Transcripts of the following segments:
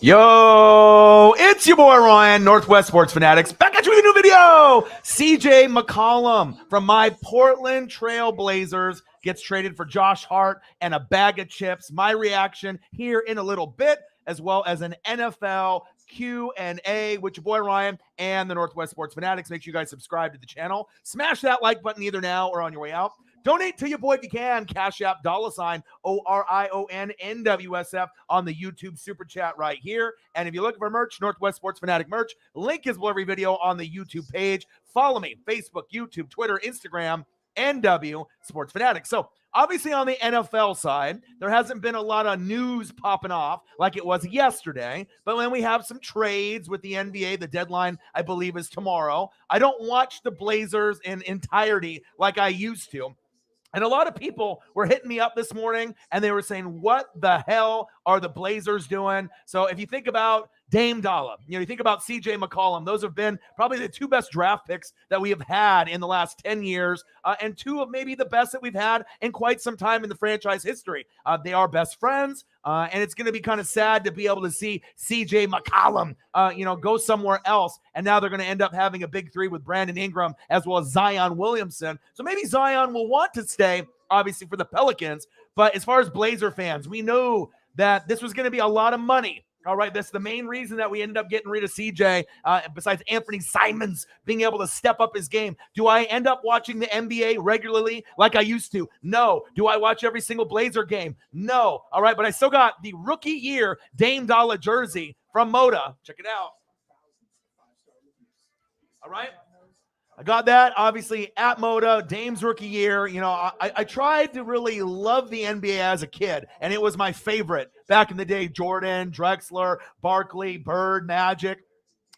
Yo, it's your boy Ryan, Northwest Sports Fanatics, back at you with a new video. CJ McCollum from my Portland Trail Blazers gets traded for Josh Hart and a bag of chips. My reaction here in a little bit, as well as an NFL Q&A with your boy Ryan and the Northwest Sports Fanatics. Make sure you guys subscribe to the channel. Smash that like button either now or on your way out. Donate to your boy if you can. Cash App, $ ORIONNWSF on the YouTube Super Chat right here. And if you're looking for merch, Northwest Sports Fanatic merch, link is below every video on the YouTube page. Follow me, Facebook, YouTube, Twitter, Instagram, NW Sports Fanatics. So obviously on the NFL side, there hasn't been a lot of news popping off like it was yesterday. But when we have some trades with the NBA, the deadline, I believe, is tomorrow. I don't watch the Blazers in entirety like I used to. And a lot of people were hitting me up this morning, and they were saying, what the hell are the Blazers doing? So if you think about Dame Dollar, you think about CJ McCollum, those have been probably the two best draft picks that we have had in the last 10 years, and two of maybe the best that we've had in quite some time in the franchise history. They are best friends, and it's going to be kind of sad to be able to see CJ McCollum, go somewhere else, and now they're going to end up having a big three with Brandon Ingram as well as Zion Williamson. So maybe Zion will want to stay, obviously, for the Pelicans, but as far as Blazer fans, we know that this was going to be a lot of money. All right, that's the main reason that we ended up getting rid of CJ, besides Anthony Simons being able to step up his game. Do I end up watching the NBA regularly like I used to? No. Do I watch every single Blazer game? No. All right, but I still got the rookie year Dame Dollar jersey from Moda. Check it out. All right. I got that, obviously, at Moda, Dame's rookie year. I tried to really love the NBA as a kid, and it was my favorite back in the day. Jordan, Drexler, Barkley, Bird, Magic,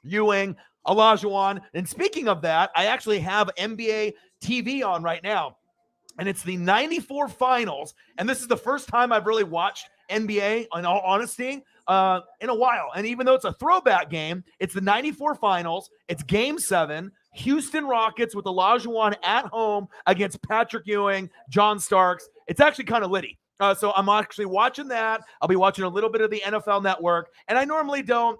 Ewing, Olajuwon. And speaking of that, I actually have NBA TV on right now, and it's the 94 finals, and this is the first time I've really watched NBA, in all honesty, in a while. And even though it's a throwback game, it's the 94 finals. It's Game 7. Houston Rockets with Olajuwon at home against Patrick Ewing, John Starks. It's actually kind of litty. So I'm actually watching that. I'll be watching a little bit of the NFL Network, and I normally don't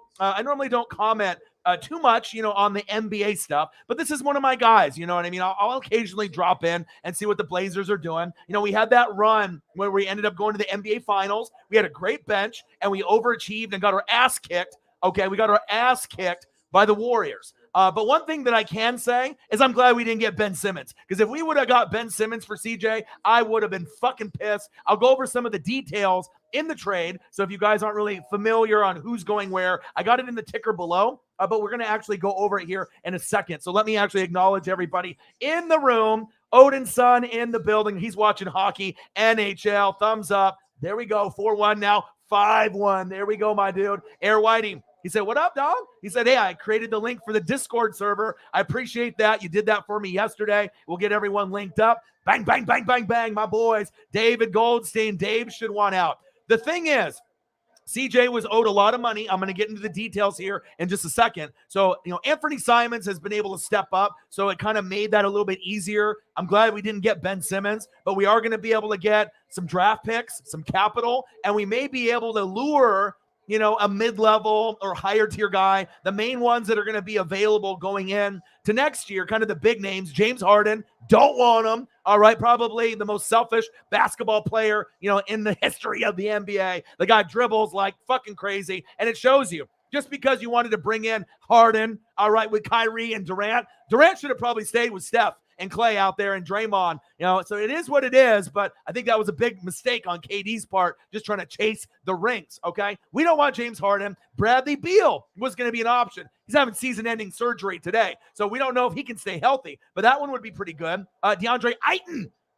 comment too much, on the NBA stuff, but this is one of my guys, you know what I mean? I'll occasionally drop in and see what the Blazers are doing. We had that run where we ended up going to the NBA Finals. We had a great bench, and we overachieved and got our ass kicked. Okay, we got our ass kicked by the Warriors. But one thing that I can say is I'm glad we didn't get Ben Simmons, because if we would have got Ben Simmons for CJ, I would have been fucking pissed. I'll go over some of the details in the trade. So if you guys aren't really familiar on who's going where, I got it in the ticker below, but we're going to actually go over it here in a second. So let me actually acknowledge everybody in the room. Odin's son in the building. He's watching hockey, NHL, thumbs up. There we go, 4-1 now, 5-1. There we go, my dude. Air Whiting. He said, what up, dog? He said, hey, I created the link for the Discord server. I appreciate that. You did that for me yesterday. We'll get everyone linked up. Bang, bang, bang, bang, bang, my boys. David Goldstein. Dave should want out. The thing is, CJ was owed a lot of money. I'm going to get into the details here in just a second. So, Anthony Simons has been able to step up, so it kind of made that a little bit easier. I'm glad we didn't get Ben Simmons, but we are going to be able to get some draft picks, some capital, and we may be able to lure a mid-level or higher tier guy, the main ones that are going to be available going in to next year, kind of the big names. James Harden, don't want him. All right, probably the most selfish basketball player, in the history of the NBA. The guy dribbles like fucking crazy, and it shows you. Just because you wanted to bring in Harden, all right, with Kyrie and Durant should have probably stayed with Steph and Clay out there and Draymond, so it is what it is, but I think that was a big mistake on KD's part, just trying to chase the rings, okay? We don't want James Harden. Bradley Beal was going to be an option. He's having season-ending surgery today, so we don't know if he can stay healthy, but that one would be pretty good. DeAndre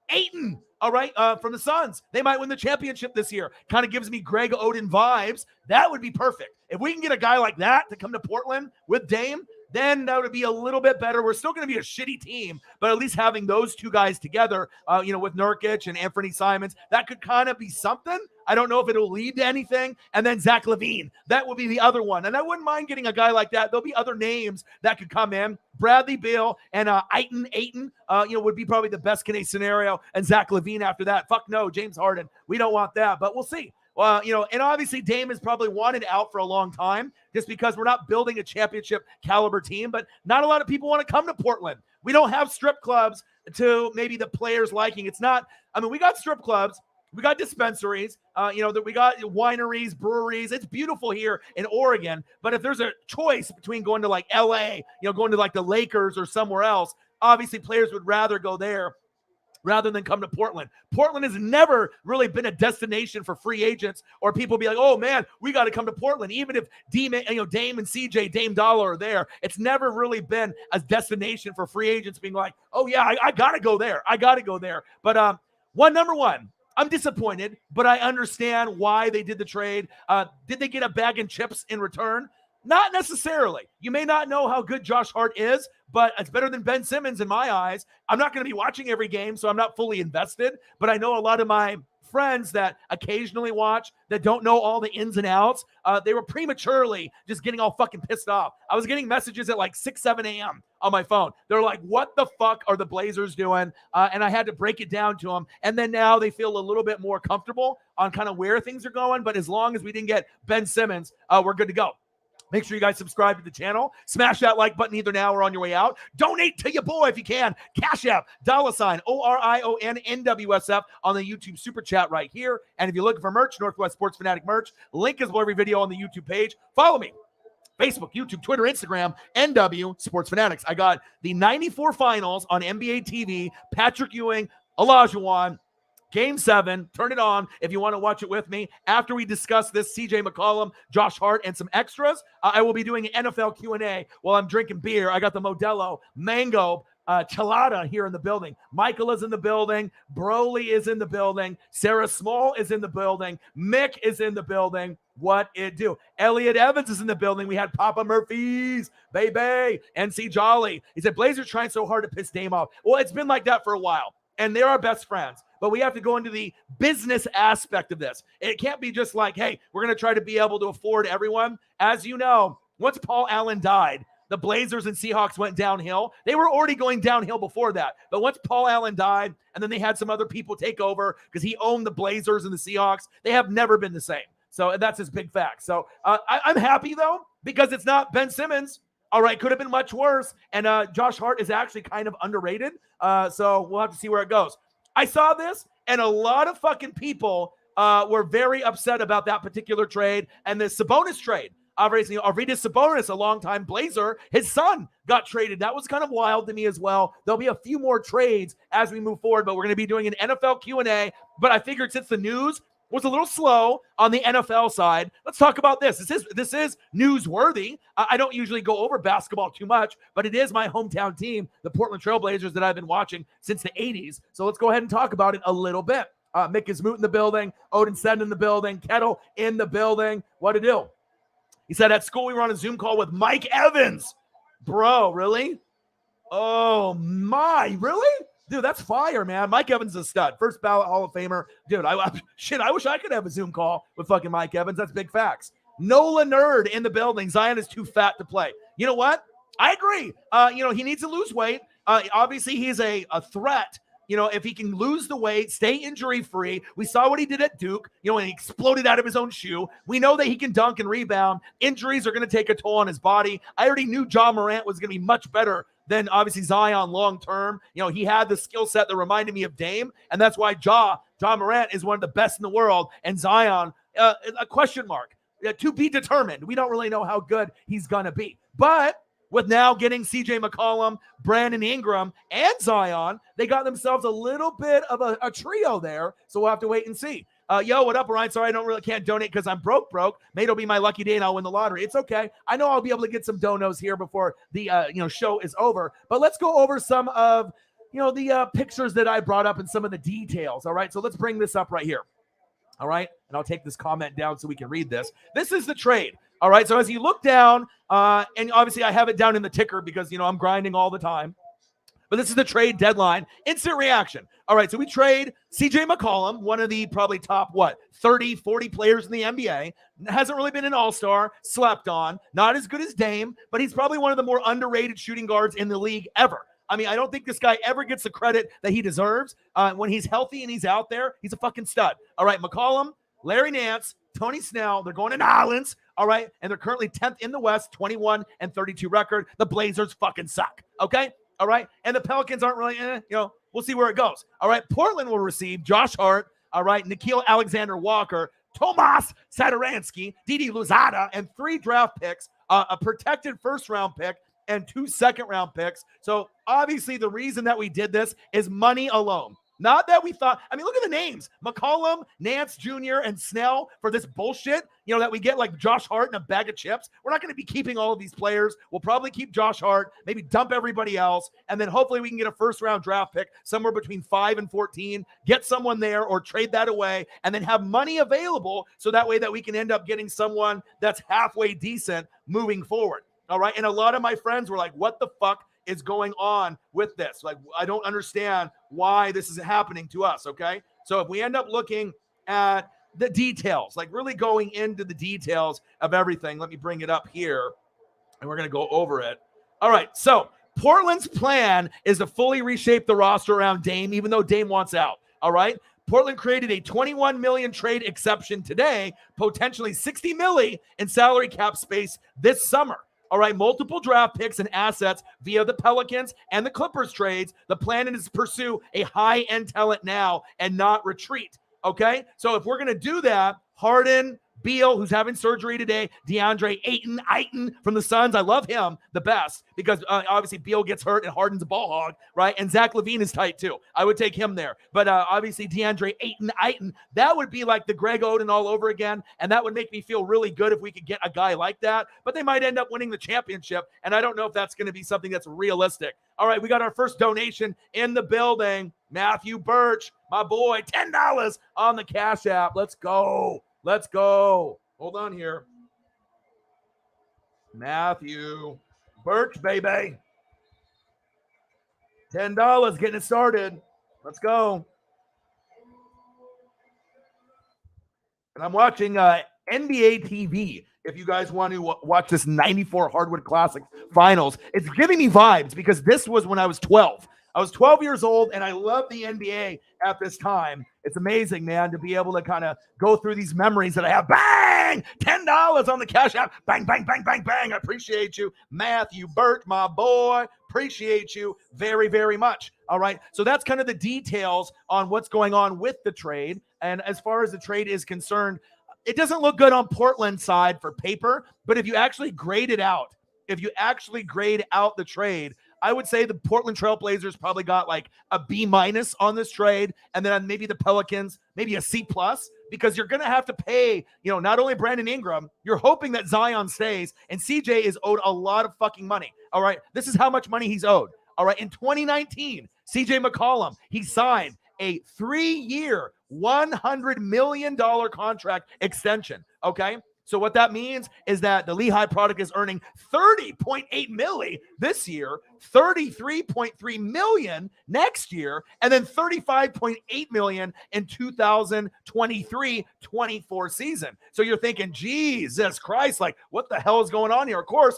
Ayton, all right, from the Suns. They might win the championship this year. Kind of gives me Greg Oden vibes. That would be perfect. If we can get a guy like that to come to Portland with Dame, then that would be a little bit better. We're still going to be a shitty team, but at least having those two guys together, with Nurkic and Anthony Simons, that could kind of be something. I don't know if it'll lead to anything. And then Zach LaVine, that would be the other one. And I wouldn't mind getting a guy like that. There'll be other names that could come in. Bradley Beal and Ayton, would be probably the best case scenario. And Zach LaVine after that. Fuck no, James Harden. We don't want that, but we'll see. Well, and obviously Dame has probably wanted out for a long time just because we're not building a championship caliber team, but not a lot of people want to come to Portland. We don't have strip clubs to maybe the players liking. It's not, we got strip clubs. We got dispensaries, that we got wineries, breweries. It's beautiful here in Oregon. But if there's a choice between going to like LA, going to like the Lakers or somewhere else, obviously players would rather go there rather than come to Portland. Portland has never really been a destination for free agents or people be like, oh man, we got to come to Portland. Even if Dame and CJ, Dame Dollar are there, it's never really been a destination for free agents being like, oh yeah, I got to go there. I got to go there. But number one, I'm disappointed, but I understand why they did the trade. Did they get a bag and chips in return? Not necessarily. You may not know how good Josh Hart is, but it's better than Ben Simmons in my eyes. I'm not going to be watching every game, so I'm not fully invested, but I know a lot of my friends that occasionally watch that don't know all the ins and outs. They were prematurely just getting all fucking pissed off. I was getting messages at like 6, 7 a.m. on my phone. They're like, what the fuck are the Blazers doing? And I had to break it down to them. And then now they feel a little bit more comfortable on kind of where things are going. But as long as we didn't get Ben Simmons, we're good to go. Make sure you guys subscribe to the channel. Smash that like button either now or on your way out. Donate to your boy if you can. Cash App, $ ORION-NWSF on the YouTube Super Chat right here. And if you're looking for merch, Northwest Sports Fanatic merch, link is below every video on the YouTube page. Follow me. Facebook, YouTube, Twitter, Instagram, NW Sports Fanatics. I got the 94 finals on NBA TV. Patrick Ewing, Olajuwon. Game 7, turn it on if you want to watch it with me. After we discuss this, CJ McCollum, Josh Hart, and some extras, I will be doing an NFL Q&A while I'm drinking beer. I got the Modelo Mango Chelada here in the building. Michael is in the building. Broly is in the building. Sarah Small is in the building. Mick is in the building. What it do? Elliot Evans is in the building. We had Papa Murphy's, baby, NC Jolly. He said, Blazers trying so hard to piss Dame off. Well, it's been like that for a while, and they're our best friends. But we have to go into the business aspect of this. It can't be just like, hey, we're going to try to be able to afford everyone. As you know, once Paul Allen died, the Blazers and Seahawks went downhill. They were already going downhill before that. But once Paul Allen died, and then they had some other people take over because he owned the Blazers and the Seahawks, they have never been the same. So that's his big fact. So I'm happy, though, because it's not Ben Simmons. All right, could have been much worse. And Josh Hart is actually kind of underrated. So we'll have to see where it goes. I saw this, and a lot of fucking people were very upset about that particular trade and the Sabonis trade. Obviously, Arvydas Sabonis, a longtime Blazer, his son got traded. That was kind of wild to me as well. There'll be a few more trades as we move forward, but we're going to be doing an NFL Q&A. But I figured since the news was a little slow on the NFL side, let's talk about this. This is newsworthy. I don't usually go over basketball too much, but it is my hometown team, the Portland Trail Blazers, that I've been watching since the 80s. So let's go ahead and talk about it a little bit. Mick is Moot in the building, Odin Send in the building, Kettle in the building. What to do? He said at school we were on a Zoom call with Mike Evans. Bro, really? Oh my, really? Dude, that's fire, man. Mike Evans is a stud. First ballot Hall of Famer. Dude, I wish I could have a Zoom call with fucking Mike Evans. That's big facts. Nola Nerd in the building. Zion is too fat to play. You know what? I agree. He needs to lose weight. Obviously, he's a threat. If he can lose the weight, stay injury-free. We saw what he did at Duke, and he exploded out of his own shoe. We know that he can dunk and rebound. Injuries are going to take a toll on his body. I already knew Ja Morant was going to be much better than obviously Zion long-term. He had the skill set that reminded me of Dame, and that's why Ja Morant is one of the best in the world, and Zion, a question mark. To be determined. We don't really know how good he's going to be. But with now getting CJ McCollum, Brandon Ingram, and Zion, they got themselves a little bit of a trio there, so we'll have to wait and see. Yo, what up, Ryan? Sorry, I can't donate because I'm broke. Maybe it'll be my lucky day and I'll win the lottery. It's okay. I know I'll be able to get some donos here before the show is over. But let's go over some of the pictures that I brought up and some of the details. All right, so let's bring this up right here. All right, and I'll take this comment down so we can read this. This is the trade. All right, so as you look down, and obviously I have it down in the ticker because I'm grinding all the time. But this is the trade deadline. Instant reaction. All right, so we trade CJ McCollum, one of the probably top, 30, 40 players in the NBA. Hasn't really been an all-star, slept on. Not as good as Dame, but he's probably one of the more underrated shooting guards in the league ever. I mean, I don't think this guy ever gets the credit that he deserves. When he's healthy and he's out there, he's a fucking stud. All right, McCollum, Larry Nance, Tony Snell. They're going to New Orleans, all right? And they're currently 10th in the West, 21-32 record. The Blazers fucking suck, okay? All right? And the Pelicans aren't really, we'll see where it goes. All right? Portland will receive Josh Hart, all right, Nickeil Alexander-Walker, Tomas Satoransky, Didi Luzada, and 3 draft picks, a protected first-round pick, and 2 second-round picks. So obviously the reason that we did this is money alone. Not that we thought, look at the names. McCollum, Nance Jr., and Snell for this bullshit, that we get like Josh Hart and a bag of chips. We're not going to be keeping all of these players. We'll probably keep Josh Hart, maybe dump everybody else, and then hopefully we can get a first-round draft pick somewhere between 5 and 14, get someone there or trade that away, and then have money available so that way that we can end up getting someone that's halfway decent moving forward. All right, and a lot of my friends were like, what the fuck is going on with this? Like, I don't understand why this is happening to us, okay? So if we end up looking at the details, like really going into the details of everything, let me bring it up here, and we're going to go over it. All right, so Portland's plan is to fully reshape the roster around Dame, even though Dame wants out, all right? Portland created a $21 million trade exception today, potentially $60 million in salary cap space this summer. All right, multiple draft picks and assets via the Pelicans and the Clippers trades. The plan is to pursue a high-end talent now and not retreat, okay? So if we're going to do that, Harden, Beal, who's having surgery today, DeAndre Ayton from the Suns. I love him the best because obviously Beal gets hurt and Harden's a ball hog, right? And Zach LaVine is tight too. I would take him there. But obviously DeAndre Ayton, that would be like the Greg Oden all over again, and that would make me feel really good if we could get a guy like that. But they might end up winning the championship, and I don't know if that's going to be something that's realistic. All right, we got our first donation in the building. Matthew Birch, my boy, $10 on the Cash App. Let's go. Let's go. Hold on here. Matthew Birch, baby. $10 getting it started. Let's go. And I'm watching NBA TV. If you guys want to watch this 94 Hardwood Classic Finals, it's giving me vibes because this was when I was 12. I was 12 years old, and I love the NBA at this time. It's amazing, man, to be able to kind of go through these memories that I have. Bang! $10 on the Cash App. Bang, bang, bang, bang, bang. I appreciate you. Matthew Burt, my boy. Appreciate you very, very much. All right, so that's kind of the details on what's going on with the trade. And as far as the trade is concerned, it doesn't look good on Portland's side for paper, but if you actually grade it out, the trade, I would say the Portland Trailblazers probably got like a B- on this trade, and then maybe the Pelicans, maybe a C+, because you're going to have to pay, not only Brandon Ingram, you're hoping that Zion stays, and CJ is owed a lot of fucking money. All right, this is how much money he's owed. All right, in 2019, CJ McCollum, he signed a 3-year, $100 million contract extension, okay? So what that means is that the Lehigh product is earning $30.8 million this year, $33.3 million next year, and then $35.8 million in 2023-24 season. So you're thinking, Jesus Christ, like what the hell is going on here? Of course,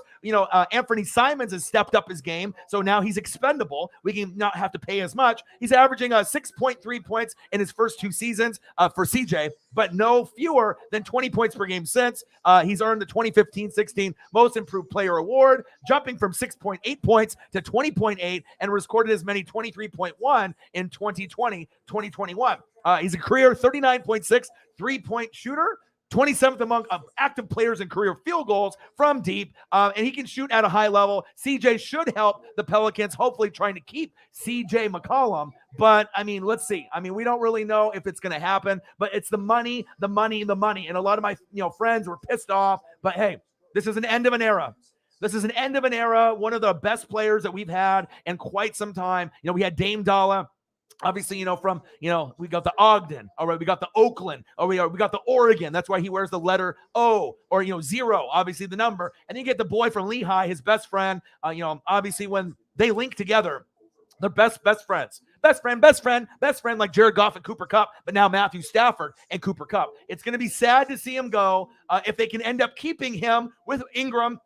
Anthony Simons has stepped up his game, so now he's expendable. We can not have to pay as much. He's averaging 6.3 points in his first 2 seasons for CJ, but no fewer than 20 points per game since. He's earned the 2015-16 Most Improved Player Award, jumping from 6.8 points to 20.8, and recorded as many 23.1 in 2020-2021. He's a career 39.6 three-point shooter, 27th among active players in career field goals from deep, and he can shoot at a high level. CJ should help the Pelicans, hopefully trying to keep CJ McCollum. But, let's see. We don't really know if it's going to happen, but it's the money. And a lot of my friends were pissed off. But, hey, this is an end of an era. One of the best players that we've had in quite some time. We had Dame Dalla. Obviously, we got the Ogden, all right, we got the Oakland, we got the Oregon. That's why he wears the letter O, or, 0, obviously the number. And then you get the boy from Lehigh, his best friend, obviously when they link together, they're best friends. Best friend, like Jared Goff and Cooper Kupp, but now Matthew Stafford and Cooper Kupp. It's going to be sad to see him go if they can end up keeping him with Ingram.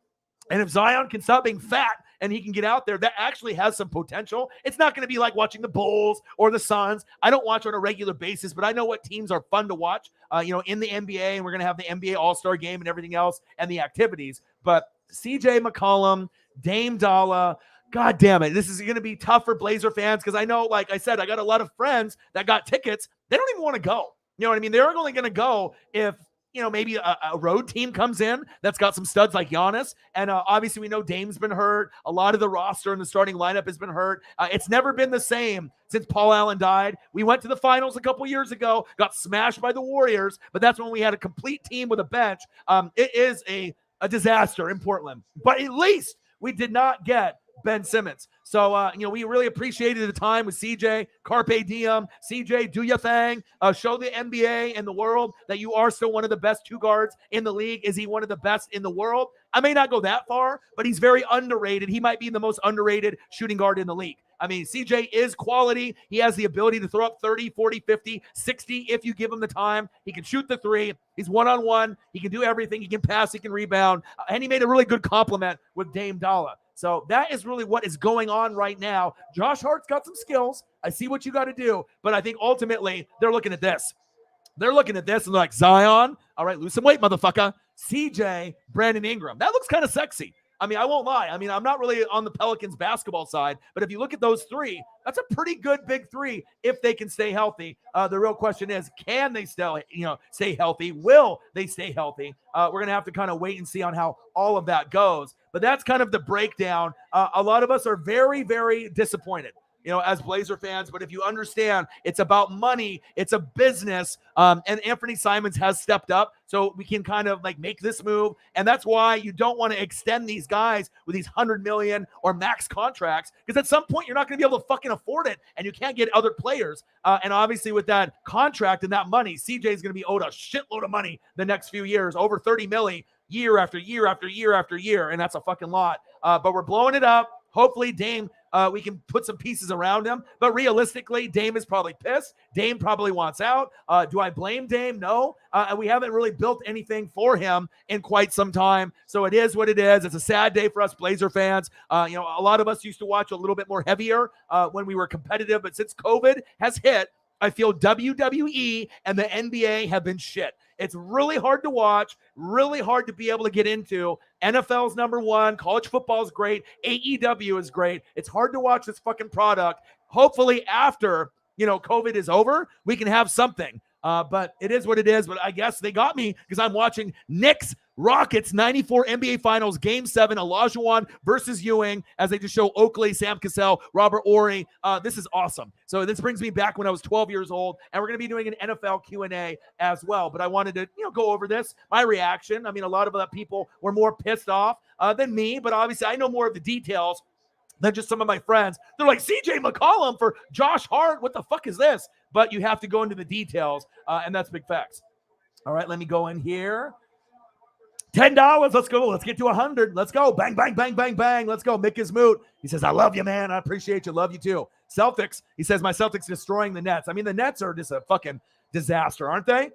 And if Zion can stop being fat and he can get out there, that actually has some potential. It's not going to be like watching the Bulls or the Suns. I don't watch on a regular basis, but I know what teams are fun to watch, in the NBA, and we're going to have the NBA All-Star game and everything else and the activities. But CJ McCollum, Dame Dalla, God damn it. This is going to be tough for Blazer fans because I know, like I said, I got a lot of friends that got tickets. They don't even want to go. You know what I mean? They're only going to go if, maybe a road team comes in that's got some studs like Giannis. And obviously we know Dame's been hurt. A lot of the roster and the starting lineup has been hurt. It's never been the same since Paul Allen died. We went to the finals a couple years ago, got smashed by the Warriors, but that's when we had a complete team with a bench. It is a disaster in Portland. But at least we did not get Ben Simmons. So, we really appreciated the time with CJ. Carpe diem. CJ, do your thing. Show the NBA and the world that you are still one of the best two guards in the league. Is he one of the best in the world? I may not go that far, but he's very underrated. He might be the most underrated shooting guard in the league. I mean, CJ is quality. He has the ability to throw up 30, 40, 50, 60 if you give him the time. He can shoot the three. He's one-on-one. He can do everything. He can pass. He can rebound. And he made a really good compliment with Dame Dalla. So that is really what is going on right now. Josh Hart's got some skills. I see what you got to do. But I think ultimately they're looking at this. They're looking at this and they're like, Zion, all right, lose some weight, motherfucker. CJ, Brandon Ingram. That looks kind of sexy. I mean, I won't lie. I mean, I'm not really on the Pelicans basketball side, but if you look at those three, that's a pretty good big three if they can stay healthy. The real question is, can they still, stay healthy? Will they stay healthy? We're going to have to kind of wait and see on how all of that goes. But that's kind of the breakdown. A lot of us are very, very disappointed, as Blazer fans. But if you understand, it's about money. It's a business. And Anthony Simons has stepped up so we can kind of make this move. And that's why you don't want to extend these guys with these $100 million or max contracts, because at some point you're not going to be able to fucking afford it and you can't get other players. And obviously with that contract and that money, CJ is going to be owed a shitload of money the next few years, over 30 million year after year after year after year. And that's a fucking lot. But we're blowing it up. Hopefully Dame, we can put some pieces around him. But realistically, Dame is probably pissed. Dame probably wants out. Do I blame Dame? No. And we haven't really built anything for him in quite some time. So it is what it is. It's a sad day for us Blazer fans. A lot of us used to watch a little bit more heavier when we were competitive. But since COVID has hit, I feel WWE and the NBA have been shit. It's really hard to watch, really hard to be able to get into. NFL's number one. College football is great. AEW is great. It's hard to watch this fucking product. Hopefully after, COVID is over, we can have something. But it is what it is. But I guess they got me because I'm watching Knicks Rockets 94 NBA Finals Game 7, Olajuwon versus Ewing, as they just show Oakley, Sam Cassell, Robert Horry. This is awesome. So this brings me back when I was 12 years old, and we're going to be doing an NFL Q&A as well. But I wanted to, go over this, my reaction. I mean, a lot of other people were more pissed off than me, but obviously I know more of the details than just some of my friends. They're like, CJ McCollum for Josh Hart. What the fuck is this? But you have to go into the details, and that's big facts. All right, let me go in here. $10. Let's go. Let's get to 100. Let's go. Bang, bang, bang, bang, bang. Let's go. Mick is moot. He says, I love you, man. I appreciate you. Love you too. Celtics. He says, my Celtics destroying the Nets. I mean, the Nets are just a fucking disaster, aren't they?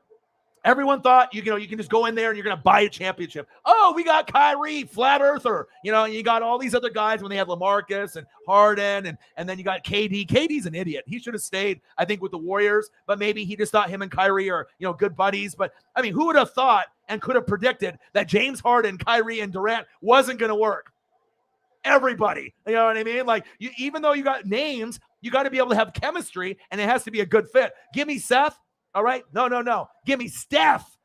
Everyone thought, you can just go in there and you're going to buy a championship. Oh, we got Kyrie, flat earther. You got all these other guys when they had LaMarcus and Harden, and then you got KD. KD's an idiot. He should have stayed, I think, with the Warriors, but maybe he just thought him and Kyrie are, good buddies. But, I mean, who would have thought and could have predicted that James Harden, Kyrie, and Durant wasn't going to work? Everybody. You know what I mean? Even though you got names, you got to be able to have chemistry, and it has to be a good fit. Give me Seth. All right? No. Give me Steph.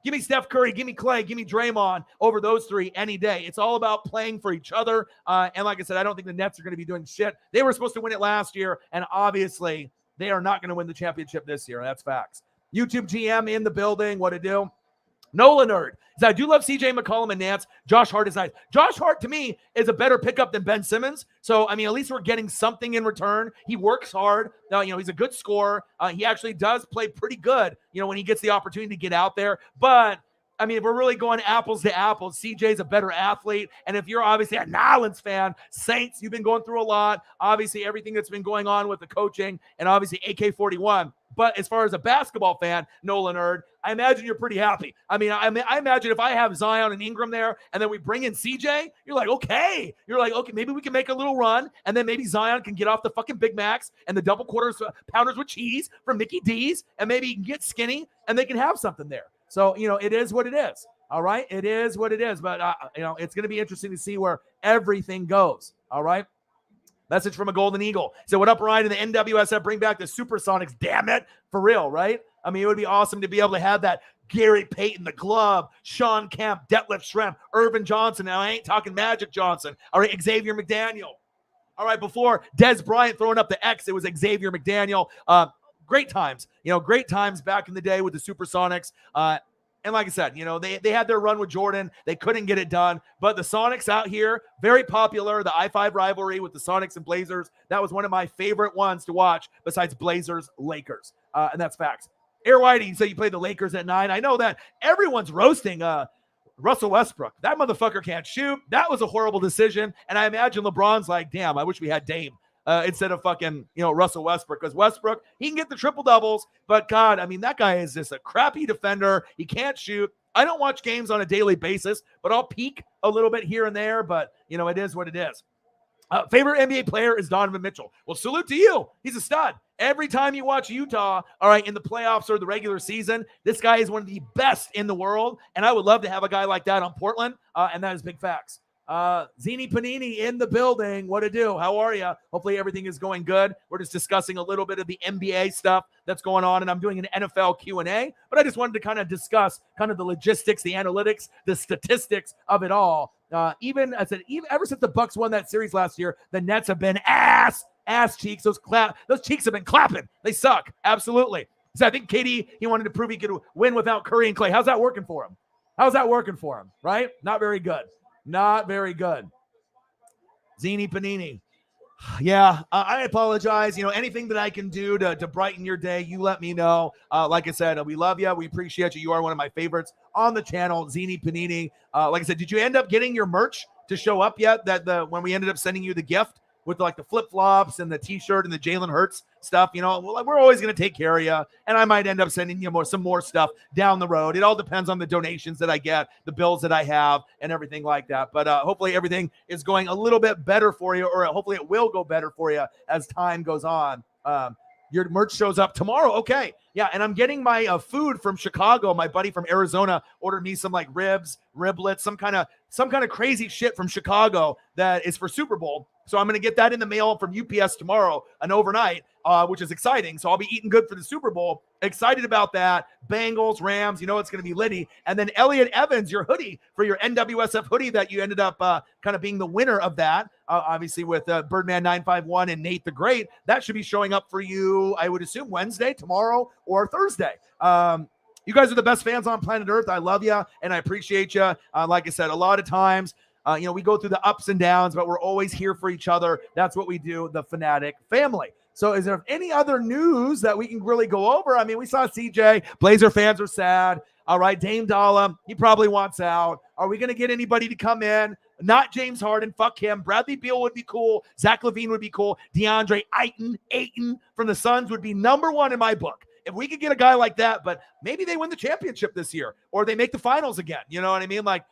Give me Steph Curry. Give me Clay. Give me Draymond over those three any day. It's all about playing for each other. And like I said, I don't think the Nets are going to be doing shit. They were supposed to win it last year, and obviously they are not going to win the championship this year. That's facts. YouTube GM in the building. What to do? Nola Nerd. I do love CJ McCollum and Nance. Josh Hart is nice. Josh Hart, to me, is a better pickup than Ben Simmons. So, I mean, at least we're getting something in return. He works hard. Now, he's a good scorer. He actually does play pretty good, when he gets the opportunity to get out there. But I mean, if we're really going apples to apples, CJ's a better athlete. And if you're obviously a Nolans fan, Saints, you've been going through a lot. Obviously, everything that's been going on with the coaching and obviously AK-41. But as far as a basketball fan, Nolan Erd, I imagine you're pretty happy. I mean, I imagine if I have Zion and Ingram there and then we bring in CJ, you're like, okay. You're like, okay, maybe we can make a little run and then maybe Zion can get off the fucking Big Macs and the double quarters pounders with cheese from Mickey D's and maybe he can get skinny and they can have something there. So, it is what it is. All right? It is what it is. But, it's going to be interesting to see where everything goes. All right? Message from a Golden Eagle. So, what up, Ryan, in the NWSF? Bring back the Supersonics. Damn it. For real, right? I mean, it would be awesome to be able to have that Gary Payton, the glove, Sean Kemp, Detlef Schrempf, Irvin Johnson. Now, I ain't talking Magic Johnson. All right, Xavier McDaniel. All right, before Des Bryant throwing up the X, it was Xavier McDaniel. Great times, great times back in the day with the Supersonics. And like I said, they had their run with Jordan. They couldn't get it done. But the Sonics out here, very popular. The I-5 rivalry with the Sonics and Blazers, that was one of my favorite ones to watch besides Blazers-Lakers. And that's facts. Air Whitey, so you played the Lakers at 9. I know that everyone's roasting Russell Westbrook. That motherfucker can't shoot. That was a horrible decision. And I imagine LeBron's like, damn, I wish we had Dame. Instead of fucking, Russell Westbrook. Because Westbrook, he can get the triple doubles, but God, I mean, that guy is just a crappy defender. He can't shoot. I don't watch games on a daily basis, but I'll peek a little bit here and there, but, it is what it is. Favorite NBA player is Donovan Mitchell. Well, salute to you. He's a stud. Every time you watch Utah, all right, in the playoffs or the regular season, this guy is one of the best in the world, and I would love to have a guy like that on Portland, and that is big facts. Zini Panini in the building. What to do? How are you? Hopefully everything is going good. We're just discussing a little bit of the NBA stuff that's going on, and I'm doing an NFL Q&A, but I just wanted to kind of discuss kind of the logistics, the analytics, the statistics of it all. Even ever since the Bucks won that series last year, the Nets have been ass cheeks. Those cheeks have been clapping. They suck. Absolutely. So I think KD, he wanted to prove he could win without Curry and Clay. How's that working for him? Right? Not very good. Not very good. Zini Panini. Yeah, I apologize. Anything that I can do to brighten your day, you let me know. Like I said, we love you. We appreciate you. You are one of my favorites on the channel, Zini Panini. Like I said, did you end up getting your merch to show up yet? When we ended up sending you the gift with like the flip-flops and the T-shirt and the Jalen Hurts stuff, we're always going to take care of you. And I might end up sending you some more stuff down the road. It all depends on the donations that I get, the bills that I have, and everything like that. But hopefully everything is going a little bit better for you, or hopefully it will go better for you as time goes on. Your merch shows up tomorrow. Okay. Yeah. And I'm getting my food from Chicago. My buddy from Arizona ordered me some like ribs, riblets, some kind of crazy shit from Chicago that is for Super Bowl. So I'm going to get that in the mail from UPS tomorrow, an overnight, which is exciting. So I'll be eating good for the Super Bowl. Excited about that. Bengals, Rams, it's going to be litty. And then Elliot Evans, your hoodie for your NWSF hoodie that you ended up kind of being the winner of that, obviously with Birdman 951 and Nate the Great. That should be showing up for you, I would assume, Wednesday, tomorrow, or Thursday. You guys are the best fans on planet Earth. I love you, and I appreciate you. Like I said, a lot of times, we go through the ups and downs, but we're always here for each other. That's what we do, the Fanatic family. So is there any other news that we can really go over? I mean, we saw CJ. Blazer fans are sad. All right, Dame Dollar, he probably wants out. Are we going to get anybody to come in? Not James Harden. Fuck him. Bradley Beal would be cool. Zach LaVine would be cool. DeAndre Ayton from the Suns would be number one in my book. If we could get a guy like that, but maybe they win the championship this year or they make the finals again. You know what I mean? Like,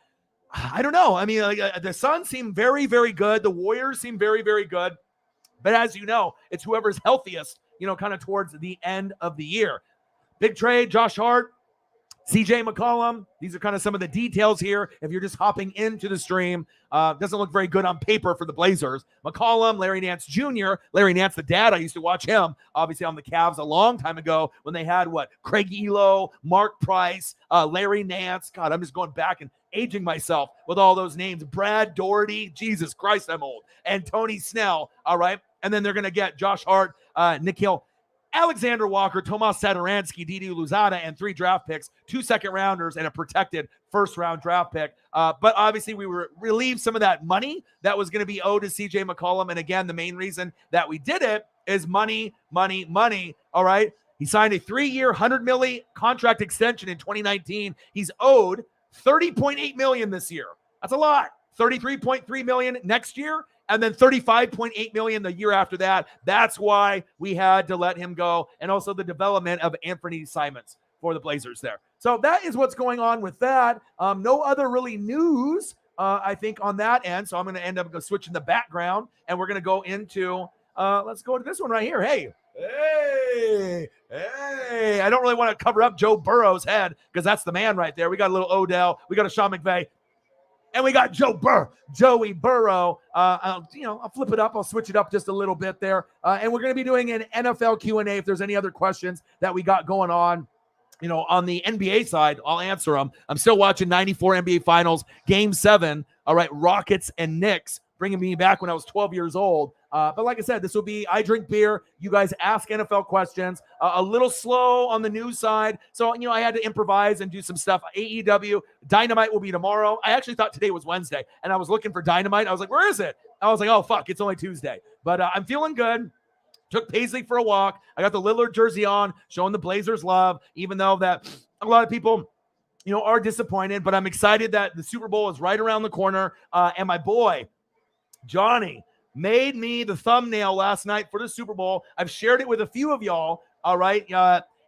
I don't know. I mean, the Suns seem very, very good. The Warriors seem very, very good. But as you know, it's whoever's healthiest, kind of towards the end of the year. Big trade, Josh Hart, CJ McCollum. These are kind of some of the details here. If you're just hopping into the stream, doesn't look very good on paper for the Blazers. McCollum, Larry Nance Jr., Larry Nance, the dad, I used to watch him, obviously on the Cavs a long time ago when they had Craig Elo, Mark Price, Larry Nance. God, I'm just going back and aging myself with all those names. Brad Doherty, Jesus Christ, I'm old. And Tony Snell, all right? And then they're going to get Josh Hart, Nikhil Alexander Walker, Tomas Satoransky, Didi Luzada, and 3 draft picks, 2 second-rounders, and a protected first-round draft pick. But obviously, we relieved some of that money that was going to be owed to C.J. McCollum. And again, the main reason that we did it is money, all right? He signed a 3-year, $100 million contract extension in 2019. He's owed $30.8 million this year. That's a lot. $33.3 million next year, and then $35.8 million the year after that. That's why we had to let him go, and also the development of Anthony Simons for the Blazers there. So that is what's going on with that. No other really news, I think, on that end. So I'm going to end up switching the background, and we're going to go into, let's go to this one right here. Hey. I don't really want to cover up Joe Burrow's head because that's the man right there. We got a little Odell. We got a Sean McVay. And we got Joey Burrow. I'll flip it up. I'll switch it up just a little bit there. And we're going to be doing an NFL Q&A. If there's any other questions that we got going on, on the NBA side, I'll answer them. I'm still watching 94 NBA Finals, Game 7. All right, Rockets and Knicks, bringing me back when I was 12 years old. But like I said, this will be I drink beer. You guys ask NFL questions. A little slow on the news side. So, I had to improvise and do some stuff. AEW, Dynamite will be tomorrow. I actually thought today was Wednesday, and I was looking for Dynamite. I was like, where is it? I was like, oh, fuck, it's only Tuesday. But I'm feeling good. Took Paisley for a walk. I got the Lillard jersey on, showing the Blazers love, even though that a lot of people are disappointed. But I'm excited that the Super Bowl is right around the corner. And my boy, Johnny, made me the thumbnail last night for the Super Bowl. I've shared it with a few of y'all, all right?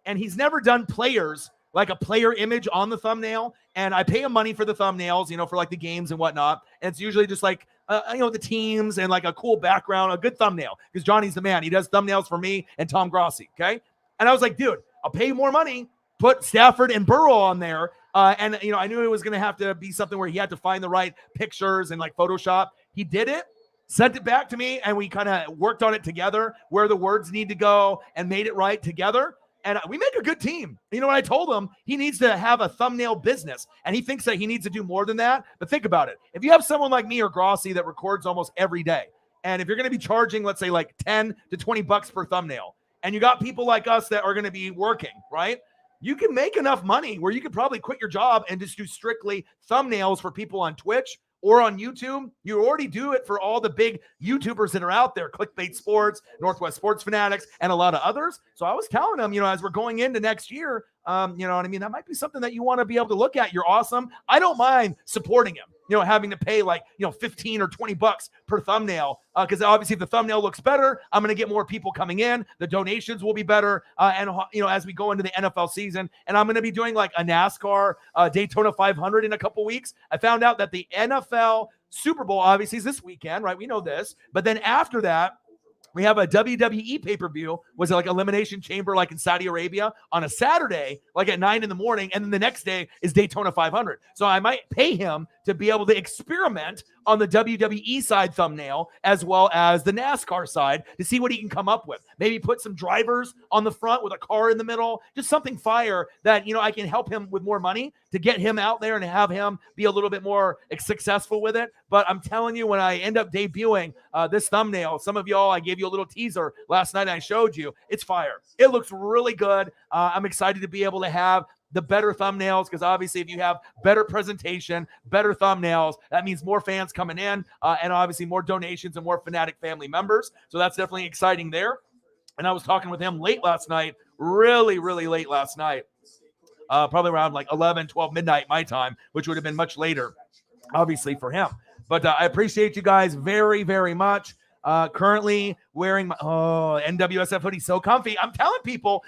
And he's never done players, like a player image on the thumbnail. And I pay him money for the thumbnails, for like the games and whatnot. And it's usually just like, the teams and like a cool background, a good thumbnail. Because Johnny's the man. He does thumbnails for me and Tom Grossi, okay? And I was like, dude, I'll pay you more money. Put Stafford and Burrow on there. And I knew it was going to have to be something where he had to find the right pictures and like Photoshop. He did it. Sent it back to me, and we kind of worked on it together where the words need to go and made it right together. And we make a good team. What I told him? He needs to have a thumbnail business, and he thinks that he needs to do more than that. But think about it. If you have someone like me or Grossi that records almost every day, and if you're going to be charging, let's say like 10 to 20 bucks per thumbnail, and you got people like us that are going to be working, right? You can make enough money where you could probably quit your job and just do strictly thumbnails for people on Twitch or on YouTube. You already do it for all the big YouTubers that are out there, Clickbait Sports, Northwest Sports Fanatics, and a lot of others. So I was telling them, as we're going into next year, you know what I mean? That might be something that you want to be able to look at. You're awesome. I don't mind supporting him, having to pay like, 15 or 20 bucks per thumbnail. Because obviously if the thumbnail looks better, I'm going to get more people coming in. The donations will be better. And as we go into the NFL season, and I'm going to be doing like a NASCAR Daytona 500 in a couple weeks. I found out that the NFL Super Bowl obviously is this weekend, right? We know this. But then after that, we have a WWE pay-per-view, was it like Elimination Chamber, like in Saudi Arabia, on a Saturday, like at 9 a.m. And then the next day is Daytona 500. So I might pay him to be able to experiment on the WWE side thumbnail as well as the NASCAR side to see what he can come up with. Maybe put some drivers on the front with a car in the middle, just something fire that, I can help him with more money to get him out there and have him be a little bit more successful with it. But I'm telling you, when I end up debuting this thumbnail, some of y'all, I gave you a little teaser last night. I showed you, it's fire. It looks really good. I'm excited to be able to have the better thumbnails, because obviously if you have better presentation, better thumbnails, that means more fans coming in and obviously more donations and more Fanatic family members. So that's definitely exciting there. And I was talking with him late last night, really, really late last night, probably around like 11, 12 midnight my time, which would have been much later, obviously, for him. But I appreciate you guys very, very much. Currently wearing my NWSF hoodie, so comfy. I'm telling people,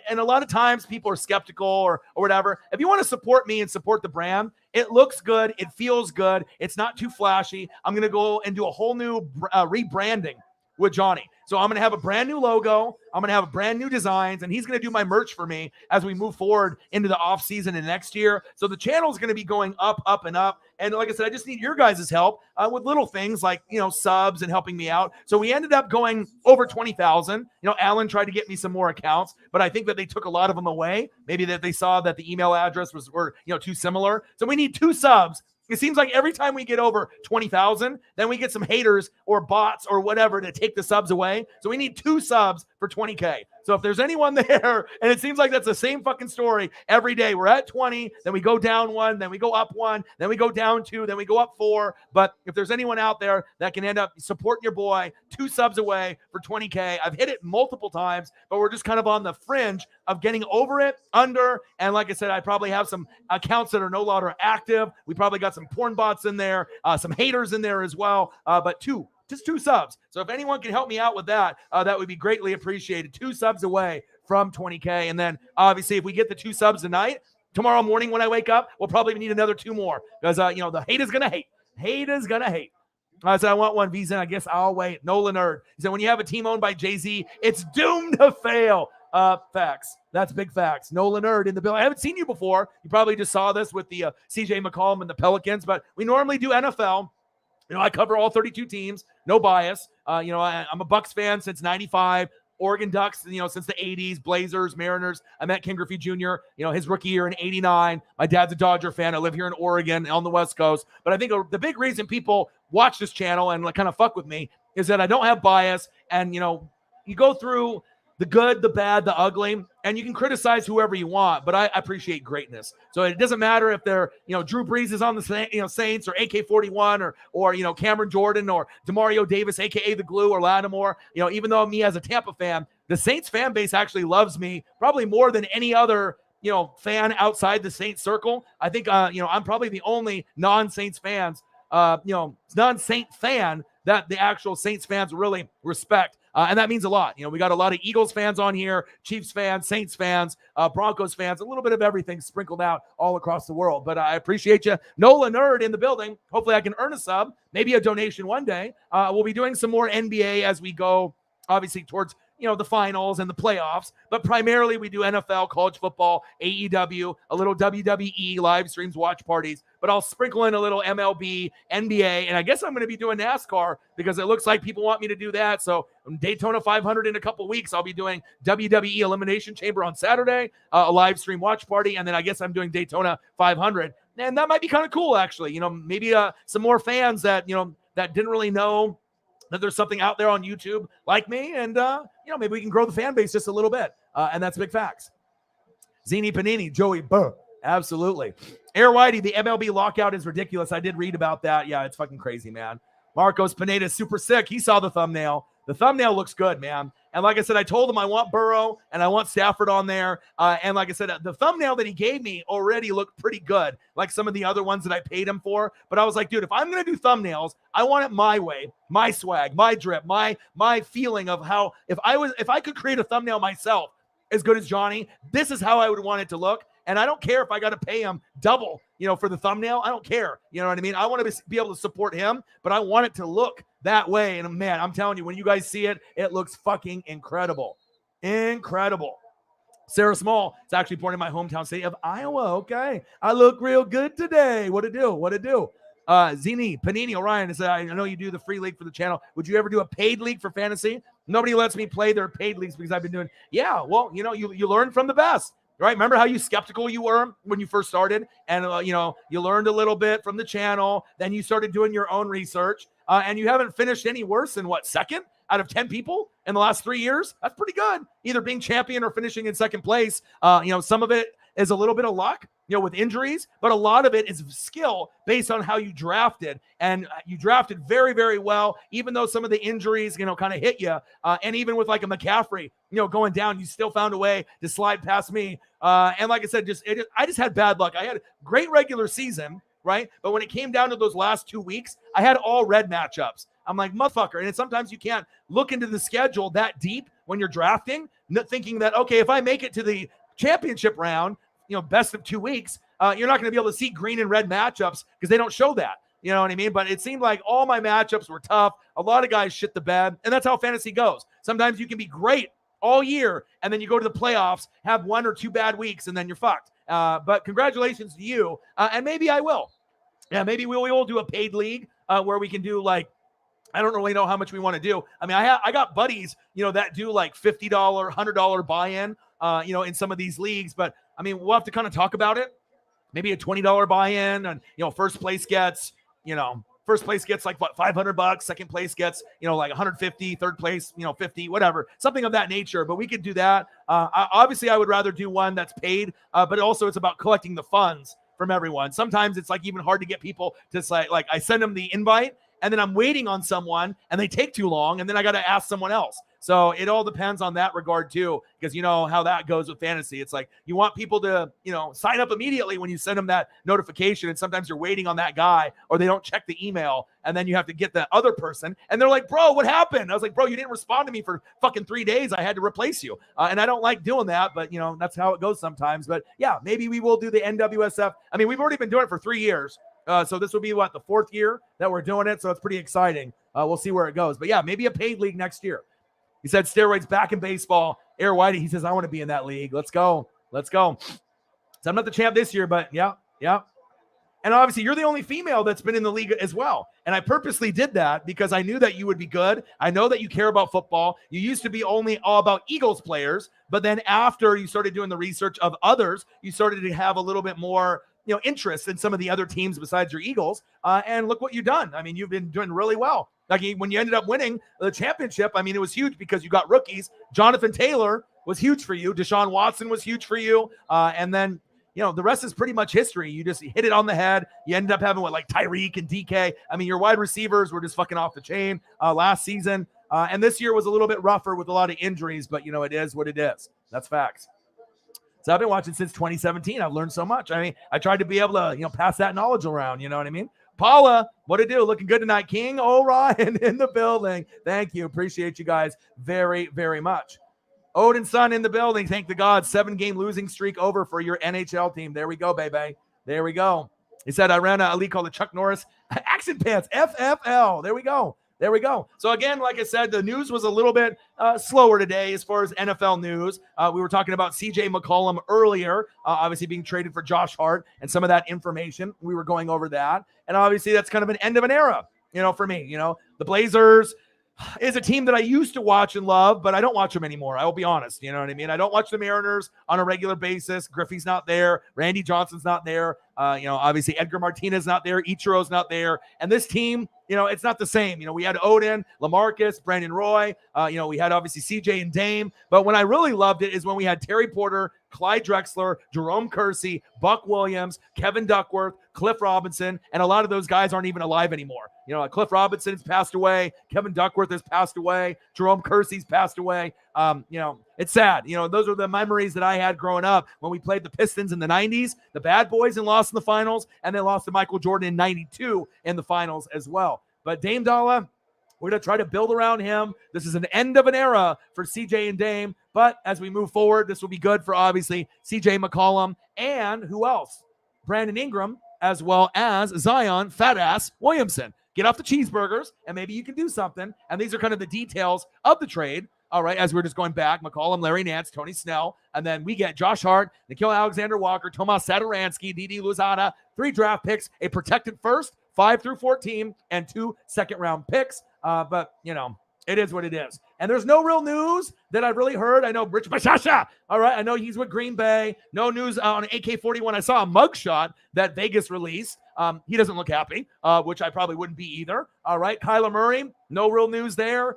and a lot of times people are skeptical or whatever. If you want to support me and support the brand, it looks good, it feels good, it's not too flashy. I'm gonna go and do a whole new rebranding with Johnny. So I'm going to have a brand new logo. I'm going to have brand new designs, and he's going to do my merch for me as we move forward into the off season and next year. So the channel is going to be going up, up, and up. And like I said, I just need your guys' help with little things like, subs and helping me out. So we ended up going over 20,000. Alan tried to get me some more accounts, but I think that they took a lot of them away. Maybe that they saw that the email address were too similar. So we need 2 subs. It seems like every time we get over 20,000, then we get some haters or bots or whatever to take the subs away. So we need 2 subs for 20K. So if there's anyone there, and it seems like that's the same fucking story every day. We're at 20, then we go down 1, then we go up 1, then we go down 2, then we go up 4. But if there's anyone out there that can end up supporting your boy, 2 subs away for 20K. I've hit it multiple times, but we're just kind of on the fringe of getting over it, under. And like I said, I probably have some accounts that are no longer active. We probably got some porn bots in there, some haters in there as well. But just 2 subs. So if anyone can help me out with that, that would be greatly appreciated. 2 subs away from 20K. And then obviously if we get the 2 subs tonight, tomorrow morning when I wake up, we'll probably need another 2 more because, the hate is going to hate. Hate is going to hate. I said, I want one visa. I guess I'll wait. Nolan Nerd. He said, when you have a team owned by Jay-Z, it's doomed to fail. Facts. That's big facts. Nolan Nerd in the building. I haven't seen you before. You probably just saw this with the CJ McCollum and the Pelicans, but we normally do NFL. I cover all 32 teams, no bias. I'm a Bucks fan since 95. Oregon Ducks, since the 80s, Blazers, Mariners. I met Ken Griffey Jr., his rookie year in 89. My dad's a Dodger fan. I live here in Oregon on the West Coast. But I think the big reason people watch this channel and kind of fuck with me is that I don't have bias. And, you go through the good, the bad, the ugly, and you can criticize whoever you want, but I appreciate greatness. So it doesn't matter if they're, Drew Brees is on the Saints or AK-41 or Cameron Jordan or Demario Davis, AKA the Glue, or Lattimore. Even though me as a Tampa fan, the Saints fan base actually loves me probably more than any other, fan outside the Saints circle. I think, I'm probably the only non-Saints fans, non-Saint fan that the actual Saints fans really respect. And that means a lot. We got a lot of Eagles fans on here, Chiefs fans, Saints fans, Broncos fans, a little bit of everything sprinkled out all across the world. But I appreciate you. Nola Nerd in the building. Hopefully I can earn a sub, maybe a donation one day. We'll be doing some more NBA as we go, obviously, towards the finals and the playoffs, but primarily we do NFL, college football, AEW, a little WWE live streams, watch parties, but I'll sprinkle in a little MLB, NBA, and I guess I'm going to be doing NASCAR because it looks like people want me to do that. So Daytona 500 in a couple weeks, I'll be doing WWE Elimination Chamber on Saturday, a live stream watch party, and then I guess I'm doing Daytona 500, and that might be kind of cool, actually. Maybe some more fans that, that didn't really know that there's something out there on YouTube like me, and maybe we can grow the fan base just a little bit, and that's big facts. Zini Panini, Joey Burr, absolutely. Air Whitey, the MLB lockout is ridiculous. I did read about that. Yeah, it's fucking crazy, man. Marcos Pineda, super sick. He saw the thumbnail. The thumbnail looks good, man. And like I said, I told him I want Burrow and I want Stafford on there. And like I said, the thumbnail that he gave me already looked pretty good, like some of the other ones that I paid him for. But I was like, dude, if I'm going to do thumbnails, I want it my way, my swag, my drip, my feeling of how, if I could create a thumbnail myself as good as Johnny, this is how I would want it to look. And I don't care if I got to pay him double, for the thumbnail. I don't care. You know what I mean? I want to be able to support him, but I want it to look that way. And man, I'm telling you, when you guys see it, it looks fucking incredible. Incredible. Sarah Small is actually born in my hometown state of Iowa. Okay. I look real good today. What to do? Zini, Panini, Orion said, I know you do the free league for the channel. Would you ever do a paid league for fantasy? Nobody lets me play their paid leagues because I've been doing, well, you learn from the best. Right? Remember how skeptical you were when you first started? And, you learned a little bit from the channel. Then you started doing your own research. And you haven't finished any worse than second out of 10 people in the last 3 years? That's pretty good. Either being champion or finishing in second place. Some of it is a little bit of luck, with injuries, but a lot of it is skill based on how you drafted. And you drafted very, very well, even though some of the injuries, kind of hit you. And even with like a McCaffrey, going down, you still found a way to slide past me. And like I said, I just had bad luck. I had a great regular season, right? But when it came down to those last 2 weeks, I had all red matchups. I'm like, motherfucker. And sometimes you can't look into the schedule that deep when you're drafting, thinking that, okay, if I make it to the championship round, best of 2 weeks, you're not going to be able to see green and red matchups because they don't show that. You know what I mean? But it seemed like all my matchups were tough. A lot of guys shit the bed. And that's how fantasy goes. Sometimes you can be great all year, and then you go to the playoffs, have 1 or 2 bad weeks, and then you're fucked. But congratulations to you. And maybe I will. Yeah, maybe we will do a paid league where we can do I don't really know how much we want to do. I mean, I got buddies, that do $50, $100 buy-in, in some of these leagues. But I mean, we'll have to kind of talk about it. Maybe a $20 buy-in, and first place gets, first place gets like what, $500, second place gets, like 150, third place, 50, whatever, something of that nature. But we could do that. Obviously, I would rather do one that's paid, but also it's about collecting the funds from everyone. Sometimes it's like even hard to get people to say, like I send them the invite and then I'm waiting on someone and they take too long and then I got to ask someone else. So it all depends on that regard too, because you know how that goes with fantasy. It's like you want people to, sign up immediately when you send them that notification. And sometimes you're waiting on that guy or they don't check the email. And then you have to get the other person. And they're like, bro, what happened? I was like, bro, you didn't respond to me for fucking 3 days. I had to replace you. And I don't like doing that, but that's how it goes sometimes. But yeah, maybe we will do the NWSF. I mean, we've already been doing it for 3 years. So this will be the 4th year that we're doing it. So it's pretty exciting. We'll see where it goes. But yeah, maybe a paid league next year. He said steroids back in baseball. Air Whitey, he says, I want to be in that league. Let's go. So I'm not the champ this year, but yeah. And obviously you're the only female that's been in the league as well. And I purposely did that because I knew that you would be good. I know that you care about football. You used to be only all about Eagles players, but then after you started doing the research of others, you started to have a little bit more interest in some of the other teams besides your Eagles. And look what you've done. I mean, you've been doing really well. Like when you ended up winning the championship, I mean, it was huge because you got rookies. Jonathan Taylor was huge for you. Deshaun Watson was huge for you. And then, the rest is pretty much history. You just hit it on the head. You ended up having Tyreek and DK. I mean, your wide receivers were just fucking off the chain last season. And this year was a little bit rougher with a lot of injuries, but it is what it is. That's facts. So I've been watching since 2017. I've learned so much. I mean, I tried to be able to, pass that knowledge around. You know what I mean? Paula, what it do? Looking good tonight. King Orion in the building. Thank you. Appreciate you guys very, very much. Odin's son in the building. Thank the gods. 7-game losing streak over for your NHL team. There we go, baby. There we go. He said, I ran a league called the Chuck Norris Action Pants, FFL. There we go. So again, like I said, the news was a little bit slower today as far as NFL news. We were talking about CJ McCollum earlier, obviously being traded for Josh Hart and some of that information. We were going over that. And obviously that's kind of an end of an era, for me. The Blazers is a team that I used to watch and love, but I don't watch them anymore. I will be honest. You know what I mean? I don't watch the Mariners on a regular basis. Griffey's not there. Randy Johnson's not there. Obviously Edgar Martinez not there. Ichiro's not there. And this team, it's not the same. We had Odin, LaMarcus, Brandon Roy. We had obviously CJ and Dame. But when I really loved it is when we had Terry Porter, Clyde Drexler, Jerome Kersey, Buck Williams, Kevin Duckworth, Cliff Robinson, and a lot of those guys aren't even alive anymore. Cliff Robinson's passed away. Kevin Duckworth has passed away. Jerome Kersey's passed away. It's sad. Those are the memories that I had growing up when we played the Pistons in the 90s, the Bad Boys, and lost in the finals, and then lost to Michael Jordan in 92 in the finals as well. But Dame Dalla, we're going to try to build around him. This is an end of an era for CJ and Dame. But as we move forward, this will be good for obviously CJ McCollum and who else? Brandon Ingram, as well as Zion Fat Ass Williamson. Get off the cheeseburgers, and maybe you can do something. And these are kind of the details of the trade. All right, as we're just going back, McCollum, Larry Nance, Tony Snell, and then we get Josh Hart, Nickeil Alexander-Walker, Tomas Satoransky, Didi Luzada, 3 draft picks, a protected first, 5 through 14, and 2 second-round picks. But, it is what it is. And there's no real news that I've really heard. I know Rich Bashasha. All right, I know he's with Green Bay. No news on AK-41. I saw a mugshot that Vegas released. He doesn't look happy, which I probably wouldn't be either. All right, Kyler Murray, no real news there.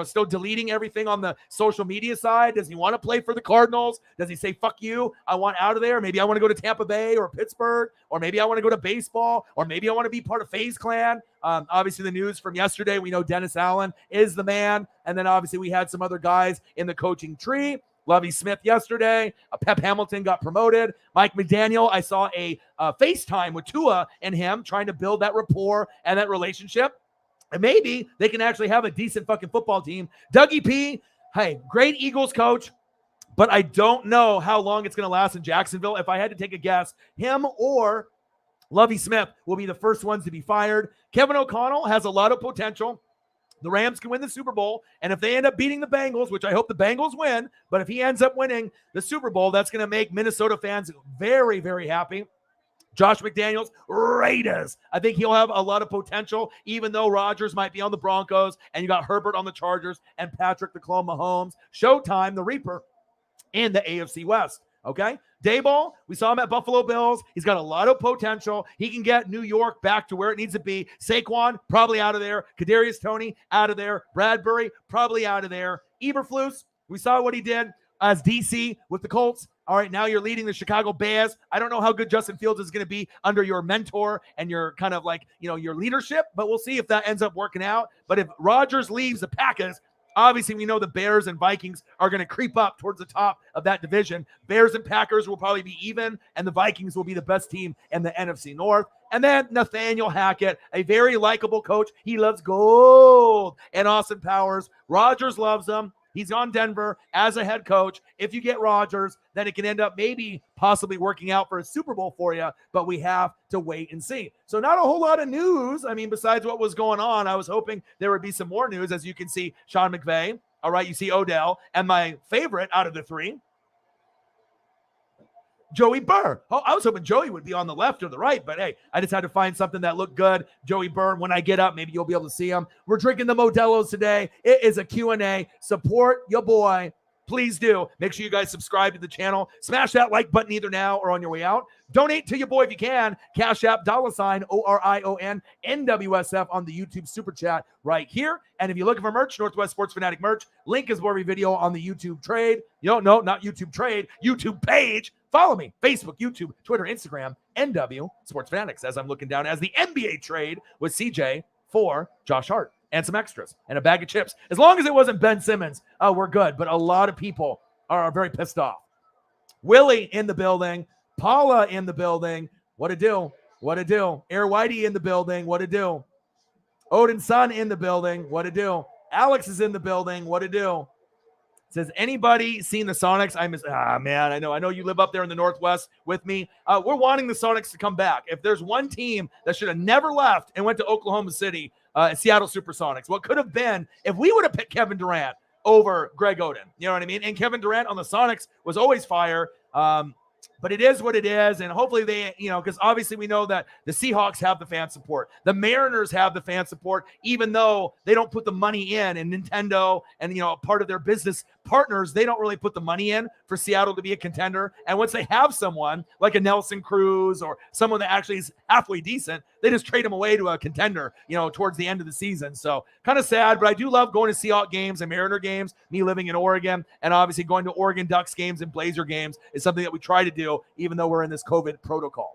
Still deleting everything on the social media side. Does he want to play for the Cardinals? Does he say, fuck you, I want out of there? Maybe I want to go to Tampa Bay or Pittsburgh, or maybe I want to go to baseball, or maybe I want to be part of FaZe Clan. Obviously, the news from yesterday, we know Dennis Allen is the man. And then obviously we had some other guys in the coaching tree. Lovie Smith yesterday. Pep Hamilton got promoted. Mike McDaniel, I saw a FaceTime with Tua and him trying to build that rapport and that relationship. And maybe they can actually have a decent fucking football team. Dougie P, hey, great Eagles coach, but I don't know how long it's going to last in Jacksonville. If I had to take a guess, him or Lovie Smith will be the first ones to be fired. Kevin O'Connell has a lot of potential. The Rams can win the Super Bowl, and if they end up beating the Bengals, which I hope the Bengals win, but if he ends up winning the Super Bowl, that's going to make Minnesota fans very, very happy. Josh McDaniels, Raiders. I think he'll have a lot of potential, even though Rodgers might be on the Broncos, and you got Herbert on the Chargers, and Patrick the Clone Mahomes. Showtime, the Reaper, in the AFC West. Okay. Dayball, we saw him at Buffalo Bills. He's got a lot of potential. He can get New York back to where it needs to be. Saquon, probably out of there. Kadarius Toney, out of there. Bradbury, probably out of there. Eberflus, we saw what he did as DC with the Colts. All right, now you're leading the Chicago Bears. I don't know how good Justin Fields is going to be under your mentor and your kind of like, your leadership, but we'll see if that ends up working out. But if Rodgers leaves the Packers, obviously we know the Bears and Vikings are going to creep up towards the top of that division. Bears and Packers will probably be even, and the Vikings will be the best team in the NFC North. And then Nathaniel Hackett, a very likable coach. He loves gold. And Austin Powers, Rodgers loves him. He's on Denver as a head coach. If you get Rodgers, then it can end up maybe possibly working out for a Super Bowl for you, but we have to wait and see. So not a whole lot of news. I mean, besides what was going on, I was hoping there would be some more news. As you can see, Sean McVay. All right, you see Odell. And my favorite out of the three, Joey Burr. Oh, I was hoping Joey would be on the left or the right, but hey, I just had to find something that looked good. Joey Burr, when I get up, maybe you'll be able to see him. We're drinking the Modelo's today. It is a Q&A. Support your boy. Please do. Make sure you guys subscribe to the channel. Smash that like button either now or on your way out. Donate to your boy if you can. Cash App, $, ORION, NWSF on the YouTube Super Chat right here. And if you're looking for merch, Northwest Sports Fanatic merch, link is below every video on the YouTube trade. No, not YouTube trade, YouTube page. Follow me, Facebook, YouTube, Twitter, Instagram, NW Sports Fanatics, as I'm looking down as the NBA trade with CJ for Josh Hart and some extras and a bag of chips. As long as it wasn't Ben Simmons, we're good. But a lot of people are very pissed off. Willie in the building. Paula in the building. What a do? What a do? Air Whitey in the building. What a do? Odin's son in the building. What a do? Alex is in the building. What a do? Says, anybody seen the Sonics? Man, I know you live up there in the Northwest with me. We're wanting the Sonics to come back. If there's one team that should have never left and went to Oklahoma City, Seattle Supersonics, what could have been if we would have picked Kevin Durant over Greg Oden? You know what I mean? And Kevin Durant on the Sonics was always fire. But it is what it is, and hopefully they, because obviously we know that the Seahawks have the fan support. The Mariners have the fan support, even though they don't put the money in, and Nintendo and, part of their business partners, they don't really put the money in for Seattle to be a contender. And once they have someone like a Nelson Cruz or someone that actually is halfway decent, they just trade them away to a contender, towards the end of the season. So kind of sad, but I do love going to Seahawks games and Mariner games, me living in Oregon, and obviously going to Oregon Ducks games and Blazer games is something that we try to do, even though we're in this COVID protocol.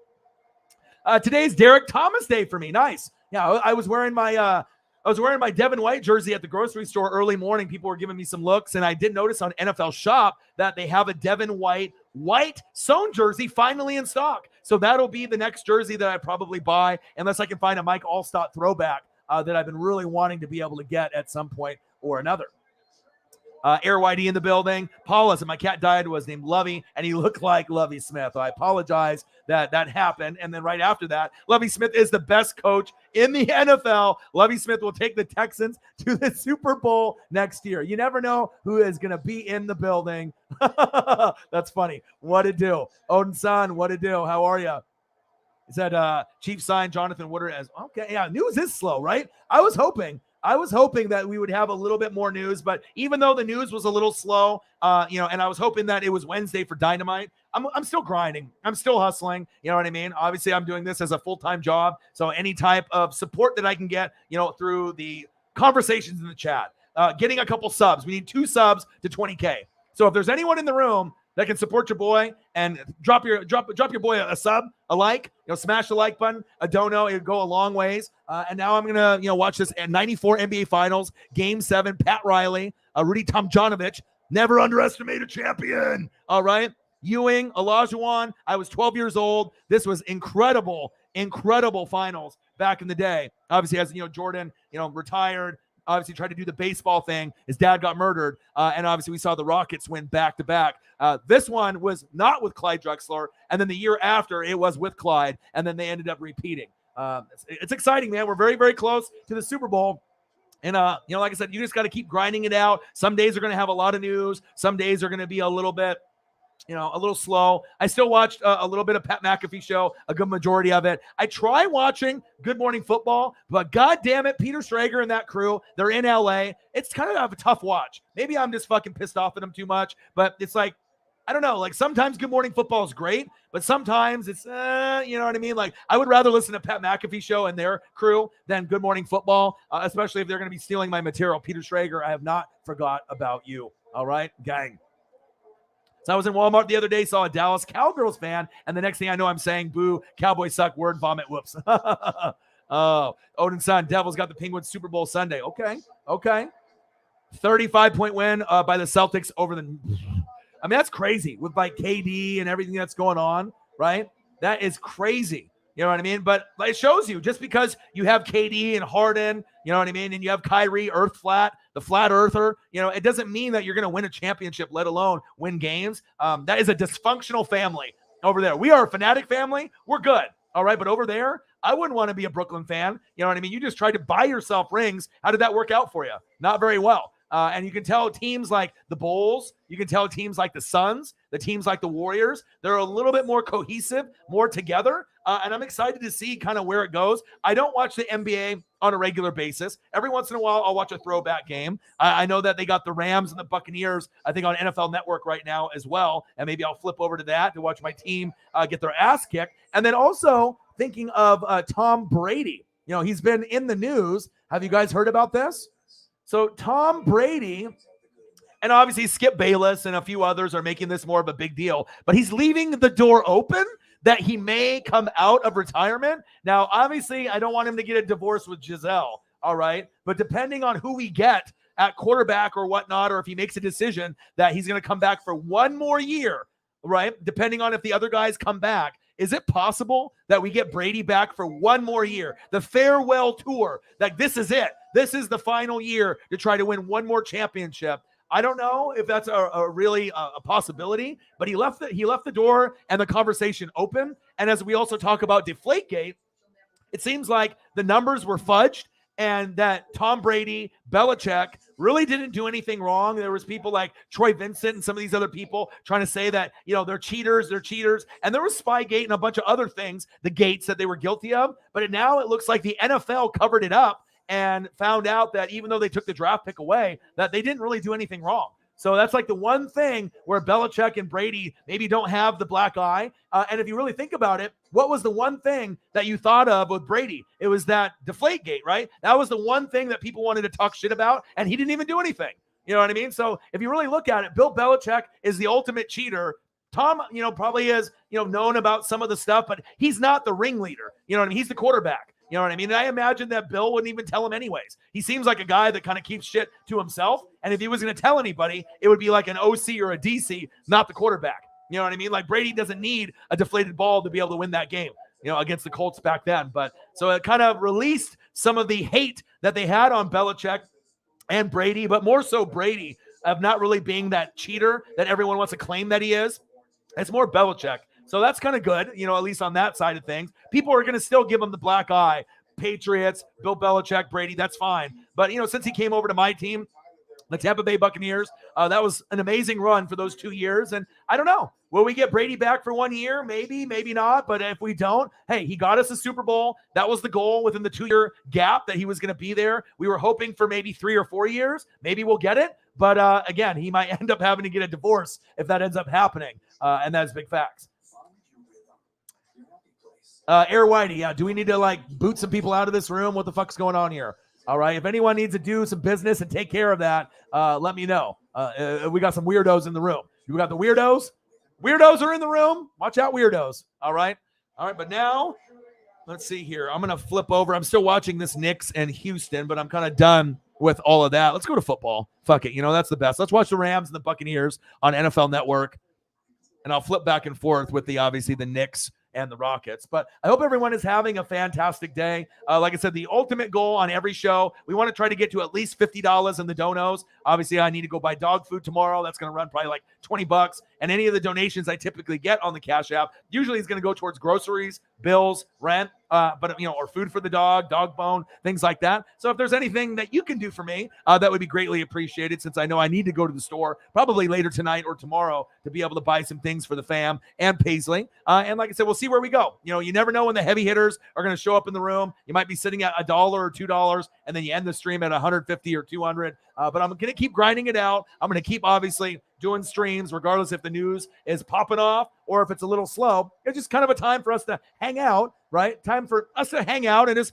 Today's Derek Thomas Day for me. Nice. Yeah, I was wearing my Devin White jersey at the grocery store early morning. People were giving me some looks, and I did notice on NFL Shop that they have a Devin White sewn jersey finally in stock. So that'll be the next jersey that I probably buy, unless I can find a Mike Allstott throwback that I've been really wanting to be able to get at some point or another. Air Whitey in the building. Paula said my cat died, was named Lovey, and he looked like Lovey Smith. I apologize that happened. And then right after that, Lovey Smith is the best coach in the NFL. Lovey Smith will take the Texans to the Super Bowl next year. You never know who is going to be in the building. That's funny. What a do. Odin's son, what a do. How are you? He said, Chief signed Jonathan Woodard as, okay, yeah, news is slow, right? I was hoping that we would have a little bit more news, but even though the news was a little slow, and I was hoping that it was Wednesday for Dynamite, I'm still grinding. I'm still hustling. You know what I mean? Obviously, I'm doing this as a full-time job, so any type of support that I can get, through the conversations in the chat, getting a couple subs. We need 2 subs to 20K. So if there's anyone in the room that can support your boy and drop your boy a sub, a like, smash the like button, a dono, it would go a long ways. And now I'm going to, watch this at 94 NBA Finals, Game 7, Pat Riley, Rudy Tomjanovich, never underestimate a champion. All right. Ewing, Olajuwon. I was 12 years old. This was incredible finals back in the day. Obviously, as Jordan, retired, obviously tried to do the baseball thing. His dad got murdered. And obviously we saw the Rockets win back-to-back. This one was not with Clyde Drexler. And then the year after, it was with Clyde. And then they ended up repeating. It's exciting, man. We're very, very close to the Super Bowl. And, like I said, you just got to keep grinding it out. Some days are going to have a lot of news. Some days are going to be a little bit, a little slow. I still watched a little bit of Pat McAfee show, a good majority of it. I try watching Good Morning Football, but God damn it, Peter Schrager and that crew, they're in LA. It's kind of a tough watch. Maybe I'm just fucking pissed off at them too much, but it's like, I don't know. Like sometimes Good Morning Football is great, but sometimes it's, you know what I mean? Like I would rather listen to Pat McAfee show and their crew than Good Morning Football, especially if they're going to be stealing my material. Peter Schrager, I have not forgot about you. All right, gang. So I was in Walmart the other day, saw a Dallas Cowgirls fan, and the next thing I know, I'm saying, boo, Cowboys suck, word, vomit, whoops. Oh, Odin's son, Devils got the Penguins Super Bowl Sunday. Okay. 35-point win by the Celtics over the... I mean, that's crazy with like KD and everything that's going on, right? That is crazy. You know what I mean? But it shows you just because you have KD and Harden, you know what I mean? And you have Kyrie, the flat earther, you know, it doesn't mean that you're going to win a championship, let alone win games. That is a dysfunctional family over there. We are a Fanatic family. We're good. All right. But over there, I wouldn't want to be a Brooklyn fan. You know what I mean? You just tried to buy yourself rings. How did that work out for you? Not very well. And you can tell teams like the Bulls, you can tell teams like the Suns, the teams like the Warriors, they're a little bit more cohesive, more together. And I'm excited to see kind of where it goes. I don't watch the NBA on a regular basis. Every once in a while, I'll watch a throwback game. I know that they got the Rams and the Buccaneers, I think, on NFL Network right now as well. And maybe I'll flip over to that to watch my team get their ass kicked. And then also thinking of Tom Brady. You know, he's been in the news. Have you guys heard about this? So Tom Brady, and obviously Skip Bayless and a few others are making this more of a big deal, but he's leaving the door open that he may come out of retirement. Now, obviously, I don't want him to get a divorce with Giselle, all right? But depending on who we get at quarterback or whatnot, or if he makes a decision that he's going to come back for one more year, right? Depending on if the other guys come back, is it possible that we get Brady back for one more year? The farewell tour, like this is it. This is the final year to try to win one more championship. I don't know if that's a really a possibility, but he left the door and the conversation open. And as we also talk about Deflategate, it seems like the numbers were fudged and that Tom Brady, Belichick really didn't do anything wrong. There was people like Troy Vincent and some of these other people trying to say that, you know, they're cheaters. And there was Spygate and a bunch of other things, the gates that they were guilty of. But now it looks like the NFL covered it up and found out that even though they took the draft pick away, that they didn't really do anything wrong. So that's like the one thing where Belichick and Brady maybe don't have the black eye. And if you really think about it, what was the one thing that you thought of with Brady? It was that Deflategate, right? That was the one thing that people wanted to talk shit about, and he didn't even do anything. You know what I mean? So if you really look at it, Bill Belichick is the ultimate cheater. Tom, you know, probably is, you know, known about some of the stuff, but he's not the ringleader. You know what I mean? He's the quarterback. You know what I mean? And I imagine that Bill wouldn't even tell him anyways. He seems like a guy that kind of keeps shit to himself. And if he was going to tell anybody, it would be like an OC or a DC, not the quarterback. You know what I mean? Like Brady doesn't need a deflated ball to be able to win that game, you know, against the Colts back then. But so it kind of released some of the hate that they had on Belichick and Brady, but more so Brady of not really being that cheater that everyone wants to claim that he is. It's more Belichick. So that's kind of good, you know, at least on that side of things. People are going to still give him the black eye. Patriots, Bill Belichick, Brady, that's fine. But, you know, since he came over to my team, the Tampa Bay Buccaneers, that was an amazing run for those 2 years. And I don't know, will we get Brady back for 1 year? Maybe, maybe not. But if we don't, hey, he got us a Super Bowl. That was the goal within the 2-year gap that he was going to be there. We were hoping for maybe 3 or 4 years. Maybe we'll get it. But again, he might end up having to get a divorce if that ends up happening. And that's big facts. Air Whitey, yeah. Do we need to like boot some people out of this room? What the fuck's going on here? All right. If anyone needs to do some business and take care of that, let me know. We got some weirdos in the room. We got the weirdos. Weirdos are in the room. Watch out, weirdos. All right. All right. But now, let's see here. I'm going to flip over. I'm still watching this Knicks and Houston, but I'm kind of done with all of that. Let's go to football. Fuck it. You know, that's the best. Let's watch the Rams and the Buccaneers on NFL Network. And I'll flip back and forth with obviously the Knicks and the Rockets. But I hope everyone is having a fantastic day. Like I said, the ultimate goal on every show, we want to try to get to at least $50 in the donos. Obviously, I need to go buy dog food tomorrow. That's going to run probably like $20. And any of the donations I typically get on the Cash App usually is going to go towards groceries, bills, rent, but you know, or food for the dog bone, things like that. So if there's anything that you can do for me, that would be greatly appreciated, since I know I need to go to the store probably later tonight or tomorrow to be able to buy some things for the fam and Paisley. And like I said, we'll see where we go. You know, you never know when the heavy hitters are going to show up in the room. You might be sitting at $1 or $2, and then you end the stream at 150 or 200. But I'm going to keep grinding it out. I'm going to keep obviously doing streams, regardless if the news is popping off or if it's a little slow. It's just kind of a time for us to hang out, right? Time for us to hang out and just,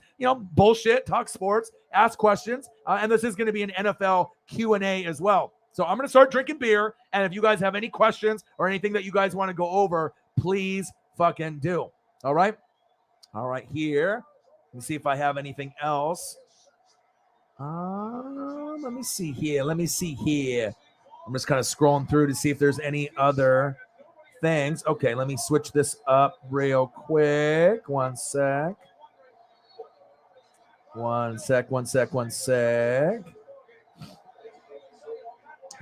bullshit, talk sports, ask questions. And this is going to be an NFL Q&A as well. So I'm going to start drinking beer. And if you guys have any questions or anything that you guys want to go over, please fucking do. All right. All right, here. Let me see if I have anything else. Let me see here. I'm just kind of scrolling through to see if there's any other things. Okay, let me switch this up real quick. One sec.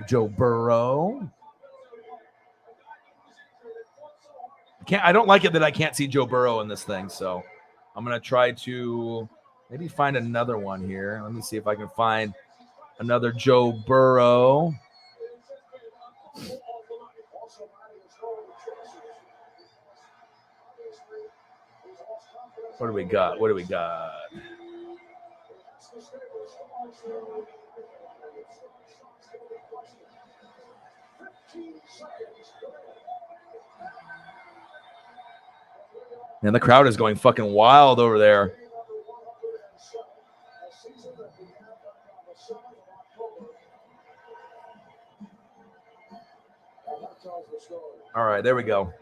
Joe Burrow. I don't like it that I can't see Joe Burrow in this thing, so I'm going to try to maybe find another one here. Let me see if I can find another Joe Burrow. What do we got? Man, the crowd is going fucking wild over there. All right, there we go.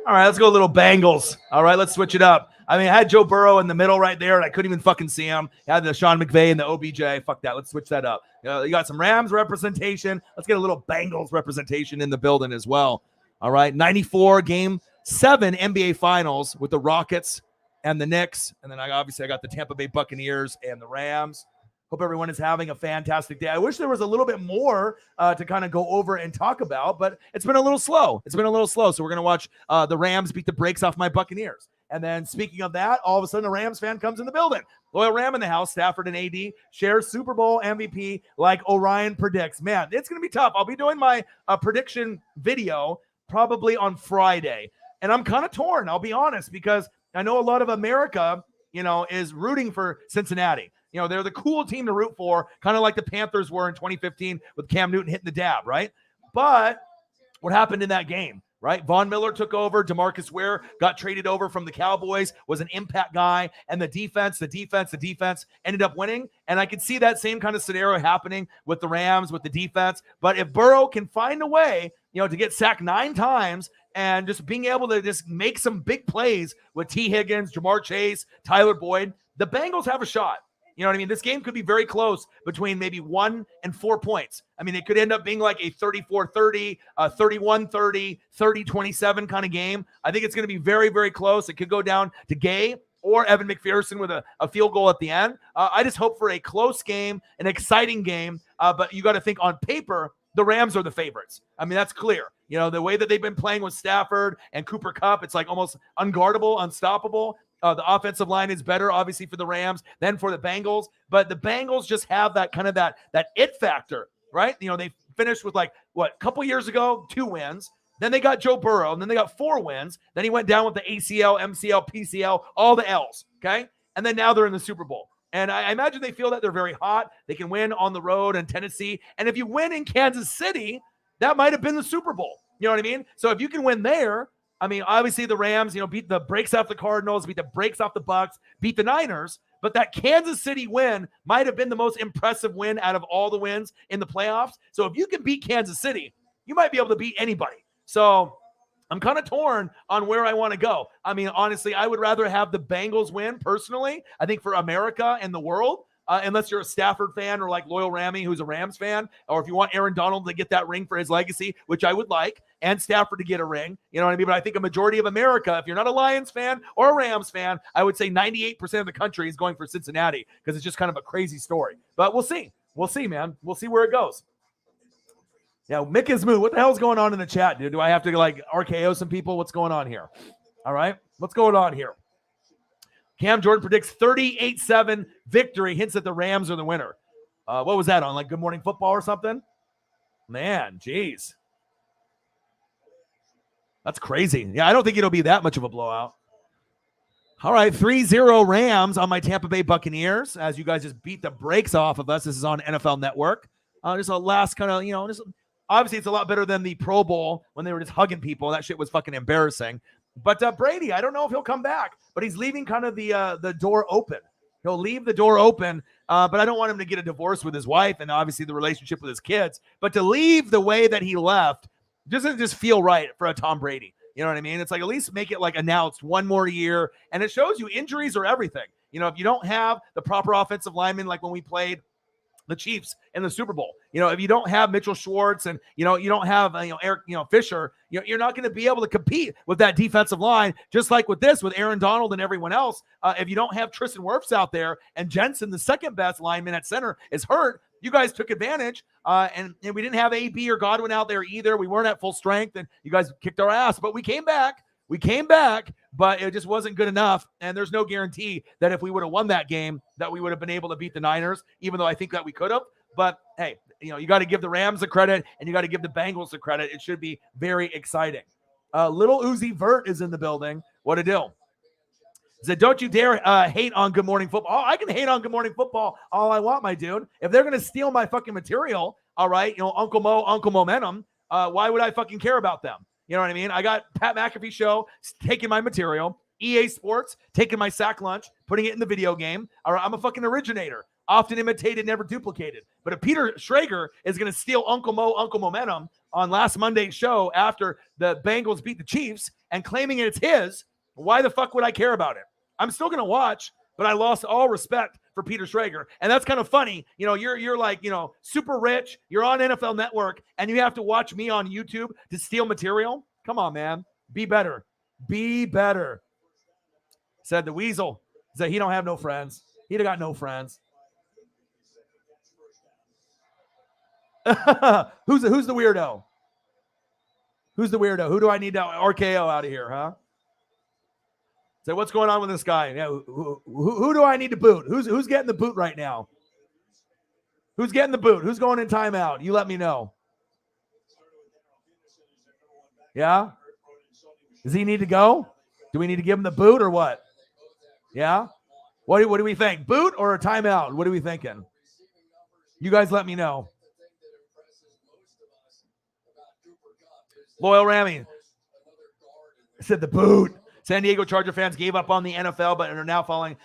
All right, let's go little Bengals. All right, let's switch it up. I mean, I had Joe Burrow in the middle right there, and I couldn't even fucking see him. I had the Sean McVay and the OBJ. Fuck that. Let's switch that up. You got some Rams representation. Let's get a little Bengals representation in the building as well. All right, 94 Game 7 NBA Finals with the Rockets and the Knicks. And then I got the Tampa Bay Buccaneers and the Rams. Hope everyone is having a fantastic day. I wish there was a little bit more to kind of go over and talk about, but it's been a little slow. So we're going to watch the Rams beat the brakes off my Buccaneers. And then speaking of that, all of a sudden a Rams fan comes in the building. Loyal Ram in the house, Stafford and AD shares Super Bowl MVP like Orion predicts. Man, it's going to be tough. I'll be doing my prediction video probably on Friday. And I'm kind of torn, I'll be honest, because I know a lot of America, is rooting for Cincinnati. They're the cool team to root for, kind of like the Panthers were in 2015 with Cam Newton hitting the dab, right? But what happened in that game, right? Von Miller took over. DeMarcus Ware got traded over from the Cowboys, was an impact guy, and the defense ended up winning. And I could see that same kind of scenario happening with the Rams, with the defense. But if Burrow can find a way, to get sacked 9 times and just being able to just make some big plays with T. Higgins, Jamar Chase, Tyler Boyd, the Bengals have a shot. You know what I mean? This game could be very close between maybe 1 and 4 points. I mean, it could end up being like a 34-30, 31-30, 30-27 kind of game. I think it's going to be very, very close. It could go down to Gay or Evan McPherson with a field goal at the end. I just hope for a close game, an exciting game. But you got to think on paper, the Rams are the favorites. I mean, that's clear. The way that they've been playing with Stafford and Cooper Kupp, it's like almost unguardable, unstoppable. The offensive line is better, obviously, for the Rams than for the Bengals. But the Bengals just have that kind of that it factor, right? They finished with a couple years ago, 2 wins. Then they got Joe Burrow, and then they got 4 wins. Then he went down with the ACL, MCL, PCL, all the L's, okay? And then now they're in the Super Bowl. And I imagine they feel that they're very hot. They can win on the road in Tennessee. And if you win in Kansas City, that might have been the Super Bowl. You know what I mean? So if you can win there, I mean, obviously the Rams, beat the brakes off the Cardinals, beat the brakes off the Bucks, beat the Niners. But that Kansas City win might have been the most impressive win out of all the wins in the playoffs. So if you can beat Kansas City, you might be able to beat anybody. So I'm kind of torn on where I want to go. I mean, honestly, I would rather have the Bengals win personally. I think for America and the world, unless you're a Stafford fan or like Loyal Rammy, who's a Rams fan, or if you want Aaron Donald to get that ring for his legacy, which I would like, and Stafford to get a ring, you know what I mean? But I think a majority of America, if you're not a Lions fan or a Rams fan, I would say 98% of the country is going for Cincinnati because it's just kind of a crazy story. But we'll see. We'll see, man. We'll see where it goes. Yeah, Mick is moo. What the hell's going on in the chat, dude? Do I have to RKO some people? What's going on here? All right. What's going on here? Cam Jordan predicts 38-7 victory, hints that the Rams are the winner. What was that on, Good Morning Football or something? Man, geez. That's crazy. Yeah, I don't think it'll be that much of a blowout. All right, 3-0 Rams on my Tampa Bay Buccaneers as you guys just beat the brakes off of us. This is on NFL Network. Just a last kind of, just Obviously, it's a lot better than the Pro Bowl when they were just hugging people. That shit was fucking embarrassing. But Brady, I don't know if he'll come back, but he's leaving kind of the door open. He'll leave the door open, but I don't want him to get a divorce with his wife and obviously the relationship with his kids. But to leave the way that he left doesn't just feel right for a Tom Brady. You know what I mean? It's like at least make it like announced one more year. And it shows you injuries are everything. You know, if you don't have the proper offensive linemen like when we played the Chiefs in the Super Bowl. You know, if you don't have Mitchell Schwartz and, you know, you don't have, Eric, Fisher, you're not going to be able to compete with that defensive line, just like with this, with Aaron Donald and everyone else. If you don't have Tristan Wirfs out there and Jensen, the second best lineman at center, is hurt, you guys took advantage, and we didn't have AB or Godwin out there either. We weren't at full strength, and you guys kicked our ass, but we came back. We came back, but it just wasn't good enough. And there's no guarantee that if we would have won that game, that we would have been able to beat the Niners, even though I think that we could have. But hey, you got to give the Rams the credit and you got to give the Bengals the credit. It should be very exciting. Little Uzi Vert is in the building. What a deal. He said, don't you dare hate on Good Morning Football. Oh, I can hate on Good Morning Football all I want, my dude. If they're going to steal my fucking material, all right, Uncle Momentum, why would I fucking care about them? You know what I mean? I got Pat McAfee show taking my material, EA Sports taking my sack lunch, putting it in the video game. All right, I'm a fucking originator, often imitated, never duplicated. But if Peter Schrager is going to steal Uncle Momentum on last Monday's show after the Bengals beat the Chiefs and claiming it's his, why the fuck would I care about it? I'm still going to watch, but I lost all respect for Peter Schrager. And that's kind of funny. You know, you're like, super rich. You're on NFL Network and you have to watch me on YouTube to steal material. Come on, man. Be better. Be better. Said the Weasel. Said he don't have no friends. He'd have got no friends. Who's the weirdo? Who's the weirdo? Who do I need to RKO out of here, huh? So what's going on with this guy? Yeah, who do I need to boot? Who's getting the boot right now? Who's getting the boot? Who's going in timeout? You let me know. Yeah? Does he need to go? Do we need to give him the boot or what? Yeah? What do we think? Boot or a timeout? What are we thinking? You guys let me know. Loyal Rami said the boot. San Diego Charger fans gave up on the NFL, but are now following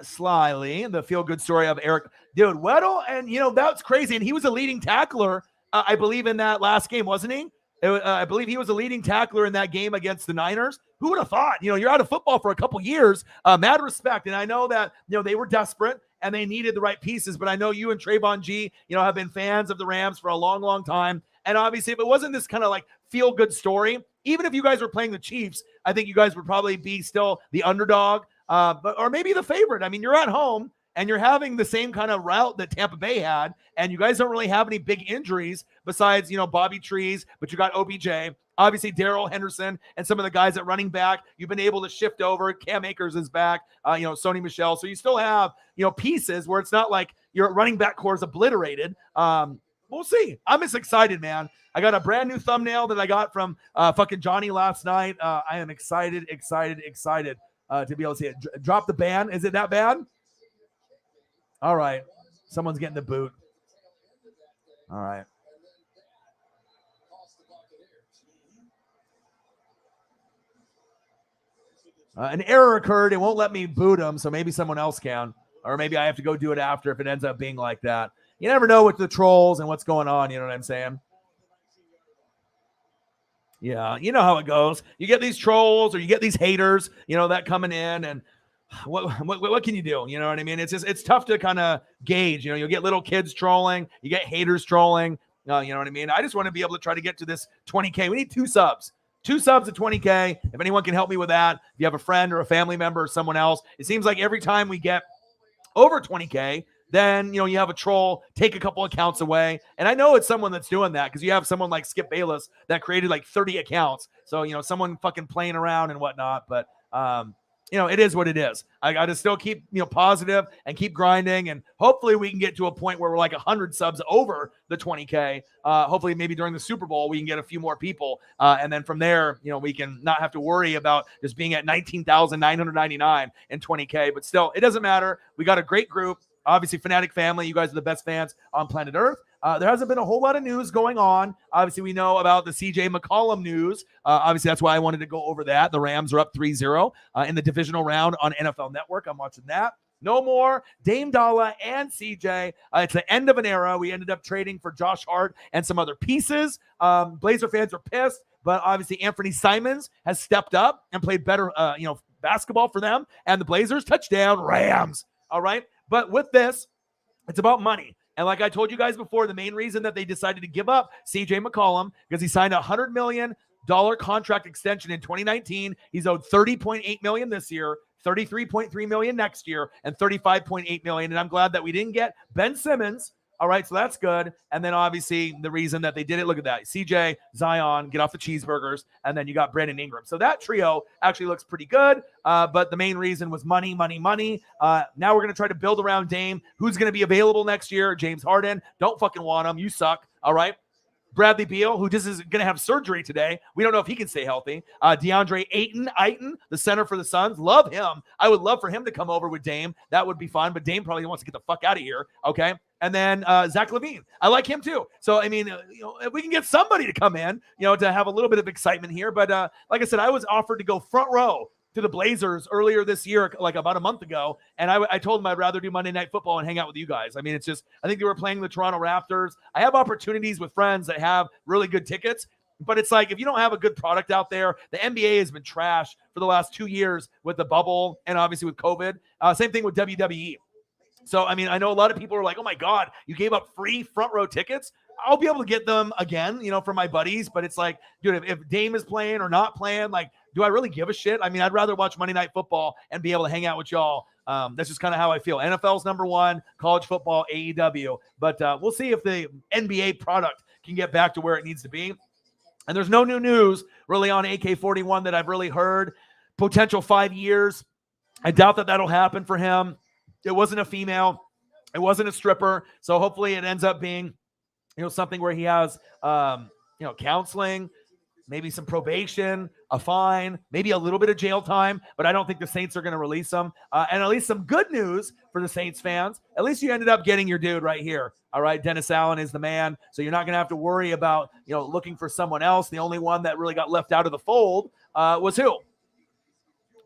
slyly the feel-good story of Eric. Dude, Weddle, and, that's crazy. And he was a leading tackler, I believe, in that last game, wasn't he? I believe he was a leading tackler in that game against the Niners. Who would have thought? You're out of football for a couple years. Mad respect. And I know that, they were desperate and they needed the right pieces. But I know you and Trayvon G, have been fans of the Rams for a long, long time. And obviously, if it wasn't this kind of like feel-good story, even if you guys were playing the Chiefs, I think you guys would probably be still the underdog, or maybe the favorite. I mean, you're at home and you're having the same kind of route that Tampa Bay had, and you guys don't really have any big injuries besides, Bobby Trees, but you got OBJ, obviously Darrell Henderson, and some of the guys at running back. You've been able to shift over. Cam Akers is back, Sony Michel. So you still have, pieces where it's not like your running back core is obliterated. We'll see. I'm just excited, man. I got a brand new thumbnail that I got from fucking Johnny last night. I am excited to be able to see it. Drop the ban. Is it that bad? All right. Someone's getting the boot. All right. An error occurred. It won't let me boot him, so maybe someone else can. Or maybe I have to go do it after if it ends up being like that. You never know with the trolls and what's going on. You know what I'm saying? Yeah, you know how it goes. You get these trolls or you get these haters, that coming in, and what can you do? You know what I mean? It's tough to kind of gauge. You'll get little kids trolling, you get haters trolling. You know what I mean? I just want to be able to try to get to this 20K. We need 2 subs. 2 subs at 20K. If anyone can help me with that, if you have a friend or a family member or someone else, it seems like every time we get over 20K, then, you have a troll take a couple accounts away. And I know it's someone that's doing that because you have someone like Skip Bayless that created like 30 accounts. So, someone fucking playing around and whatnot. But, it is what it is. I got to still keep, positive and keep grinding. And hopefully we can get to a point where we're like 100 subs over the 20K. Hopefully maybe during the Super Bowl, we can get a few more people. And then from there, we can not have to worry about just being at 19,999 and 20K. But still, it doesn't matter. We got a great group. Obviously, Fanatic family, you guys are the best fans on planet Earth. There hasn't been a whole lot of news going on. Obviously, we know about the CJ McCollum news. Obviously, that's why I wanted to go over that. The Rams are up 3-0 in the divisional round on NFL Network. I'm watching that. No more Dame Dalla and CJ. It's the end of an era. We ended up trading for Josh Hart and some other pieces. Blazer fans are pissed, but obviously Anthony Simons has stepped up and played better, basketball for them. And the Blazers, touchdown, Rams. All right. But with this, it's about money. And like I told you guys before, the main reason that they decided to give up CJ McCollum because he signed a $100 million contract extension in 2019. He's owed $30.8 million this year, $33.3 million next year, and $35.8 million. And I'm glad that we didn't get Ben Simmons. All right, so that's good. And then obviously the reason that they did it, look at that. CJ, Zion, get off the cheeseburgers, and then you got Brandon Ingram. So that trio actually looks pretty good, but the main reason was money, money, money. Now we're going to try to build around Dame. Who's going to be available next year? James Harden. Don't fucking want him. You suck, all right? Bradley Beal, who just is going to have surgery today. We don't know if he can stay healthy. DeAndre Ayton, the center for the Suns. Love him. I would love for him to come over with Dame. That would be fun, but Dame probably wants to get the fuck out of here, okay? And then Zach LaVine. I like him too. So, I mean, if we can get somebody to come in, to have a little bit of excitement here. But like I said, I was offered to go front row to the Blazers earlier this year, like about a month ago. And I told them I'd rather do Monday Night Football and hang out with you guys. I mean, it's just, I think they were playing the Toronto Raptors. I have opportunities with friends that have really good tickets. But it's like, if you don't have a good product out there, the NBA has been trash for the last 2 years with the bubble and obviously with COVID. Same thing with WWE. So, I mean, I know a lot of people are like, oh my God, you gave up free front row tickets. I'll be able to get them again, for my buddies. But it's like, dude, if Dame is playing or not playing, like, do I really give a shit? I mean, I'd rather watch Monday Night Football and be able to hang out with y'all. That's just kind of how I feel. NFL's number one, college football, AEW. But we'll see if the NBA product can get back to where it needs to be. And there's no new news really on AK-41 that I've really heard. Potential 5 years. I doubt that that'll happen for him. It wasn't a female. It wasn't a stripper. So hopefully it ends up being, something where he has, counseling, maybe some probation, a fine, maybe a little bit of jail time. But I don't think the Saints are going to release him. And at least some good news for the Saints fans. At least you ended up getting your dude right here. All right, Dennis Allen is the man. So you're not going to have to worry about, looking for someone else. The only one that really got left out of the fold was who?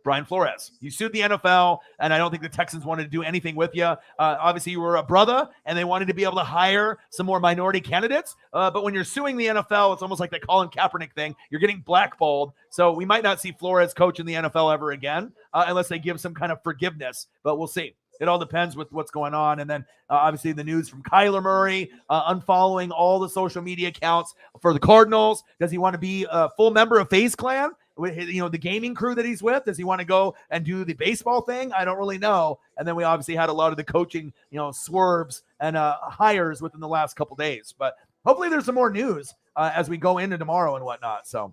Brian Flores. You sued the NFL, and I don't think the Texans wanted to do anything with you. Obviously, you were a brother, and they wanted to be able to hire some more minority candidates. But when you're suing the NFL, it's almost like the Colin Kaepernick thing. You're getting blackballed. So we might not see Flores coach in the NFL ever again unless they give some kind of forgiveness. But we'll see. It all depends with what's going on. And then obviously the news from Kyler Murray unfollowing all the social media accounts for the Cardinals. Does he want to be a full member of FaZe Clan? The gaming crew that he's with? Does he want to go and do the baseball thing? I don't really know. And then we obviously had a lot of the coaching, swerves and hires within the last couple days. But hopefully there's some more news as we go into tomorrow and whatnot. So,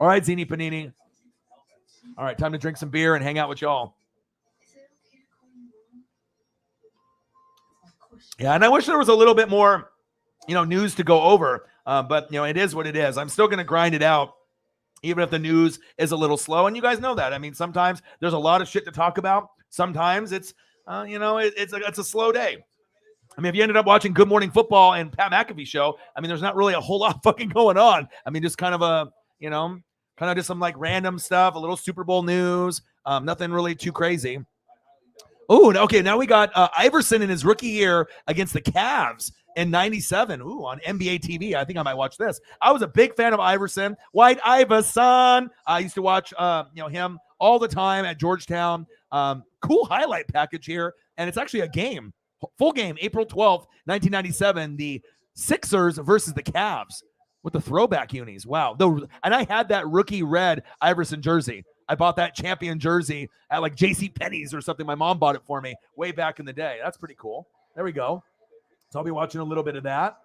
all right, Zini Panini. All right, time to drink some beer and hang out with y'all. Yeah, and I wish there was a little bit more, news to go over. But, it is what it is. I'm still going to grind it out, even if the news is a little slow. And you guys know that. I mean, sometimes there's a lot of shit to talk about. Sometimes it's, it's a slow day. I mean, if you ended up watching Good Morning Football and Pat McAfee show, I mean, there's not really a whole lot fucking going on. I mean, just kind of just some like random stuff, a little Super Bowl news, nothing really too crazy. Oh, okay. Now we got Iverson in his rookie year against the Cavs in 97. Ooh, on NBA TV. I think I might watch this. I was a big fan of Iverson. White Iverson. I used to watch, him all the time at Georgetown. Cool highlight package here. And it's actually a game, full game, April 12th, 1997. The Sixers versus the Cavs with the throwback unis. Wow. And I had that rookie red Iverson jersey. I bought that champion jersey at like JCPenney's or something. My mom bought it for me way back in the day. That's pretty cool. There we go. So I'll be watching a little bit of that.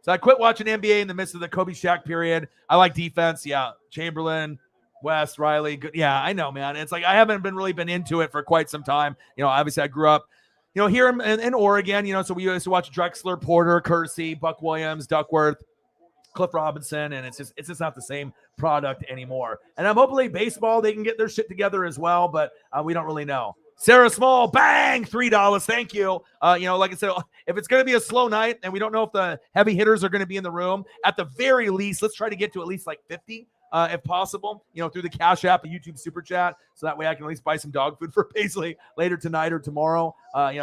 So I quit watching NBA in the midst of the Kobe Shaq period. I like defense. Yeah. Chamberlain, West, Riley. Good. Yeah, I know, man. It's like I haven't really been into it for quite some time. Obviously I grew up, here in Oregon, so we used to watch Drexler, Porter, Kersey, Buck Williams, Duckworth, Cliff Robinson, and it's just not the same product anymore. And I'm hopefully baseball, they can get their shit together as well, but we don't really know. Sarah Small, bang, $3. Thank you. Like I said, if it's going to be a slow night and we don't know if the heavy hitters are going to be in the room, at the very least, let's try to get to at least like 50. If possible, through the Cash App and YouTube Super Chat, so that way I can at least buy some dog food for Paisley later tonight or tomorrow,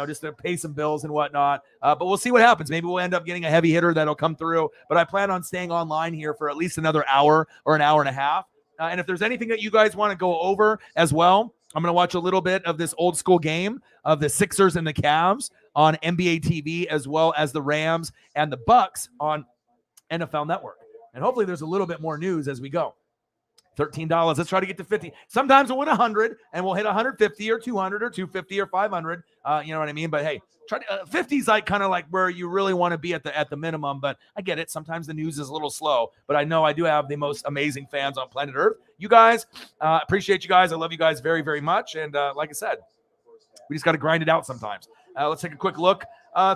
just to pay some bills and whatnot. But we'll see what happens. Maybe we'll end up getting a heavy hitter that'll come through. But I plan on staying online here for at least another hour or an hour and a half. And if there's anything that you guys want to go over as well, I'm going to watch a little bit of this old school game of the Sixers and the Cavs on NBA TV, as well as the Rams and the Bucks on NFL Network. And hopefully there's a little bit more news as we go. $13. Let's try to get to 50. Sometimes we'll win 100 and we'll hit 150 or 200 or 250 or 500. You know what I mean? But hey, try to 50 is like kind of like where you really want to be at the minimum. But I get it. Sometimes the news is a little slow. But I know I do have the most amazing fans on planet Earth. You guys, appreciate you guys. I love you guys very, very much. And like I said, we just got to grind it out sometimes. Let's take a quick look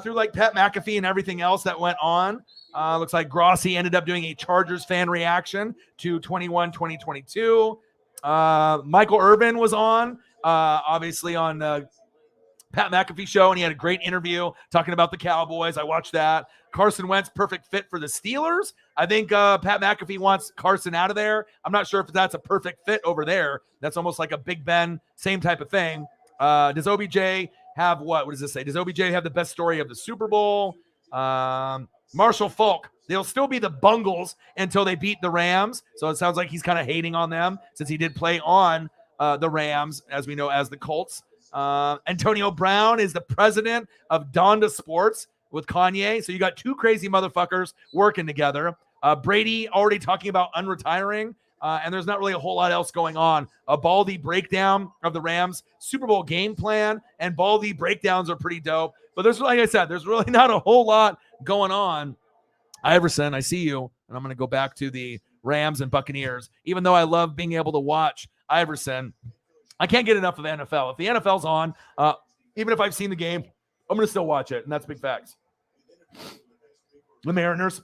through like Pat McAfee and everything else that went on. Looks like Grossi ended up doing a Chargers fan reaction to 2022. Michael Irvin was on, obviously on Pat McAfee show, and he had a great interview talking about the Cowboys. I watched that. Carson Wentz, perfect fit for the Steelers. I think Pat McAfee wants Carson out of there. I'm not sure if that's a perfect fit over there. That's almost like a Big Ben, same type of thing. Does OBJ have what? What does this say? Does OBJ have the best story of the Super Bowl? Marshall Faulk. They'll still be the Bungles until they beat the Rams. So it sounds like he's kind of hating on them since he did play on the Rams, as we know, as the Colts. Antonio Brown is the president of Donda Sports with Kanye. So you got two crazy motherfuckers working together. Brady already talking about unretiring. And there's not really a whole lot else going on. A Baldy breakdown of the Rams Super Bowl game plan, and Baldy breakdowns are pretty dope. But there's, like I said, there's really not a whole lot going on. Iverson, I see you. And I'm going to go back to the Rams and Buccaneers. Even though I love being able to watch Iverson, I can't get enough of the NFL. If the NFL's on, even if I've seen the game, I'm going to still watch it. And that's big facts. The Mariners.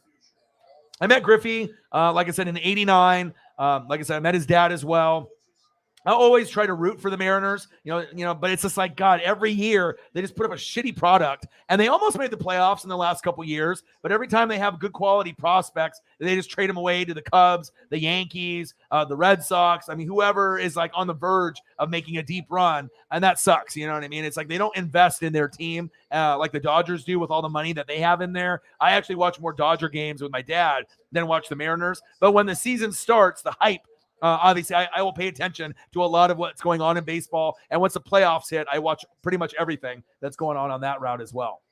I met Griffey, like I said, in '89. Like I said, I met his dad as well. I always try to root for the Mariners, but it's just like, God, every year they just put up a shitty product, and they almost made the playoffs in the last couple years. But every time they have good quality prospects, they just trade them away to the Cubs, the Yankees, the Red Sox. I mean, whoever is like on the verge of making a deep run, and that sucks. You know what I mean? It's like they don't invest in their team like the Dodgers do with all the money that they have in there. I actually watch more Dodger games with my dad than watch the Mariners. But when the season starts, the hype. Obviously, I will pay attention to a lot of what's going on in baseball. And once the playoffs hit, I watch pretty much everything that's going on that route as well.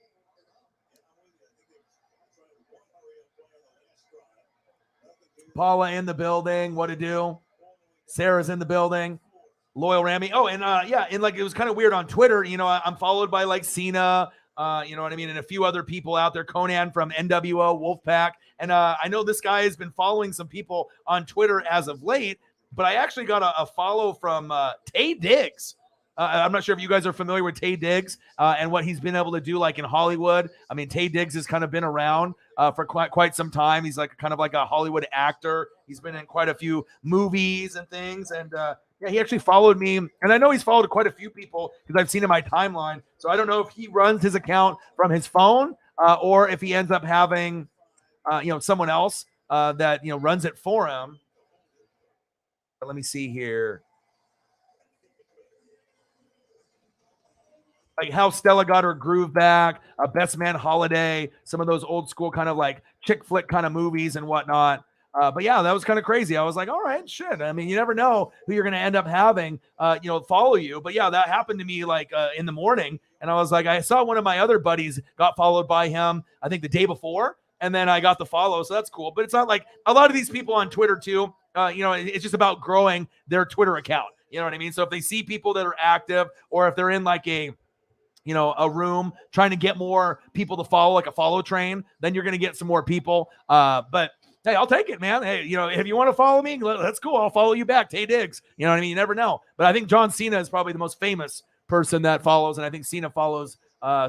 Paula in the building. What to do? Sarah's in the building. Loyal Rami. Oh, and and like it was kind of weird on Twitter. I'm followed by like Cena. You know what I mean? And a few other people out there, Conan from NWO Wolfpack. And I know this guy has been following some people on Twitter as of late, but I actually got a follow from Tay Diggs. I'm not sure if you guys are familiar with Tay Diggs and what he's been able to do like in Hollywood. I mean, Tay Diggs has kind of been around for quite some time. He's like kind of like a Hollywood actor. He's been in quite a few movies and things. And he actually followed me. And I know he's followed quite a few people because I've seen in my timeline. So I don't know if he runs his account from his phone or if he ends up having, someone else that, runs it for him. But let me see here. Like how Stella got her groove back, Best Man Holiday, some of those old school kind of like chick flick kind of movies and whatnot. But yeah, that was kind of crazy. I was like, all right, shit. I mean, you never know who you're going to end up having, follow you. But yeah, that happened to me like in the morning. And I was like, I saw one of my other buddies got followed by him, I think the day before. And then I got the follow. So that's cool. But it's not like a lot of these people on Twitter too, it's just about growing their Twitter account. You know what I mean? So if they see people that are active or if they're in like a room trying to get more people to follow, like a follow train, then you're going to get some more people. But hey, I'll take it, man. Hey, if you want to follow me, that's cool. I'll follow you back. Tay Diggs. You know what I mean? You never know. But I think John Cena is probably the most famous person that follows. And I think Cena follows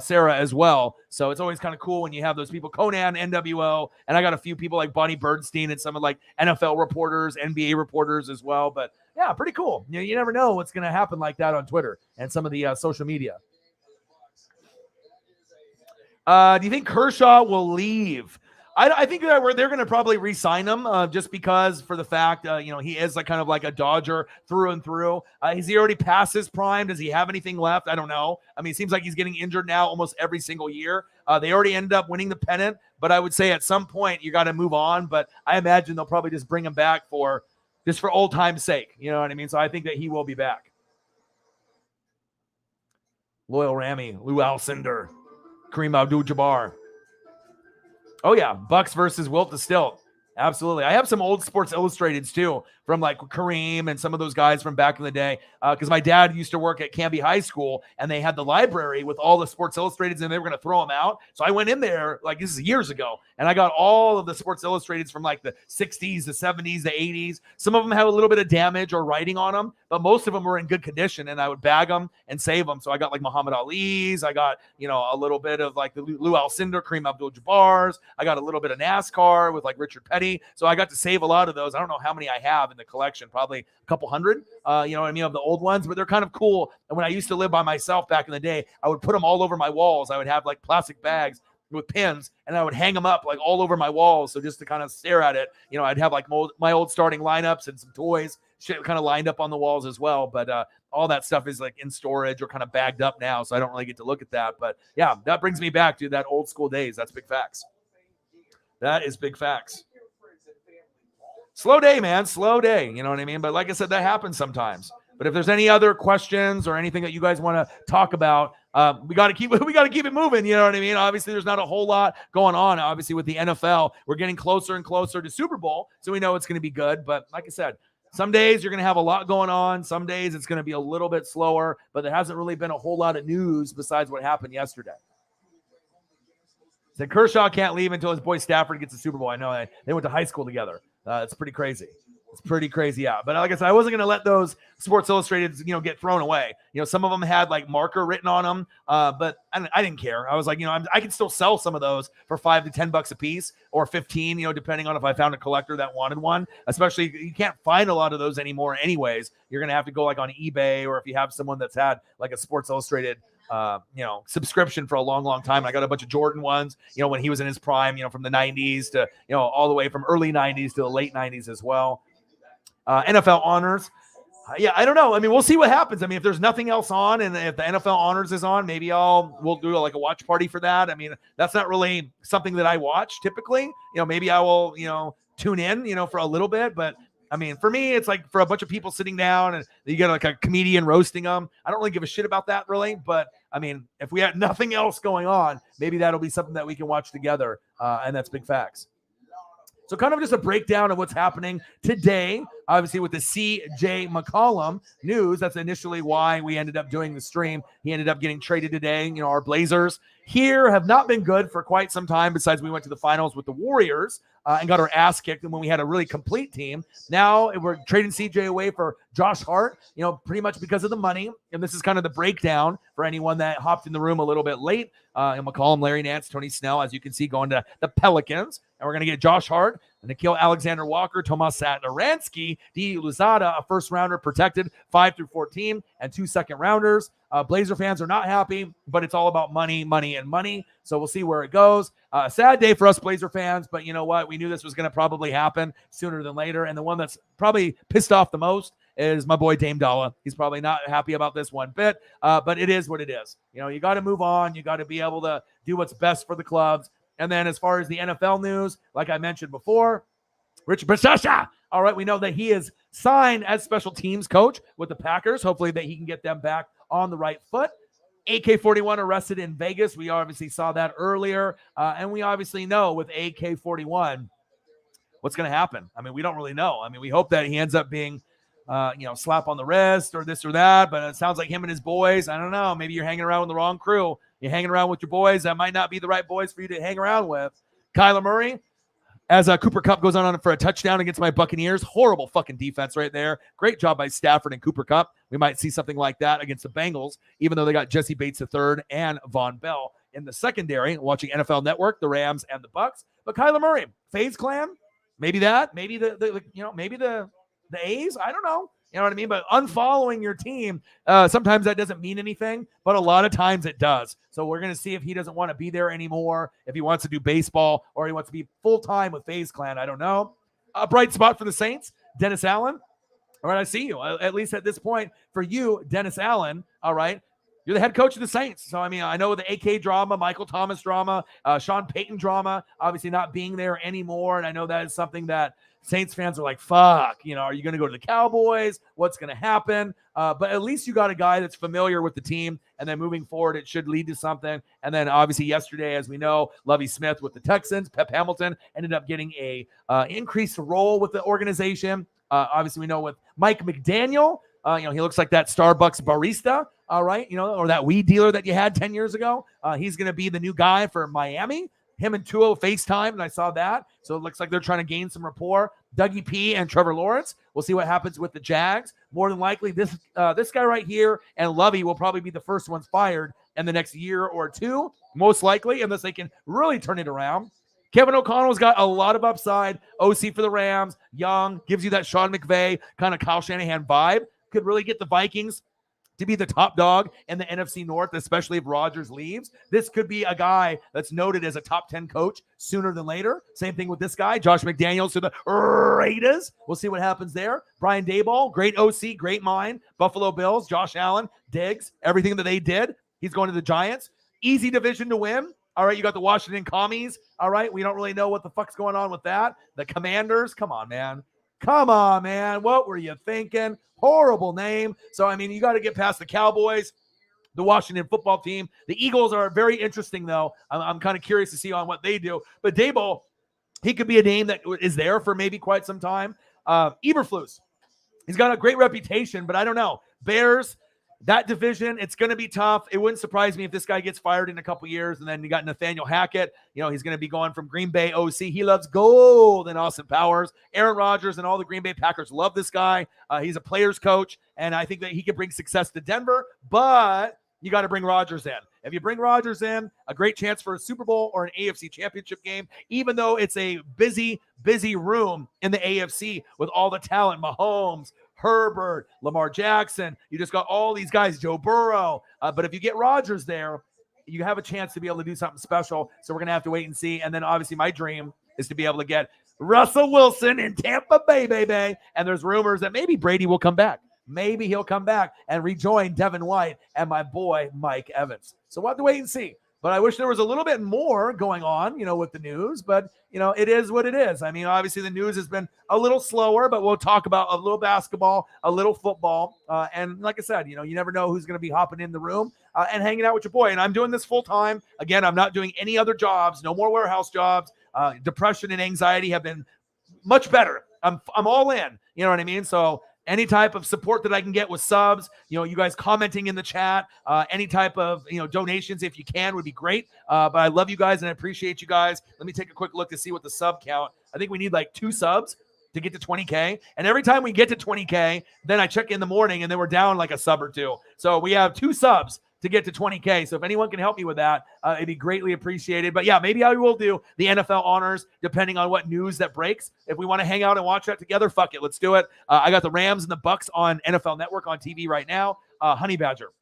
Sarah as well. So it's always kind of cool when you have those people, Conan, NWO, and I got a few people like Bonnie Bernstein and some of like NFL reporters, NBA reporters as well. But yeah, pretty cool. You never know what's going to happen like that on Twitter and some of the social media. Do you think Kershaw will leave? I think that they're going to probably re-sign him just because for the fact, he is like kind of like a Dodger through and through. Is he already past his prime? Does he have anything left? I don't know. I mean, it seems like he's getting injured now almost every single year. They already ended up winning the pennant, but I would say at some point you got to move on. But I imagine they'll probably just bring him back for old time's sake. You know what I mean? So I think that he will be back. Loyal Rami, Lou Alcindor, Kareem Abdul-Jabbar. Oh, yeah. Bucks versus Wilt to Stilt. Absolutely. I have some old Sports Illustrateds, too, from like Kareem and some of those guys from back in the day. Because my dad used to work at Canby High School, and they had the library with all the Sports Illustrateds, and they were going to throw them out. So I went in there, like this is years ago, and I got all of the Sports Illustrateds from like the 60s, the 70s, the 80s. Some of them had a little bit of damage or writing on them, but most of them were in good condition, and I would bag them and save them. So I got like Muhammad Ali's. I got, a little bit of like the Lou Alcindor, Kareem Abdul-Jabbar's. I got a little bit of NASCAR with like Richard Petty. So I got to save a lot of those. I don't know how many I have in the collection, probably a couple hundred, of the old ones, but they're kind of cool. And when I used to live by myself back in the day, I would put them all over my walls. I would have like plastic bags with pins, and I would hang them up like all over my walls. So just to kind of stare at it, I'd have like my old starting lineups and some toys shit kind of lined up on the walls as well. But all that stuff is like in storage or kind of bagged up now. So I don't really get to look at that. But yeah, that brings me back to that old school days. That's big facts. That is big facts. Slow day, man. Slow day. You know what I mean? But like I said, that happens sometimes. But if there's any other questions or anything that you guys want to talk about, we got to keep it moving. You know what I mean? Obviously, there's not a whole lot going on. Obviously, with the NFL, we're getting closer and closer to Super Bowl, so we know it's going to be good. But like I said, some days you're going to have a lot going on. Some days it's going to be a little bit slower. But there hasn't really been a whole lot of news besides what happened yesterday. Said Kershaw can't leave until his boy Stafford gets a Super Bowl. I know they went to high school together. It's pretty crazy. It's pretty crazy, yeah. But like I said, I wasn't going to let those Sports Illustrated, get thrown away. Some of them had like marker written on them, but I didn't care. I was like, I can still sell some of those for $5 to $10 a piece or 15, depending on if I found a collector that wanted one. Especially, you can't find a lot of those anymore anyways. You're going to have to go like on eBay, or if you have someone that's had like a Sports Illustrated subscription for a long, long time. I got a bunch of Jordan ones, when he was in his prime, from the 90s to, all the way from early 90s to the late 90s as well. NFL honors. Yeah, I don't know. I mean, we'll see what happens. I mean, if there's nothing else on and if the NFL honors is on, maybe we'll do like a watch party for that. I mean, that's not really something that I watch typically. Maybe I will, tune in, for a little bit, but I mean, for me, it's like for a bunch of people sitting down and you get like a comedian roasting them. I don't really give a shit about that really, but I mean, if we had nothing else going on, maybe that'll be something that we can watch together. And that's big facts. So kind of just a breakdown of what's happening today, obviously with the C.J. McCollum news. That's initially why we ended up doing the stream. He ended up getting traded today. Our Blazers here have not been good for quite some time, besides we went to the finals with the Warriors and got our ass kicked when we had a really complete team. Now we're trading CJ away for Josh Hart, pretty much because of the money. And this is kind of the breakdown for anyone that hopped in the room a little bit late. And McCollum, Larry Nance, Tony Snell, as you can see, going to the Pelicans. And we're going to get Josh Hart, Nickeil Alexander-Walker, Tomas Satoransky, D. Luzada, a first-rounder protected 5 through 14, and 2 second-rounders. Blazer fans are not happy, but it's all about money, money, and money. So we'll see where it goes. Sad day for us Blazer fans, but you know what? We knew this was going to probably happen sooner than later. And the one that's probably pissed off the most is my boy Dame Dollar. He's probably not happy about this one bit, but it is what it is. You got to move on. You got to be able to do what's best for the clubs. And then as far as the NFL news, like I mentioned before, Rich Bisaccia. All right, we know that he is signed as special teams coach with the Packers. Hopefully that he can get them back on the right foot. AK-41 arrested in Vegas. We obviously saw that earlier. And we obviously know with AK-41 what's going to happen. I mean, we don't really know. I mean, we hope that he ends up being, slap on the wrist or this or that. But it sounds like him and his boys. I don't know. Maybe you're hanging around with the wrong crew. You're hanging around with your boys. That might not be the right boys for you to hang around with. Kyler Murray. as Cooper Kupp goes on for a touchdown against my Buccaneers. Horrible fucking defense right there. Great job by Stafford and Cooper Kupp. We might see something like that against the Bengals, even though they got Jesse Bates III and Von Bell in the secondary. Watching NFL Network, the Rams and the Bucks. But Kyler Murray, FaZe Clan, maybe that, maybe maybe the A's. I don't know. You know what I mean? But unfollowing your team, sometimes that doesn't mean anything, but a lot of times it does. So we're going to see if he doesn't want to be there anymore, if he wants to do baseball, or he wants to be full-time with FaZe Clan. I don't know. A bright spot for the Saints, Dennis Allen. All right, I see you. At least at this point, for you, Dennis Allen, all right, you're the head coach of the Saints. So, I mean, I know the AK drama, Michael Thomas drama, Sean Payton drama, obviously not being there anymore, and I know that is something that Saints fans are like, fuck, are you going to go to the Cowboys? What's going to happen? But at least you got a guy that's familiar with the team, and then moving forward, it should lead to something. And then obviously yesterday, as we know, Lovie Smith with the Texans, Pep Hamilton ended up getting a increased role with the organization. Obviously, we know with Mike McDaniel, he looks like that Starbucks barista, all right, or that weed dealer that you had 10 years ago. He's going to be the new guy for Miami. Him and Tua FaceTime, and I saw that. So it looks like they're trying to gain some rapport. Dougie P and Trevor Lawrence. We'll see what happens with the Jags. More than likely, this guy right here and Lovey will probably be the first ones fired in the next year or two, most likely, unless they can really turn it around. Kevin O'Connell's got a lot of upside. OC for the Rams, young, gives you that Sean McVay kind of Kyle Shanahan vibe. Could really get the Vikings to be the top dog in the NFC North, especially if Rodgers leaves. This could be a guy that's noted as a top 10 coach sooner than later. Same thing with this guy, Josh McDaniels to the Raiders. We'll see what happens there. Brian Daboll, great OC, great mind. Buffalo Bills, Josh Allen, Diggs, everything that they did. He's going to the Giants. Easy division to win. All right, you got the Washington Commies. All right, we don't really know what the fuck's going on with that. The Commanders, come on, man. Come on, man. What were you thinking? Horrible name. So, I mean, you got to get past the Cowboys, the Washington football team. The Eagles are very interesting, though. I'm kind of curious to see on what they do. But Daboll, he could be a name that is there for maybe quite some time. Eberflus, he's got a great reputation, but I don't know. Bears, that division, it's going to be tough. It wouldn't surprise me if this guy gets fired in a couple years. And then you got Nathaniel Hackett. He's going to be going from Green Bay OC. He loves gold and Austin Powers. Aaron Rodgers and all the Green Bay Packers love this guy. He's a player's coach, and I think that he could bring success to Denver. But you got to bring Rodgers in. If you bring Rodgers in, a great chance for a Super Bowl or an AFC championship game, even though it's a busy, busy room in the AFC with all the talent, Mahomes, Herbert, Lamar Jackson. You just got all these guys, Joe Burrow. But if you get Rodgers there, you have a chance to be able to do something special. So we're going to have to wait and see. And then obviously my dream is to be able to get Russell Wilson in Tampa Bay, baby. And there's rumors that maybe Brady will come back. Maybe he'll come back and rejoin Devin White and my boy, Mike Evans. So we'll have to wait and see. But I wish there was a little bit more going on, with the news. But, it is what it is. I mean, obviously the news has been a little slower, but we'll talk about a little basketball, a little football. And like I said, you never know who's going to be hopping in the room and hanging out with your boy. And I'm doing this full time. Again, I'm not doing any other jobs, no more warehouse jobs. Depression and anxiety have been much better. I'm all in. You know what I mean? So any type of support that I can get with subs, you guys commenting in the chat, any type of, donations, if you can, would be great. But I love you guys and I appreciate you guys. Let me take a quick look to see what the sub count. I think we need like 2 subs to get to 20K. And every time we get to 20K, then I check in the morning and then we're down like a sub or 2. So we have 2 subs to get to 20K. So if anyone can help me with that, it'd be greatly appreciated. But yeah, maybe I will do the NFL honors depending on what news that breaks. If we want to hang out and watch that together, fuck it, let's do it. I got the Rams and the Bucks on NFL Network on TV right now. Honey Badger.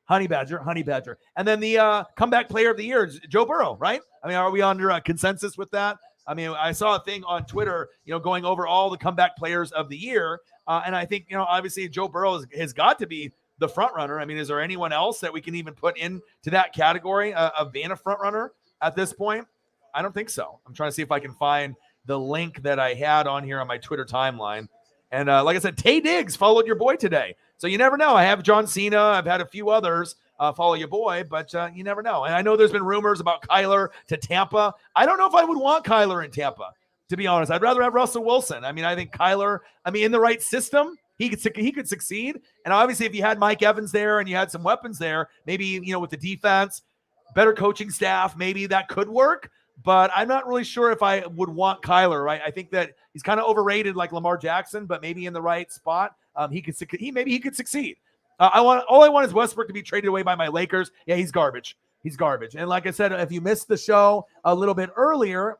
And then the comeback player of the year is Joe Burrow, right? I mean, are we under a consensus with that? I mean, I saw a thing on Twitter, going over all the comeback players of the year. And I think, obviously Joe Burrow has got to be the front runner. I mean, is there anyone else that we can even put into that category of being a front runner at this point? I don't think so. I'm trying to see if I can find the link that I had on here on my Twitter timeline. And like I said, Tay Diggs followed your boy today. So you never know. I have John Cena. I've had a few others follow your boy, but you never know. And I know there's been rumors about Kyler to Tampa. I don't know if I would want Kyler in Tampa, to be honest. I'd rather have Russell Wilson. I mean, I think Kyler, in the right system, he could succeed. And obviously, if you had Mike Evans there and you had some weapons there, maybe, with the defense, better coaching staff, maybe that could work. but I'm not really sure if I would want Kyler, right? I think that he's kind of overrated like Lamar Jackson, but maybe in the right spot, maybe he could succeed. All I want is Westbrook to be traded away by my Lakers. Yeah, he's garbage. He's garbage. And like I said, if you missed the show a little bit earlier,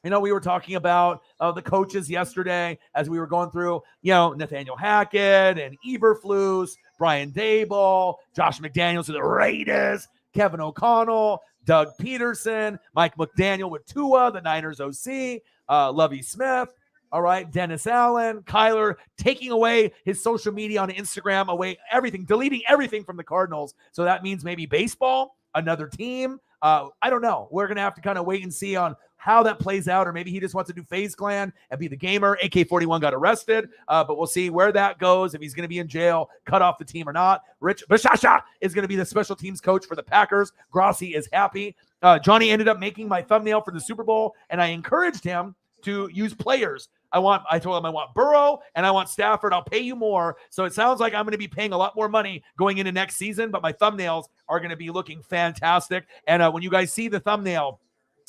we were talking about the coaches yesterday as we were going through, Nathaniel Hackett and Eberflus, Brian Daboll, Josh McDaniels of the Raiders, Kevin O'Connell, Doug Peterson, Mike McDaniel with Tua, the Niners OC, Lovie Smith, all right, Dennis Allen, Kyler taking away his social media on Instagram, away everything, deleting everything from the Cardinals. So that means maybe baseball, another team. I don't know. We're going to have to kind of wait and see on how that plays out, or maybe he just wants to do FaZe Clan and be the gamer. AK-41 got arrested, but we'll see where that goes, if he's going to be in jail, cut off the team or not. Rich Bashasha is going to be the special teams coach for the Packers. Grossi is happy. Johnny ended up making my thumbnail for the Super Bowl, and I encouraged him to use players. I told him I want Burrow and I want Stafford. I'll pay you more. So it sounds like I'm going to be paying a lot more money going into next season, but my thumbnails are going to be looking fantastic. And when you guys see the thumbnail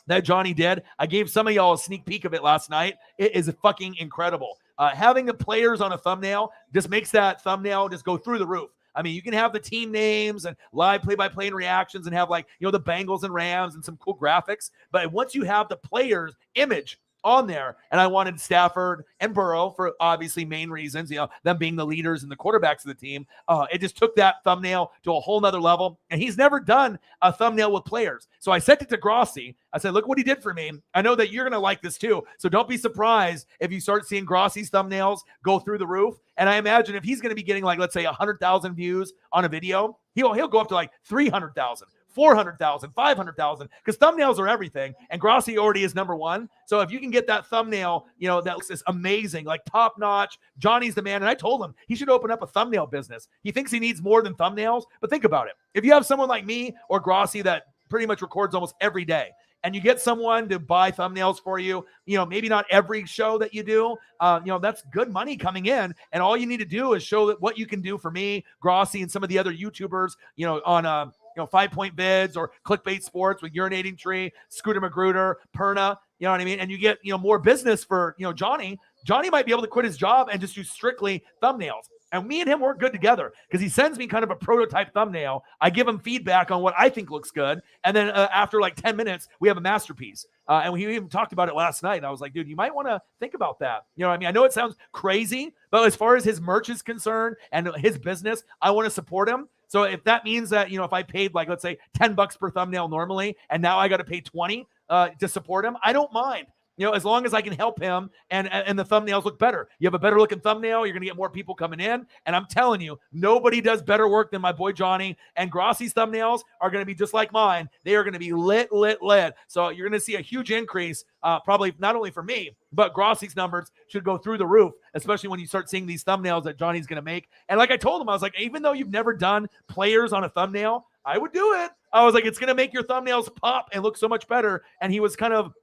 that Johnny did, I gave some of y'all a sneak peek of it last night. It is fucking incredible. Having the players on a thumbnail just makes that thumbnail just go through the roof. I mean, you can have the team names and live play-by-play and reactions and have the Bengals and Rams and some cool graphics. But once you have the players' image on there, and I wanted Stafford and Burrow for obviously main reasons, them being the leaders and the quarterbacks of the team. It just took that thumbnail to a whole nother level, and he's never done a thumbnail with players. So I sent it to Grossi. I said, look what he did for me. I know that you're going to like this too, so don't be surprised if you start seeing Grossi's thumbnails go through the roof. And I imagine if he's going to be getting let's say 100,000 views on a video, he'll go up to 300,000. 400,000, 500,000, because thumbnails are everything. And Grossi already is number one. So if you can get that thumbnail, that looks just amazing, top notch, Johnny's the man. And I told him he should open up a thumbnail business. He thinks he needs more than thumbnails, but think about it. If you have someone like me or Grossi that pretty much records almost every day, and you get someone to buy thumbnails for you, maybe not every show that you do, that's good money coming in. And all you need to do is show that what you can do for me, Grossi, and some of the other YouTubers, on 5 Point Vids or Clickbait Sports with Urinating Tree, Scooter Magruder, Perna, you know what I mean? And you get, more business for, Johnny. Johnny might be able to quit his job and just do strictly thumbnails. And me and him work good together because he sends me kind of a prototype thumbnail. I give him feedback on what I think looks good. And then after 10 minutes, we have a masterpiece. And we even talked about it last night. And I was like, dude, you might want to think about that. You know what I mean? I know it sounds crazy, but as far as his merch is concerned and his business, I want to support him. So if that means that, if I paid let's say $10 per thumbnail normally, and now I got to pay 20 to support him, I don't mind. As long as I can help him and the thumbnails look better. You have a better looking thumbnail, you're going to get more people coming in. And I'm telling you, nobody does better work than my boy Johnny. And Grossi's thumbnails are going to be just like mine. They are going to be lit. So you're going to see a huge increase, probably not only for me, but Grossi's numbers should go through the roof, especially when you start seeing these thumbnails that Johnny's going to make. And like I told him, I was like, even though you've never done players on a thumbnail, I would do it. I was like, it's going to make your thumbnails pop and look so much better. And he was kind of,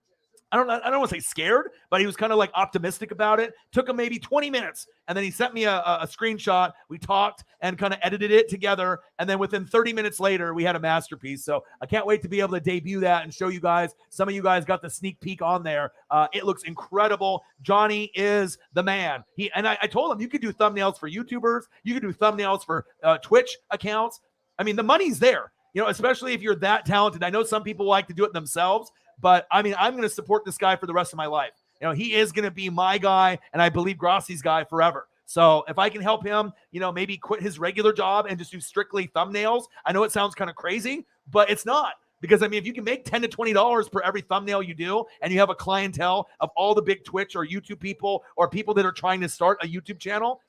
I don't want to say scared, but he was kind of optimistic about it. Took him maybe 20 minutes. And then he sent me a screenshot. We talked and kind of edited it together. And then within 30 minutes later, we had a masterpiece. So I can't wait to be able to debut that and show you guys. Some of you guys got the sneak peek on there. It looks incredible. Johnny is the man. I told him you could do thumbnails for YouTubers. You could do thumbnails for Twitch accounts. I mean, the money's there, especially if you're that talented. I know some people like to do it themselves. But, I mean, I'm going to support this guy for the rest of my life. He is going to be my guy, and I believe Grossi's guy forever. So if I can help him, maybe quit his regular job and just do strictly thumbnails. I know it sounds kind of crazy, but it's not. Because, I mean, if you can make $10 to $20 per every thumbnail you do, and you have a clientele of all the big Twitch or YouTube people or people that are trying to start a YouTube channel,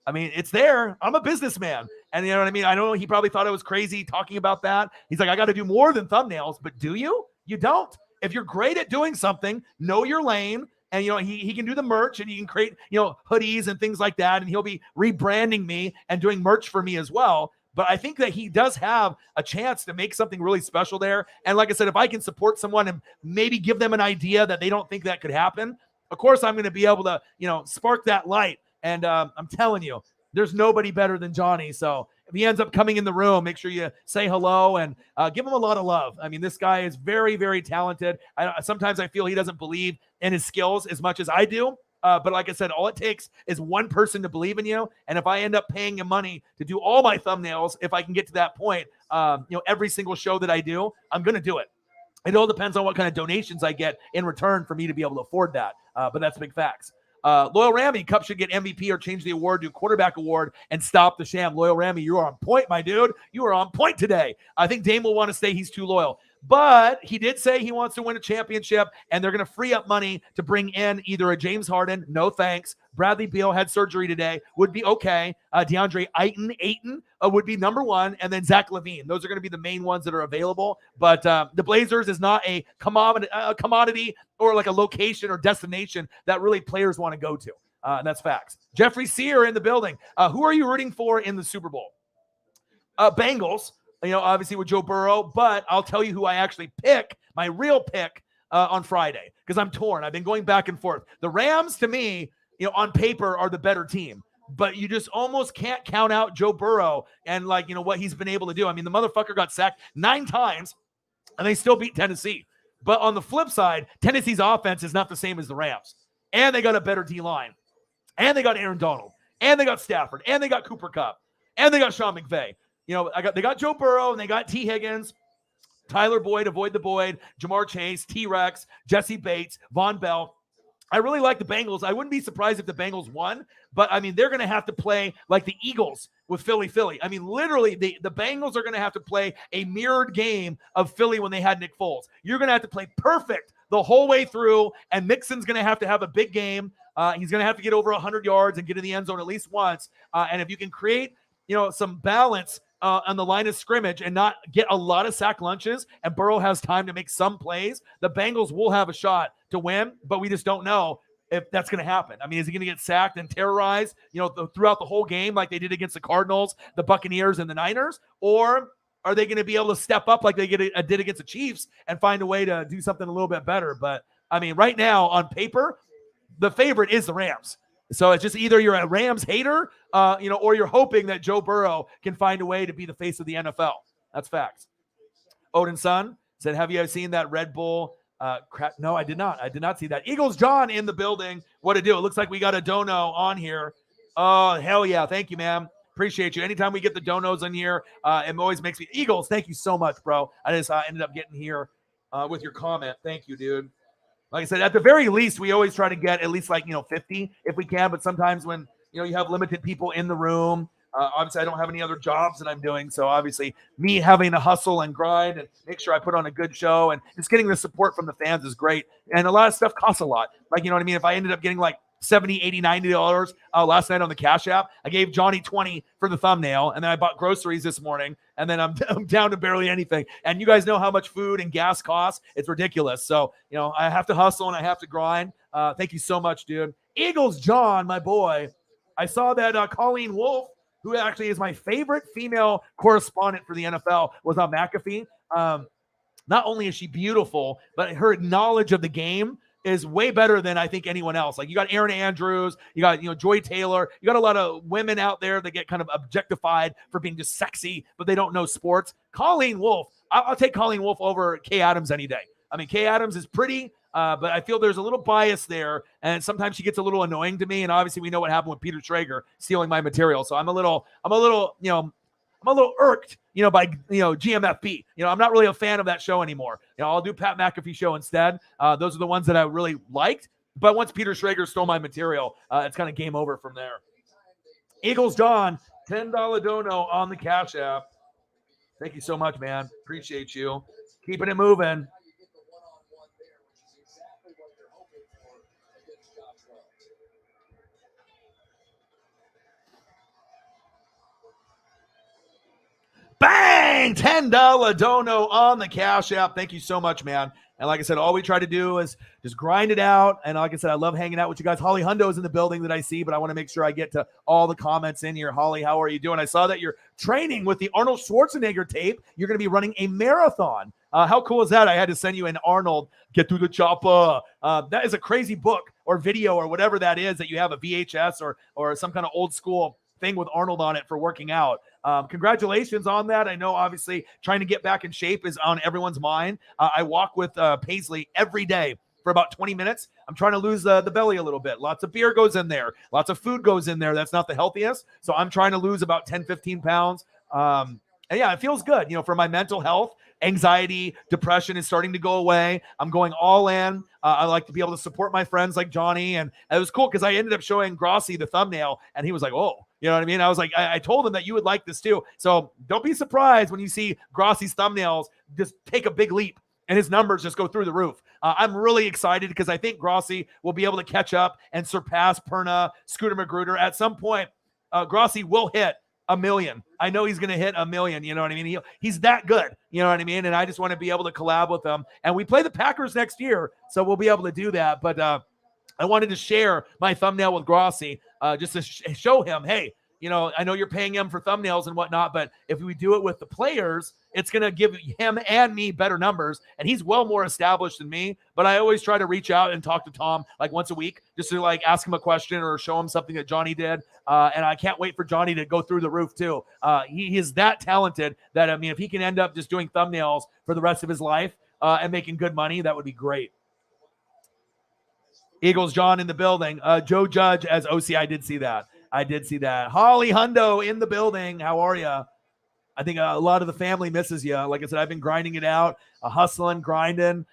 I mean, it's there. I'm a businessman. And you know what I mean? I know he probably thought I was crazy talking about that. He's like, I got to do more than thumbnails, but do you? You don't. If you're great at doing something, know your lane. And, he can do the merch and he can create, hoodies and things like that. And he'll be rebranding me and doing merch for me as well. But I think that he does have a chance to make something really special there. And like I said, if I can support someone and maybe give them an idea that they don't think that could happen, of course, I'm going to be able to, spark that light. And I'm telling you, there's nobody better than Johnny. So if he ends up coming in the room, make sure you say hello and give him a lot of love. I mean, this guy is very, very talented. Sometimes I feel he doesn't believe in his skills as much as I do. But like I said, all it takes is one person to believe in you. And if I end up paying him money to do all my thumbnails, if I can get to that point, every single show that I do, I'm going to do it. It all depends on what kind of donations I get in return for me to be able to afford that. But that's big facts. Loyal Ramy, Cup should get MVP or change the award to quarterback award and stop the sham. Loyal Ramy, you are on point, my dude. You are on point today. I think Dame will want to say he's too loyal. But he did say he wants to win a championship, and they're going to free up money to bring in either a James Harden, no thanks. Bradley Beal had surgery today, would be okay. DeAndre Ayton would be number one, and then Zach LaVine. Those are going to be the main ones that are available. But the Blazers is not a commodity or like a location or destination that really players want to go to. And that's facts. Jeffrey Sear in the building. Who are you rooting for in the Super Bowl? Bengals. Obviously with Joe Burrow, but I'll tell you who I actually pick, my real pick on Friday, because I'm torn. I've been going back and forth. The Rams, to me, on paper are the better team, but you just almost can't count out Joe Burrow and what he's been able to do. I mean, the motherfucker got sacked 9 times and they still beat Tennessee. But on the flip side, Tennessee's offense is not the same as the Rams. And they got a better D-line. And they got Aaron Donald. And they got Stafford. And they got Cooper Kupp. And they got Sean McVay. They got Joe Burrow and they got T. Higgins, Tyler Boyd, avoid the Boyd, Jamar Chase, T-Rex, Jesse Bates, Von Bell. I really like the Bengals. I wouldn't be surprised if the Bengals won, but I mean, they're going to have to play like the Eagles with Philly. I mean, literally, the Bengals are going to have to play a mirrored game of Philly when they had Nick Foles. You're going to have to play perfect the whole way through, and Mixon's going to have a big game. He's going to have to get over 100 yards and get in the end zone at least once. And if you can create, some balance on the line of scrimmage and not get a lot of sack lunches, and Burrow has time to make some plays, the Bengals will have a shot to win, but we just don't know if that's going to happen. I mean, is he going to get sacked and terrorized, throughout the whole game like they did against the Cardinals, the Buccaneers, and the Niners? Or are they going to be able to step up like they did against the Chiefs and find a way to do something a little bit better? But, I mean, right now on paper, the favorite is the Rams. So it's just either you're a Rams hater, or you're hoping that Joe Burrow can find a way to be the face of the NFL. That's facts. Odin Sun said, have you seen that Red Bull crap? No, I did not. I did not see that. Eagles John in the building. What to do? It looks like we got a dono on here. Oh, hell yeah. Thank you, man. Appreciate you. Anytime we get the donos in here, it always makes me. Eagles, thank you so much, bro. I just ended up getting here with your comment. Thank you, dude. Like I said, at the very least, we always try to get at least 50 if we can. But sometimes when, you have limited people in the room, obviously I don't have any other jobs that I'm doing. So obviously me having to hustle and grind and make sure I put on a good show and just getting the support from the fans is great. And a lot of stuff costs a lot. You know what I mean? If I ended up getting $70, $80, $90 last night on the Cash App, I gave Johnny $20 for the thumbnail, and then I bought groceries this morning, and then I'm down to barely anything. And you guys know how much food and gas costs. It's ridiculous. So, I have to hustle and I have to grind. Thank you so much, dude. Eagles John, my boy. I saw that Colleen Wolfe, who actually is my favorite female correspondent for the NFL, was on McAfee. Not only is she beautiful, but her knowledge of the game is way better than I think anyone else. You got Aaron Andrews, you got, Joy Taylor, you got a lot of women out there that get kind of objectified for being just sexy, but they don't know sports. Colleen Wolfe, I'll take Colleen Wolfe over Kay Adams any day. I mean, Kay Adams is pretty, but I feel there's a little bias there, and sometimes she gets a little annoying to me. And obviously we know what happened with Peter Schrager stealing my material. So I'm a little, irked, by, GMFB. I'm not really a fan of that show anymore. I'll do Pat McAfee show instead. Those are the ones that I really liked. But once Peter Schrager stole my material, it's kind of game over from there. Eagles John, $10 dono on the Cash App. Thank you so much, man. Appreciate you. Keeping it moving. Bang! $10 dono on the Cash App. Thank you so much, man. And like I said, all we try to do is just grind it out. And like I said, I love hanging out with you guys. Holly Hundo is in the building that I see, but I want to make sure I get to all the comments in here. Holly, how are you doing? I saw that you're training with the Arnold Schwarzenegger tape. You're going to be running a marathon. How cool is that? I had to send you an Arnold, Get Through the Chopper. That is a crazy book or video or whatever that is that you have, a VHS or some kind of old school thing with Arnold on it for working out. Congratulations on that. I know obviously trying to get back in shape is on everyone's mind. I walk with Paisley every day for about 20 minutes. I'm trying to lose the belly a little bit. Lots of beer goes in there. Lots of food goes in there. That's not the healthiest. So I'm trying to lose about 10, 15 pounds. And yeah, it feels good, for my mental health. Anxiety, depression is starting to go away. I'm going all in. I like to be able to support my friends like Johnny. And it was cool because I ended up showing Grossi the thumbnail and he was like, oh, you know what I mean? I was like, I told him that you would like this too. So don't be surprised when you see Grossi's thumbnails just take a big leap and his numbers just go through the roof. I'm really excited because I think Grossi will be able to catch up and surpass Perna, Scooter Magruder. At some point, Grossi will hit 1 million. I know he's going to hit 1 million. You know what I mean? He's that good. You know what I mean? And I just want to be able to collab with him. And we play the Packers next year, so we'll be able to do that. But I wanted to share my thumbnail with Grossi just to show him, hey, I know you're paying him for thumbnails and whatnot, but if we do it with the players, it's going to give him and me better numbers. And he's well more established than me, but I always try to reach out and talk to Tom like once a week just to like ask him a question or show him something that Johnny did. And I can't wait for Johnny to go through the roof too. He is that talented that, if he can end up just doing thumbnails for the rest of his life and making good money, that would be great. Eagles John in the building. Joe Judge as OC. I did see that. Holly Hundo in the building. How are you? I think a lot of the family misses you. Like I said, I've been grinding it out, hustling, grinding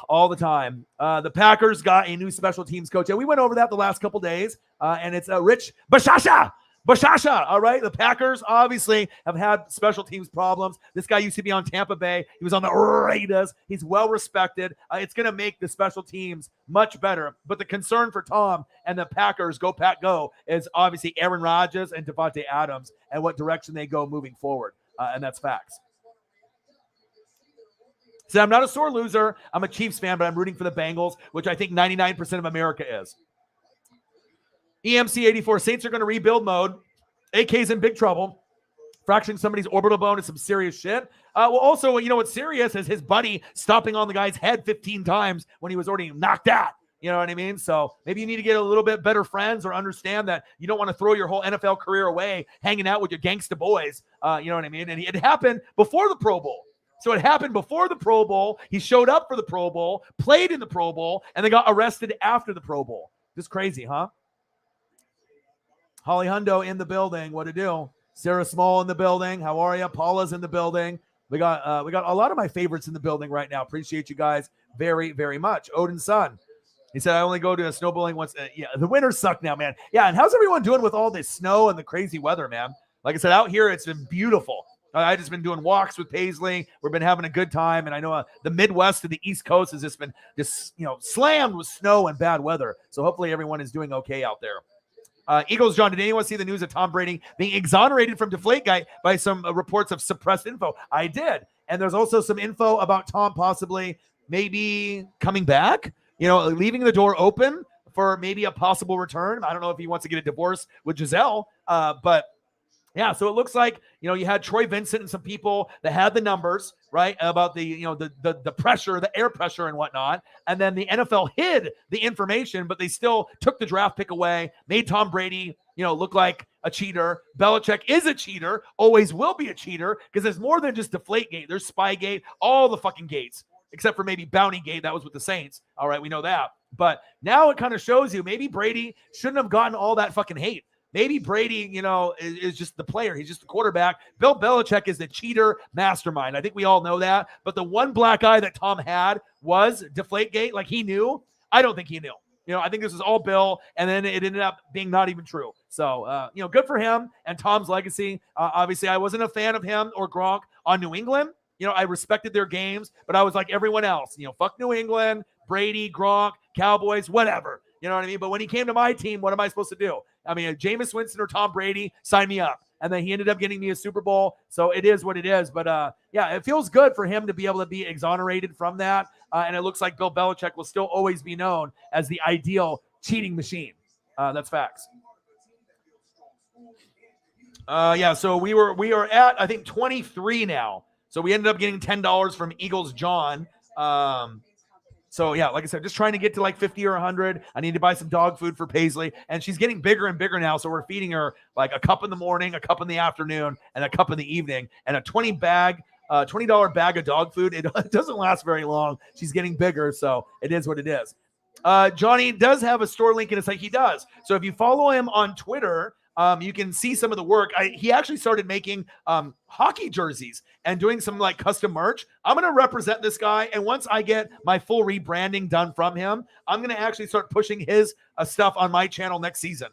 all the time. The Packers got a new special teams coach. And we went over that the last couple days, and it's Rich Bashasha. All right. The Packers obviously have had special teams problems. This guy used to be on Tampa Bay. He was on the Raiders. He's well respected. It's going to make the special teams much better. But the concern for Tom and the Packers, go Pack go, is obviously Aaron Rodgers and Devontae Adams and what direction they go moving forward. And that's facts. So I'm not a sore loser. I'm a Chiefs fan, but I'm rooting for the Bengals, which I think 99% of America is. EMC 84, Saints are going to rebuild mode. AK's in big trouble. Fracturing somebody's orbital bone is some serious shit. Well, also, what's serious is his buddy stomping on the guy's head 15 times when he was already knocked out. You know what I mean? So maybe you need to get a little bit better friends or understand that you don't want to throw your whole NFL career away hanging out with your gangsta boys. You know what I mean? And it happened before the Pro Bowl. So it happened before the Pro Bowl. He showed up for the Pro Bowl, played in the Pro Bowl, and they got arrested after the Pro Bowl. Just crazy, huh? Holly Hundo in the building. What to do? Sarah Small in the building. How are you? Paula's in the building. We got a lot of my favorites in the building right now. Appreciate you guys very, very much. Odin's son. He said, I only go to a snowballing once. Yeah, the winters suck now, man. Yeah, and how's everyone doing with all this snow and the crazy weather, man? Like I said, out here, it's been beautiful. I've just been doing walks with Paisley. We've been having a good time. And I know the Midwest to the East Coast has just been slammed with snow and bad weather. So hopefully everyone is doing okay out there. Eagles John, did anyone see the news of Tom Brady being exonerated from Deflategate by some reports of suppressed info? I did. And there's also some info about Tom possibly maybe coming back, leaving the door open for maybe a possible return. I don't know if he wants to get a divorce with Giselle, but yeah, so it looks like, you had Troy Vincent and some people that had the numbers, right, about the, the pressure, the air pressure and whatnot. And then the NFL hid the information, but they still took the draft pick away, made Tom Brady, look like a cheater. Belichick is a cheater, always will be a cheater, because there's more than just Deflategate. There's Spygate, all the fucking gates, except for maybe Bountygate. That was with the Saints. All right, we know that. But now it kind of shows you maybe Brady shouldn't have gotten all that fucking hate. Maybe Brady, is just the player. He's just the quarterback. Bill Belichick is the cheater mastermind. I think we all know that. But the one black eye that Tom had was Deflategate. Like he knew. I don't think he knew. I think this was all Bill. And then it ended up being not even true. So, good for him and Tom's legacy. Obviously, I wasn't a fan of him or Gronk on New England. I respected their games, but I was like everyone else. Fuck New England, Brady, Gronk, Cowboys, whatever. You know what I mean? But when he came to my team, what am I supposed to do? I mean, Jameis Winston or Tom Brady, sign me up. And then he ended up getting me a Super Bowl. So it is what it is. But, yeah, it feels good for him to be able to be exonerated from that. And it looks like Bill Belichick will still always be known as the ideal cheating machine. That's facts. Yeah, so we are at, I think, 23 now. So we ended up getting $10 from Eagles John. So yeah, like I said, just trying to get to like 50 or 100. I need to buy some dog food for Paisley, and she's getting bigger and bigger now. So we're feeding her like a cup in the morning, a cup in the afternoon, and a cup in the evening, and a $20 bag of dog food. It doesn't last very long. She's getting bigger, so it is what it is. Johnny does have a store link in his site. He does. So if you follow him on Twitter, you can see some of the work. He actually started making hockey jerseys and doing some like custom merch. I'm going to represent this guy. And once I get my full rebranding done from him, I'm going to actually start pushing his stuff on my channel next season.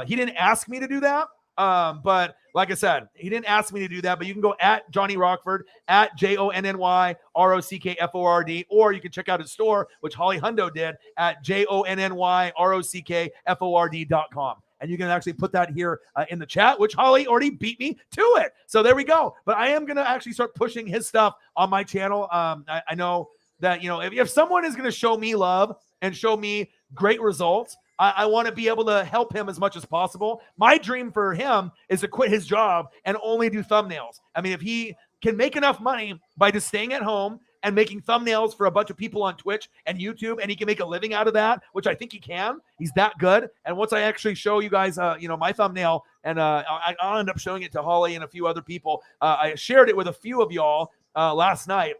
He didn't ask me to do that. But like I said, he didn't ask me to do that, but you can go at Johnny Rockford, at JONNYROCKFORD, or you can check out his store, which Holly Hundo did, at JONNYROCKFORD.com. And you can actually put that here in the chat, which Holly already beat me to it. So there we go. But I am going to actually start pushing his stuff on my channel. I know that, if someone is going to show me love and show me great results, I want to be able to help him as much as possible. My dream for him is to quit his job and only do thumbnails. I mean, if he can make enough money by just staying at home and making thumbnails for a bunch of people on Twitch and YouTube, and he can make a living out of that, which I think he can. He's that good. And once I actually show you guys, my thumbnail, and I'll end up showing it to Holly and a few other people. I shared it with a few of y'all last night.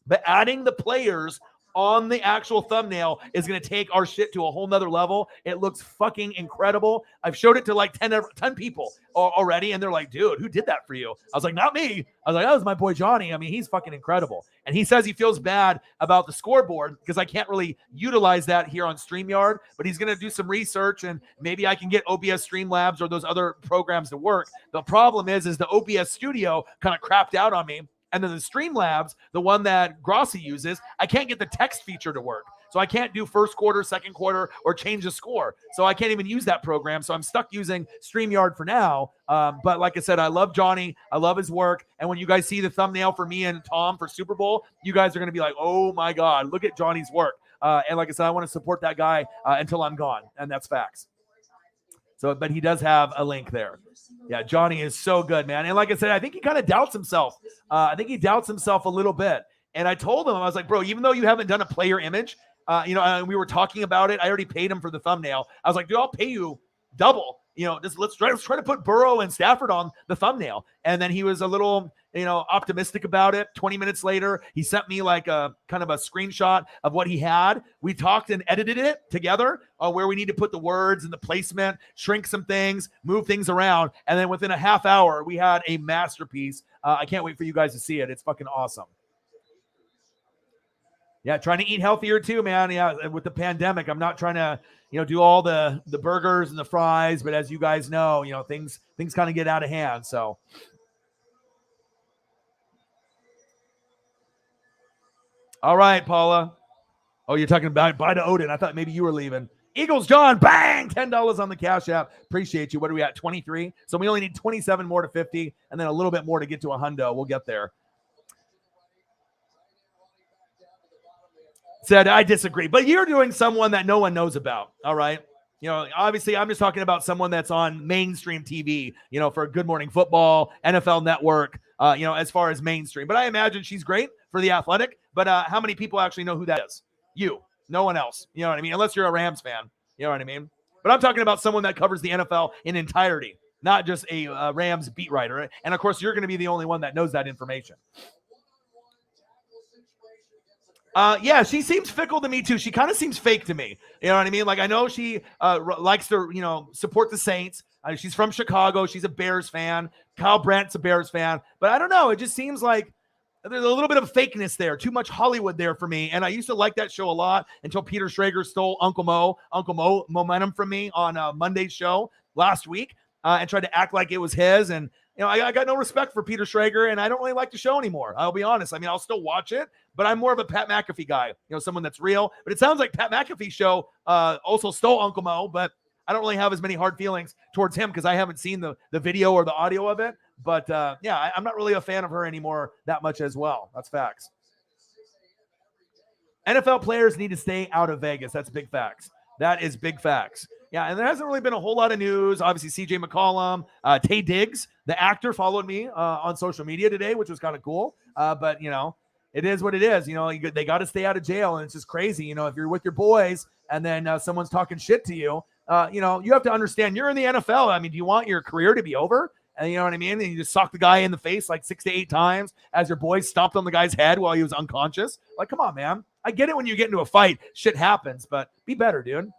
But adding the players on the actual thumbnail is going to take our shit to a whole nother level. It looks fucking incredible. I've showed it to like 10 people already, and they're like, dude, who did that for you? I was like, not me. I was like, that was my boy Johnny. I mean, he's fucking incredible. And he says he feels bad about the scoreboard because I can't really utilize that here on StreamYard, but he's going to do some research, and maybe I can get OBS Streamlabs or those other programs to work. The problem is the OBS Studio kind of crapped out on me. And then the Streamlabs, the one that Grossi uses, I can't get the text feature to work. So I can't do first quarter, second quarter, or change the score. So I can't even use that program. So I'm stuck using StreamYard for now. But like I said, I love Johnny. I love his work. And when you guys see the thumbnail for me and Tom for Super Bowl, you guys are going to be like, oh my God, look at Johnny's work. And like I said, I want to support that guy until I'm gone. And that's facts. So, but he does have a link there. Yeah, Johnny is so good, man. And like I said, I think he kind of doubts himself. I think he doubts himself a little bit. And I told him, I was like, bro, even though you haven't done a player image, and we were talking about it, I already paid him for the thumbnail. I was like, dude, I'll pay you double. Let's try to put Burrow and Stafford on the thumbnail. And then he was a little, optimistic about it. 20 minutes later, he sent me like a kind of a screenshot of what he had. We talked and edited it together where we need to put the words and the placement, shrink some things, move things around. And then within a half hour, we had a masterpiece. I can't wait for you guys to see it. It's fucking awesome. Yeah, trying to eat healthier too, man. Yeah, with the pandemic, I'm not trying to, do all the burgers and the fries. But as you guys know, things kind of get out of hand. So. All right, Paula. Oh, you're talking about bye to Odin. I thought maybe you were leaving. Eagles John, bang! $10 on the Cash App. Appreciate you. What are we at? 23. So we only need 27 more to 50, and then a little bit more to get to 100. We'll get there. Said, I disagree. But you're doing someone that no one knows about. All right. Obviously, I'm just talking about someone that's on mainstream TV, for Good Morning Football, NFL Network, as far as mainstream. But I imagine she's great for The Athletic. But how many people actually know who that is? You. No one else. You know what I mean? Unless you're a Rams fan. You know what I mean? But I'm talking about someone that covers the NFL in entirety, not just a Rams beat writer. And, of course, you're going to be the only one that knows that information. Yeah, she seems fickle to me too. She kind of seems fake to me. You know what I mean? Like I know she likes to, support the Saints. She's from Chicago. She's a Bears fan. Kyle Brandt's a Bears fan. But I don't know. It just seems like there's a little bit of fakeness there. Too much Hollywood there for me. And I used to like that show a lot until Peter Schrager stole Uncle Mo momentum from me on Monday's show last week and tried to act like it was his. And I got no respect for Peter Schrager, and I don't really like the show anymore. I'll be honest. I mean, I'll still watch it, but I'm more of a Pat McAfee guy, someone that's real. But it sounds like Pat McAfee's show also stole Uncle Mo, but I don't really have as many hard feelings towards him because I haven't seen the video or the audio of it. But, I'm not really a fan of her anymore that much as well. That's facts. NFL players need to stay out of Vegas. That's big facts. That is big facts. Yeah, and there hasn't really been a whole lot of news. Obviously, CJ McCollum, Taye Diggs, the actor, followed me on social media today, which was kind of cool. But, it is what it is. They got to stay out of jail, and it's just crazy. If you're with your boys and then someone's talking shit to you, you have to understand you're in the NFL. I mean, do you want your career to be over? And you know what I mean? And you just sock the guy in the face like 6 to 8 times as your boys stomped on the guy's head while he was unconscious. Like, come on, man. I get it when you get into a fight, shit happens, but be better, dude.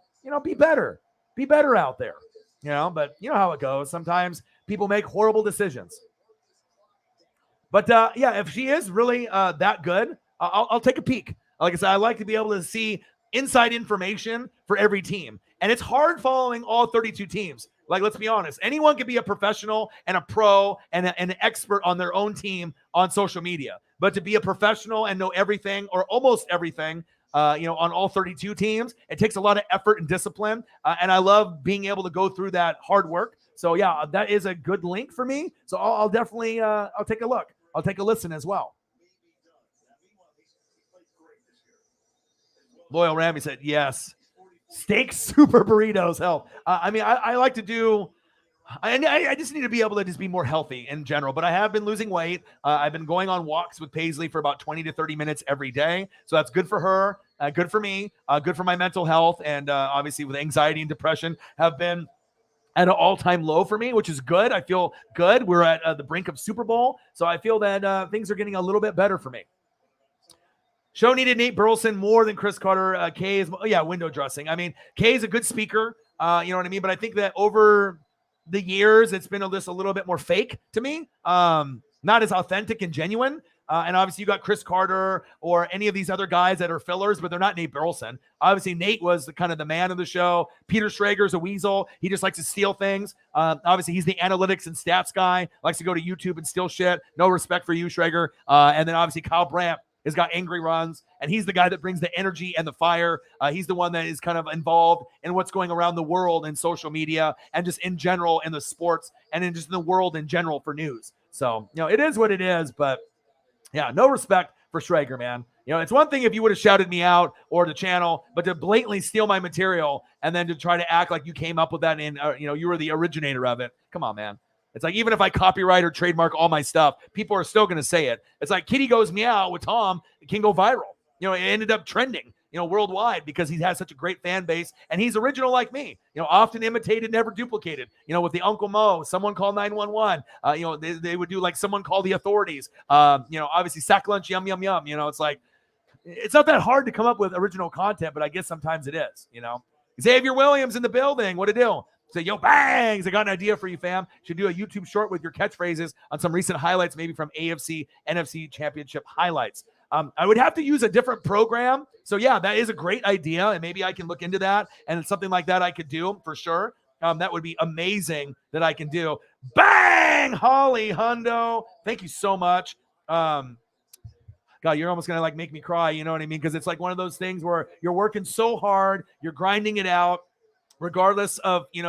Be better. Be better out there. But you know how it goes. Sometimes people make horrible decisions. But if she is really that good, I'll take a peek. Like I said, I like to be able to see inside information for every team. And it's hard following all 32 teams. Like, let's be honest. Anyone can be a professional and a pro and an expert on their own team on social media. But to be a professional and know everything or almost everything, on all 32 teams, it takes a lot of effort and discipline. And I love being able to go through that hard work. So, yeah, that is a good link for me. So I'll definitely I'll take a look. I'll take a listen as well. Loyal Rammy said, yes. Steak super burritos help. I like to do, I just need to be able to just be more healthy in general, but I have been losing weight. I've been going on walks with Paisley for about 20 to 30 minutes every day. So that's good for her, good for me, good for my mental health. And obviously with anxiety and depression have been at an all-time low for me, which is good. I feel good. We're at the brink of Super Bowl. So I feel that things are getting a little bit better for me. Show needed Nate Burleson more than Chris Carter. Kay is, window dressing. I mean, Kay is a good speaker. You know what I mean? But I think that over the years, it's been just a little bit more fake to me. Not as authentic and genuine. And obviously you got Chris Carter or any of these other guys that are fillers, but they're not Nate Burleson. Obviously Nate was the man of the show. Peter Schrager's a weasel. He just likes to steal things. Obviously he's the analytics and stats guy, likes to go to YouTube and steal shit. No respect for you, Schrager. And then obviously Kyle Brandt has got angry runs, and he's the guy that brings the energy and the fire. He's the one that is kind of involved in what's going around the world in social media and just in general in the sports and in just the world in general for news. So, it is what it is, but yeah, no respect for Schrager, man. It's one thing if you would have shouted me out or the channel, but to blatantly steal my material and then to try to act like you came up with that and, you were the originator of it. Come on, man. It's like, even if I copyright or trademark all my stuff, people are still going to say it. It's like Kitty Goes Meow with Tom. It can go viral. It ended up trending, worldwide because he has such a great fan base and he's original like me, often imitated, never duplicated, with the Uncle Mo, someone call 911. They would do like someone call the authorities. Obviously sack lunch, yum, yum, yum. It's like, it's not that hard to come up with original content, but I guess sometimes it is, Xavier Williams in the building. What to do? Say, yo, bangs, I got an idea for you, fam. Should do a YouTube short with your catchphrases on some recent highlights, maybe from AFC, NFC championship highlights. I would have to use a different program. So, yeah, that is a great idea, and maybe I can look into that, and it's something like that I could do for sure. That would be amazing that I can do. Bang! Holly Hundo. Thank you so much. God, you're almost going to, make me cry, you know what I mean? Because it's like one of those things where you're working so hard, you're grinding it out. Regardless of, you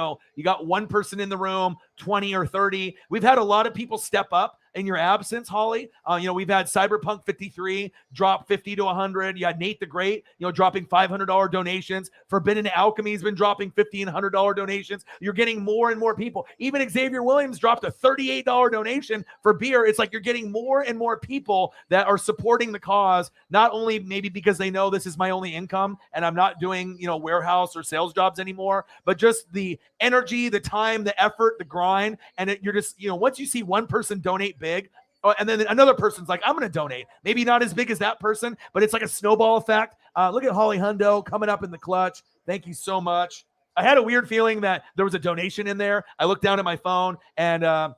got one person in the room, 20 or 30. We've had a lot of people step up in your absence, Holly. We've had Cyberpunk 53 drop 50 to 100. You had Nate the Great, dropping $500 donations. Forbidden Alchemy's been dropping $50 and $100 donations. You're getting more and more people. Even Xavier Williams dropped a $38 donation for beer. It's like you're getting more and more people that are supporting the cause, not only maybe because they know this is my only income and I'm not doing, warehouse or sales jobs anymore, but just the energy, the time, the effort, the grind. And you're just, once you see one person donate big, and then another person's like, I'm going to donate. Maybe not as big as that person, but it's like a snowball effect. Look at Holly Hundo coming up in the clutch. Thank you so much. I had a weird feeling that there was a donation in there. I looked down at my phone, and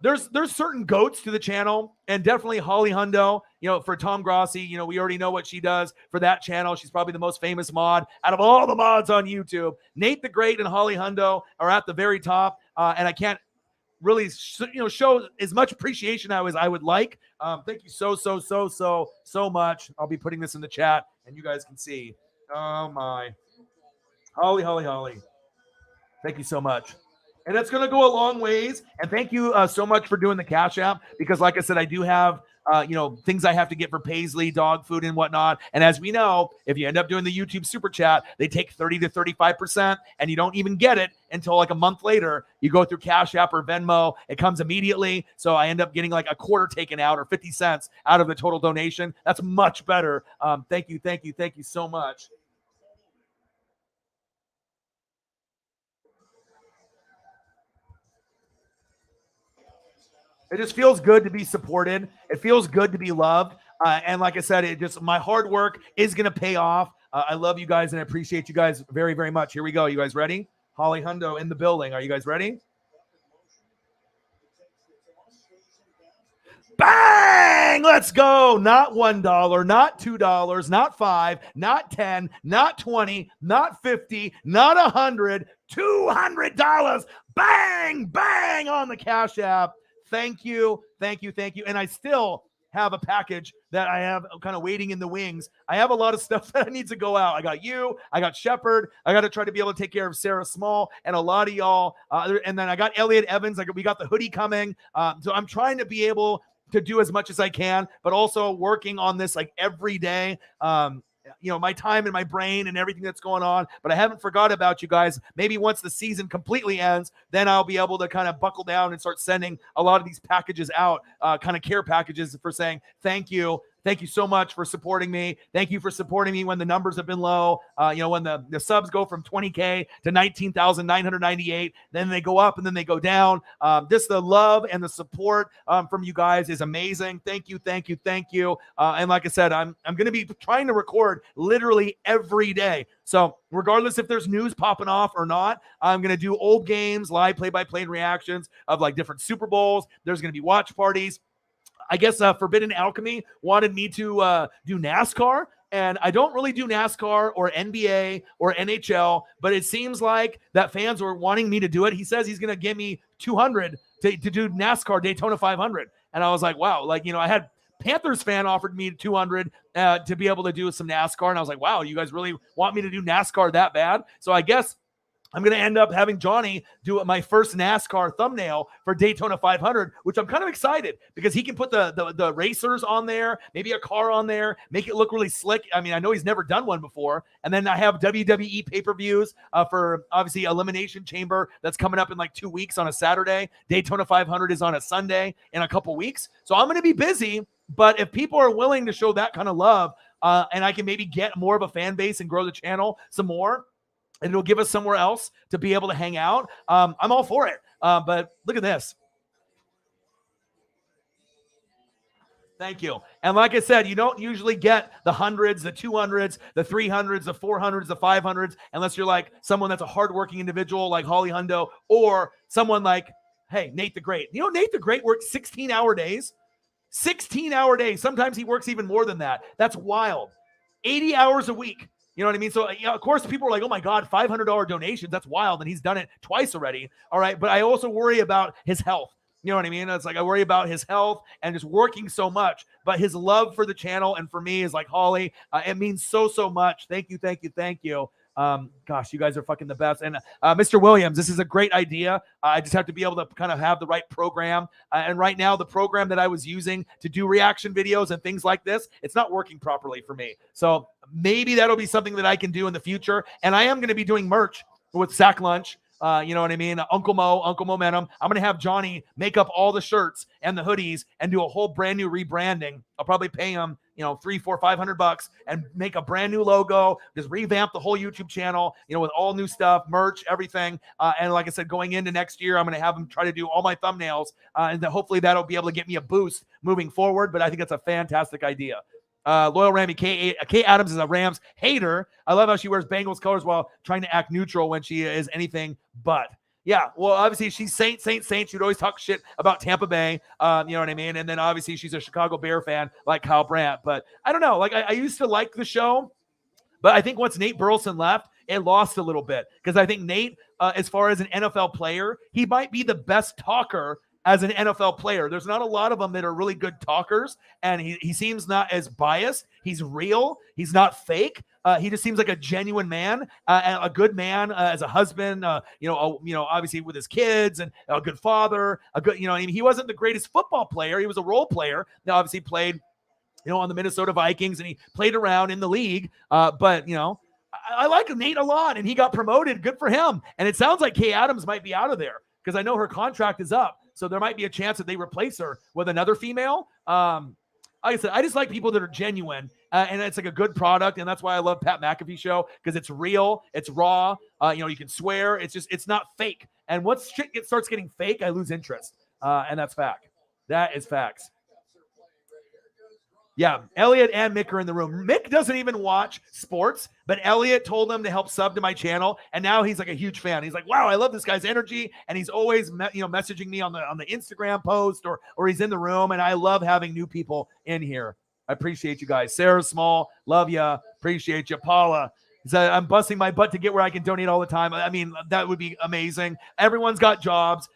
there's certain goats to the channel, and definitely Holly Hundo, for Tom Grossi, we already know what she does for that channel. She's probably the most famous mod out of all the mods on YouTube. Nate the Great and Holly Hundo are at the very top, and I can't really, show as much appreciation as I would like. Thank you so much. I'll be putting this in the chat, and you guys can see. Oh my, Holly. Thank you so much. And it's going to go a long ways. And thank you so much for doing the Cash App, because like I said, I do have things I have to get for Paisley, dog food and whatnot. And as we know, if you end up doing the YouTube super chat, they take 30 to 35%, and you don't even get it until like a month later. You go through Cash App or Venmo, it comes immediately. So I end up getting like a quarter taken out or 50 cents out of the total donation. That's much better. Thank you so much. It just feels good to be supported. It feels good to be loved. And like I said, my hard work is going to pay off. I love you guys and I appreciate you guys very, very much. Here we go. You guys ready? Holly Hundo in the building. Are you guys ready? Bang! Let's go. Not $1, not $2, not $5, not $10, not $20, not $50, not $100, $200. Bang! Bang on the Cash App. Thank you. And I still have a package that I have kind of waiting in the wings. I have a lot of stuff that I need to go out. I got you. I got Shepard. I got to try to be able to take care of Sarah Small and a lot of y'all. And then I got Elliot Evans. We got the hoodie coming. So I'm trying to be able to do as much as I can, but also working on this like every day. My time and my brain and everything that's going on, but I haven't forgot about you guys. Maybe once the season completely ends, then I'll be able to kind of buckle down and start sending a lot of these packages out, kind of care packages for saying thank you. Thank you so much for supporting me. Thank you for supporting me when the numbers have been low. When the subs go from 20K to 19,998, then they go up and then they go down. Just the love and the support from you guys is amazing. Thank you. And like I said, I'm going to be trying to record literally every day. So regardless if there's news popping off or not, I'm going to do old games, live play-by-play reactions of like different Super Bowls. There's going to be watch parties. I guess Forbidden Alchemy wanted me to do NASCAR, and I don't really do NASCAR or NBA or NHL, but it seems like that fans were wanting me to do it. He says he's going to give me $200 to do NASCAR Daytona 500, and I was like, wow, I had Panthers fan offered me $200 to be able to do some NASCAR, and I was like, wow, you guys really want me to do NASCAR that bad? So I guess I'm going to end up having Johnny do my first NASCAR thumbnail for Daytona 500, which I'm kind of excited because he can put the racers on there, maybe a car on there, make it look really slick. I mean, I know he's never done one before. And then I have WWE pay-per-views for obviously Elimination Chamber that's coming up in like 2 weeks on a Saturday. Daytona 500 is on a Sunday in a couple weeks. So I'm going to be busy, but if people are willing to show that kind of love and I can maybe get more of a fan base and grow the channel some more, and it'll give us somewhere else to be able to hang out, I'm all for it. But look at this. Thank you. And like I said, you don't usually get the hundreds, the 200s, the 300s, the 400s, the 500s, unless you're like someone that's a hardworking individual like Holly Hundo or someone like, hey, Nate the Great. Nate the Great works 16-hour days. 16-hour days. Sometimes he works even more than that. That's wild. 80 hours a week. You know what I mean? So, of course, people are like, oh, my God, $500 donations. That's wild. And he's done it twice already. All right. But I also worry about his health. You know what I mean? It's like I worry about his health and just working so much. But his love for the channel and for me is like, Holly, it means so much. Thank you. Gosh, you guys are fucking the best. And Mr. Williams, this is a great idea. I just have to be able to kind of have the right program. And right now, the program that I was using to do reaction videos and things like this, it's not working properly for me. So maybe that'll be something that I can do in the future. And I am going to be doing merch with Sack Lunch. You know what I mean? Uncle Momentum. I'm going to have Johnny make up all the shirts and the hoodies and do a whole brand new rebranding. I'll probably pay him, $300, $400, $500 and make a brand new logo, just revamp the whole YouTube channel, with all new stuff, merch, everything. And like I said, going into next year, I'm going to have him try to do all my thumbnails. And then hopefully that'll be able to get me a boost moving forward. But I think that's a fantastic idea. Loyal Rami, Kay Adams is a Rams hater. I love how she wears Bengals colors while trying to act neutral when she is anything but. Yeah, well, obviously she's Saint. She'd always talk shit about Tampa Bay. You know what I mean? And then obviously she's a Chicago Bear fan like Kyle Brandt. But I don't know. Like I used to like the show, but I think once Nate Burleson left, it lost a little bit because I think Nate, as far as an NFL player, he might be the best talker as an NFL player. There's not a lot of them that are really good talkers, and he seems not as biased. He's real. He's not fake. He just seems like a genuine man, and a good man as a husband. Obviously with his kids, and a good father. A good, he wasn't the greatest football player. He was a role player. Now, obviously played, on the Minnesota Vikings, and he played around in the league. But I like Nate a lot, and he got promoted. Good for him. And it sounds like Kay Adams might be out of there because I know her contract is up. So there might be a chance that they replace her with another female. Like I said, I just like people that are genuine, and it's like a good product, and that's why I love Pat McAfee show, because it's real, it's raw. You can swear. It's not fake. And once shit starts getting fake, I lose interest, and that's fact. That is facts. Yeah, Elliot and Mick are in the room. Mick doesn't even watch sports, but Elliot told him to help sub to my channel, and now he's like a huge fan. He's like, "Wow, I love this guy's energy," and he's always messaging me on the Instagram post or he's in the room, and I love having new people in here. I appreciate you guys. Sarah Small, love ya, appreciate you. Paula, I'm busting my butt to get where I can donate all the time. I mean, that would be amazing. Everyone's got jobs.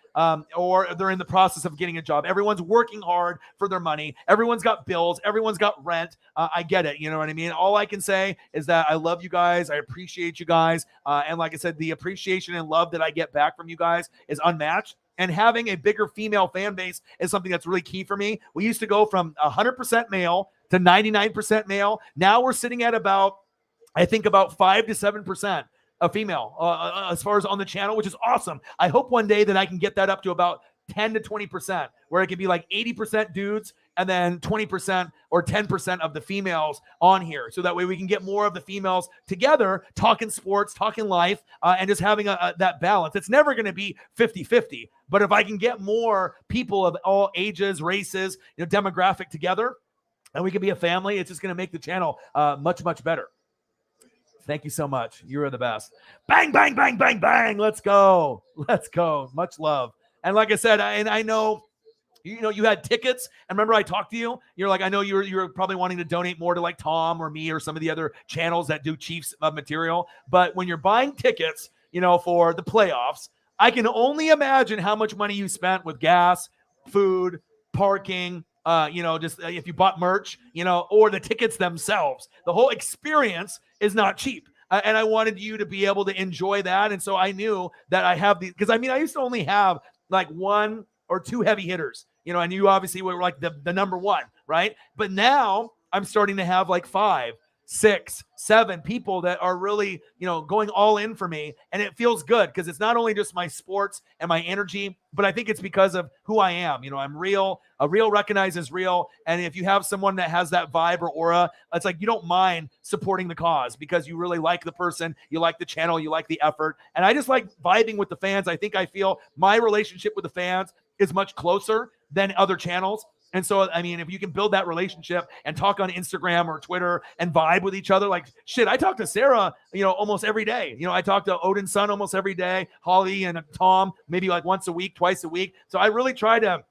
Or they're in the process of getting a job. Everyone's working hard for their money. Everyone's got bills. Everyone's got rent. I get it. You know what I mean? All I can say is that I love you guys. I appreciate you guys. And like I said, the appreciation and love that I get back from you guys is unmatched. And having a bigger female fan base is something that's really key for me. We used to go from 100% male to 99% male. Now we're sitting at about 5 to 7%. A female as far as on the channel, which is awesome. I hope one day that I can get that up to about 10 to 20%, where it could be like 80% dudes and then 20% or 10% of the females on here. So that way we can get more of the females together, talking sports, talking life, and just having that balance. It's never going to be 50-50, but if I can get more people of all ages, races, demographic together, and we can be a family, it's just going to make the channel much, much better. Thank you so much. You are the best. Bang, bang, bang, bang, bang. Let's go. Let's go. Much love. And like I said, I know, you had tickets. And remember I talked to you? You're like, I know you're probably wanting to donate more to like Tom or me or some of the other channels that do Chiefs material. But when you're buying tickets, for the playoffs, I can only imagine how much money you spent with gas, food, parking, just if you bought merch, or the tickets themselves. The whole experience is not cheap. And I wanted you to be able to enjoy that. And so I knew that I have because I used to only have like 1 or 2 heavy hitters, and you obviously were like the number one, right? But now I'm starting to have like 5, 6, 7 people that are really, going all in for me. And it feels good because it's not only just my sports and my energy, but I think it's because of who I am. I'm real. A real recognizes real. And if you have someone that has that vibe or aura, it's like you don't mind supporting the cause because you really like the person, you like the channel, you like the effort. And I just like vibing with the fans. I feel my relationship with the fans is much closer than other channels. And so, if you can build that relationship and talk on Instagram or Twitter and vibe with each other, like shit, I talk to Sarah, almost every day. I talk to Odin's son almost every day, Holly and Tom, maybe like once a week, twice a week. So I really try to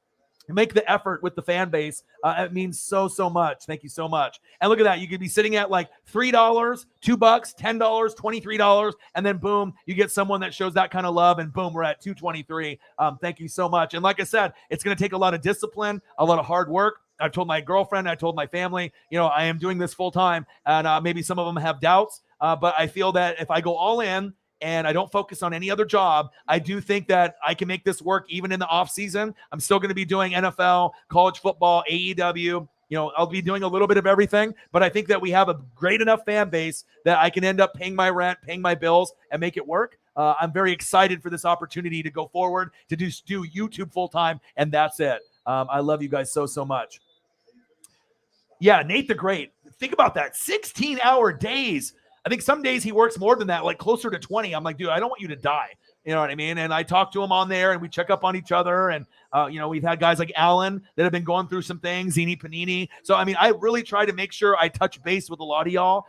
make the effort with the fan base. It means so much. Thank you so much. And look at that. You could be sitting at like $3, $2, $10, $23, and then boom, you get someone that shows that kind of love, and boom, we're at $223. Thank you so much. And like I said, it's going to take a lot of discipline, a lot of hard work. I've told my girlfriend, I told my family, I am doing this full time, and maybe some of them have doubts, but I feel that if I go all in, and I don't focus on any other job, I do think that I can make this work even in the off season. I'm still going to be doing NFL, college football, AEW. I'll be doing a little bit of everything, but I think that we have a great enough fan base that I can end up paying my rent, paying my bills, and make it work. I'm very excited for this opportunity to go forward, to do YouTube full time, and that's it. I love you guys so much. Yeah, Nate the Great. Think about that. 16-hour days. I think some days he works more than that, like closer to 20. I'm like, dude, I don't want you to die. You know what I mean? And I talk to him on there, and we check up on each other. And, we've had guys like Alan that have been going through some things, Zini Panini. So, I really try to make sure I touch base with a lot of y'all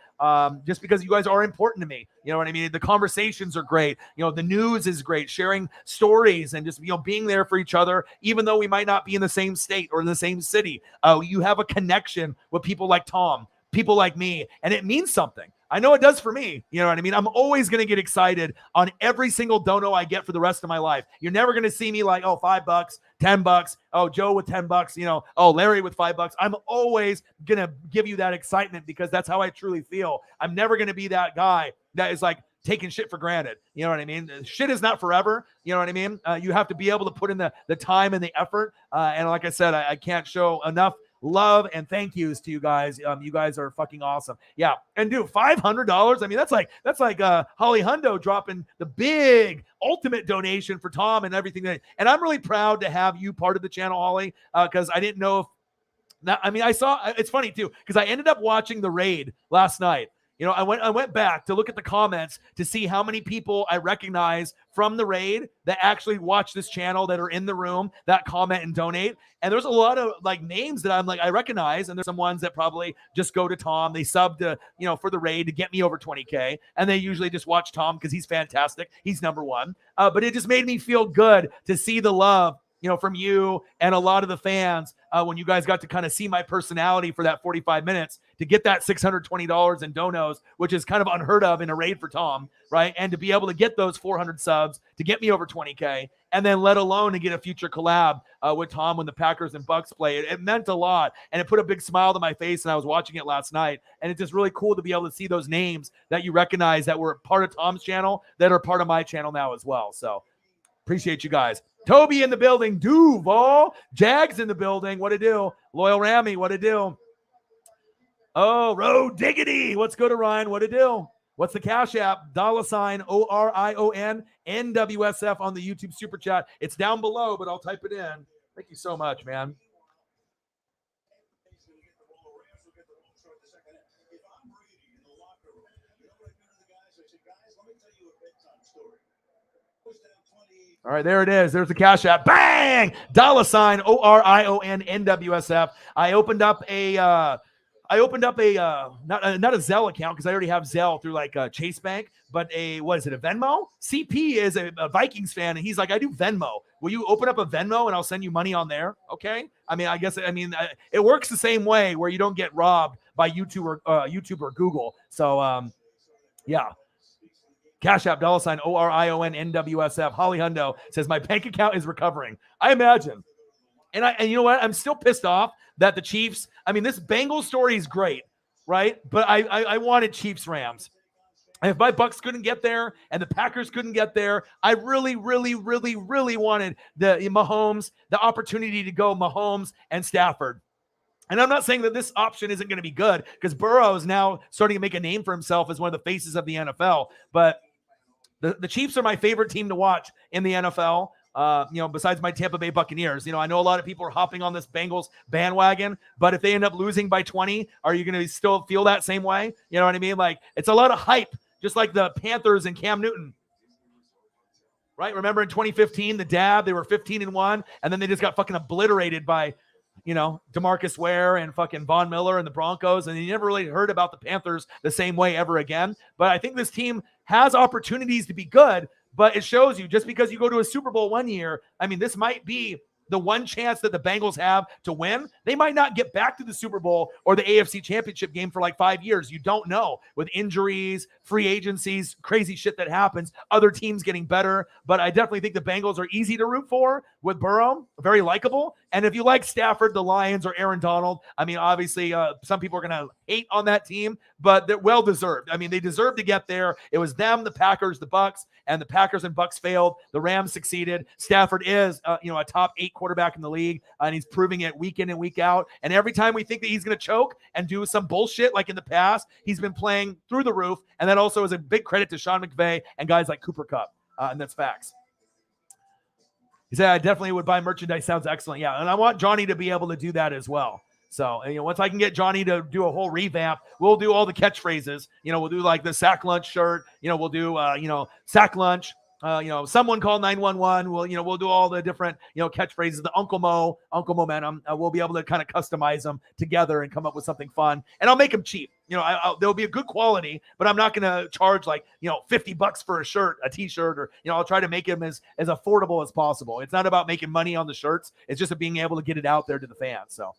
just because you guys are important to me. You know what I mean? The conversations are great. The news is great, sharing stories and just, being there for each other, even though we might not be in the same state or in the same city. You have a connection with people like Tom, people like me, and it means something. I know it does for me. You know what I mean? I'm always going to get excited on every single dono I get for the rest of my life. You're never going to see me like, $5, $10. Oh, Joe with $10, you know, oh, Larry with $5. I'm always going to give you that excitement because that's how I truly feel. I'm never going to be that guy that is like taking shit for granted. You know what I mean? Shit is not forever. You know what I mean? You have to be able to put in the time and the effort. And like I said, I can't show enough love and thank yous to you guys. You guys are fucking awesome. Yeah. And dude, $500. I mean, that's like Holly Hundo dropping the big ultimate donation for Tom and everything. And I'm really proud to have you part of the channel, Holly, because I didn't know if now, I mean, I saw, it's funny too, because I ended up watching the raid last night. You know, I went back to look at the comments to see how many people I recognize from the raid that actually watch this channel, that are in the room, that comment and donate. And there's a lot of like names that I'm like, I recognize. And there's some ones that probably just go to Tom. They sub to, you know, for the raid to get me over 20K. And they usually just watch Tom because he's fantastic. He's number one. But it just made me feel good to see the love, you know, from you and a lot of the fans when you guys got to kind of see my personality for that 45 minutes to get that $620 in donos, which is kind of unheard of in a raid for Tom, right? And to be able to get those 400 subs to get me over 20K, and then let alone to get a future collab with Tom when the Packers and Bucks play. It meant a lot, and it put a big smile to my face, and I was watching it last night, and it's just really cool to be able to see those names that you recognize that were part of Tom's channel that are part of my channel now as well. So appreciate you guys. Toby in the building. Duval. Jags in the building. What to do? Loyal Rammy. What to do? Oh, Road Diggity. What's good, Ryan? What to do? What's the Cash App? $ORION NWSF on the YouTube Super Chat. It's down below, but I'll type it in. Thank you so much, man. All right, there it is. There's the Cash App. Bang! $ORION NWSF. I opened up a not a Zelle account because I already have Zelle through like Chase Bank, but a Venmo? CP is a Vikings fan, and he's like, I do Venmo. Will you open up a Venmo and I'll send you money on there? Okay. I mean, it works the same way where you don't get robbed by YouTube or Google. So yeah. Cash App, $ORION NWSF. Holly Hundo says, my bank account is recovering. I imagine. And you know what? I'm still pissed off that the Chiefs, I mean, this Bengals story is great, right? But I wanted Chiefs Rams. And if my Bucks couldn't get there and the Packers couldn't get there, I really, really, really, really wanted the opportunity to go Mahomes and Stafford. And I'm not saying that this option isn't going to be good because Burrow is now starting to make a name for himself as one of the faces of the NFL. But the Chiefs are my favorite team to watch in the NFL, besides my Tampa Bay Buccaneers. You know, I know a lot of people are hopping on this Bengals bandwagon, but if they end up losing by 20, are you going to still feel that same way? You know what I mean? Like, it's a lot of hype, just like the Panthers and Cam Newton. Right? Remember in 2015, the Dab, they were 15-1, and then they just got fucking obliterated by, DeMarcus Ware and fucking Von Miller and the Broncos, and you never really heard about the Panthers the same way ever again. But I think this team has opportunities to be good, but it shows you just because you go to a Super Bowl one year, I mean, this might be the one chance that the Bengals have to win. They might not get back to the Super Bowl or the AFC Championship game for like 5 years. You don't know, with injuries, free agencies, crazy shit that happens, other teams getting better. But I definitely think the Bengals are easy to root for with Burrow, very likable. And if you like Stafford, the Lions, or Aaron Donald, I mean, obviously some people are going to hate on that team, but they're well deserved. I mean, they deserve to get there. It was them, the Packers, the Bucks, and the Packers and Bucks failed. The Rams succeeded. Stafford is, a top 8 quarterback in the league, and he's proving it week in and week out. And every time we think that he's going to choke and do some bullshit like in the past, he's been playing through the roof. And that also is a big credit to Sean McVay and guys like Cooper Kupp. And that's facts. He said, I definitely would buy merchandise. Sounds excellent. Yeah. And I want Johnny to be able to do that as well. So, once I can get Johnny to do a whole revamp, we'll do all the catchphrases. We'll do like the sack lunch shirt. We'll do, sack lunch. Someone call 911. We'll do all the different, catchphrases, the Uncle Momentum. We'll be able to kind of customize them together and come up with something fun. And I'll make them cheap. They'll be a good quality, but I'm not going to charge like, $50 for a shirt, a t-shirt, or, I'll try to make them as affordable as possible. It's not about making money on the shirts. It's just being able to get it out there to the fans. So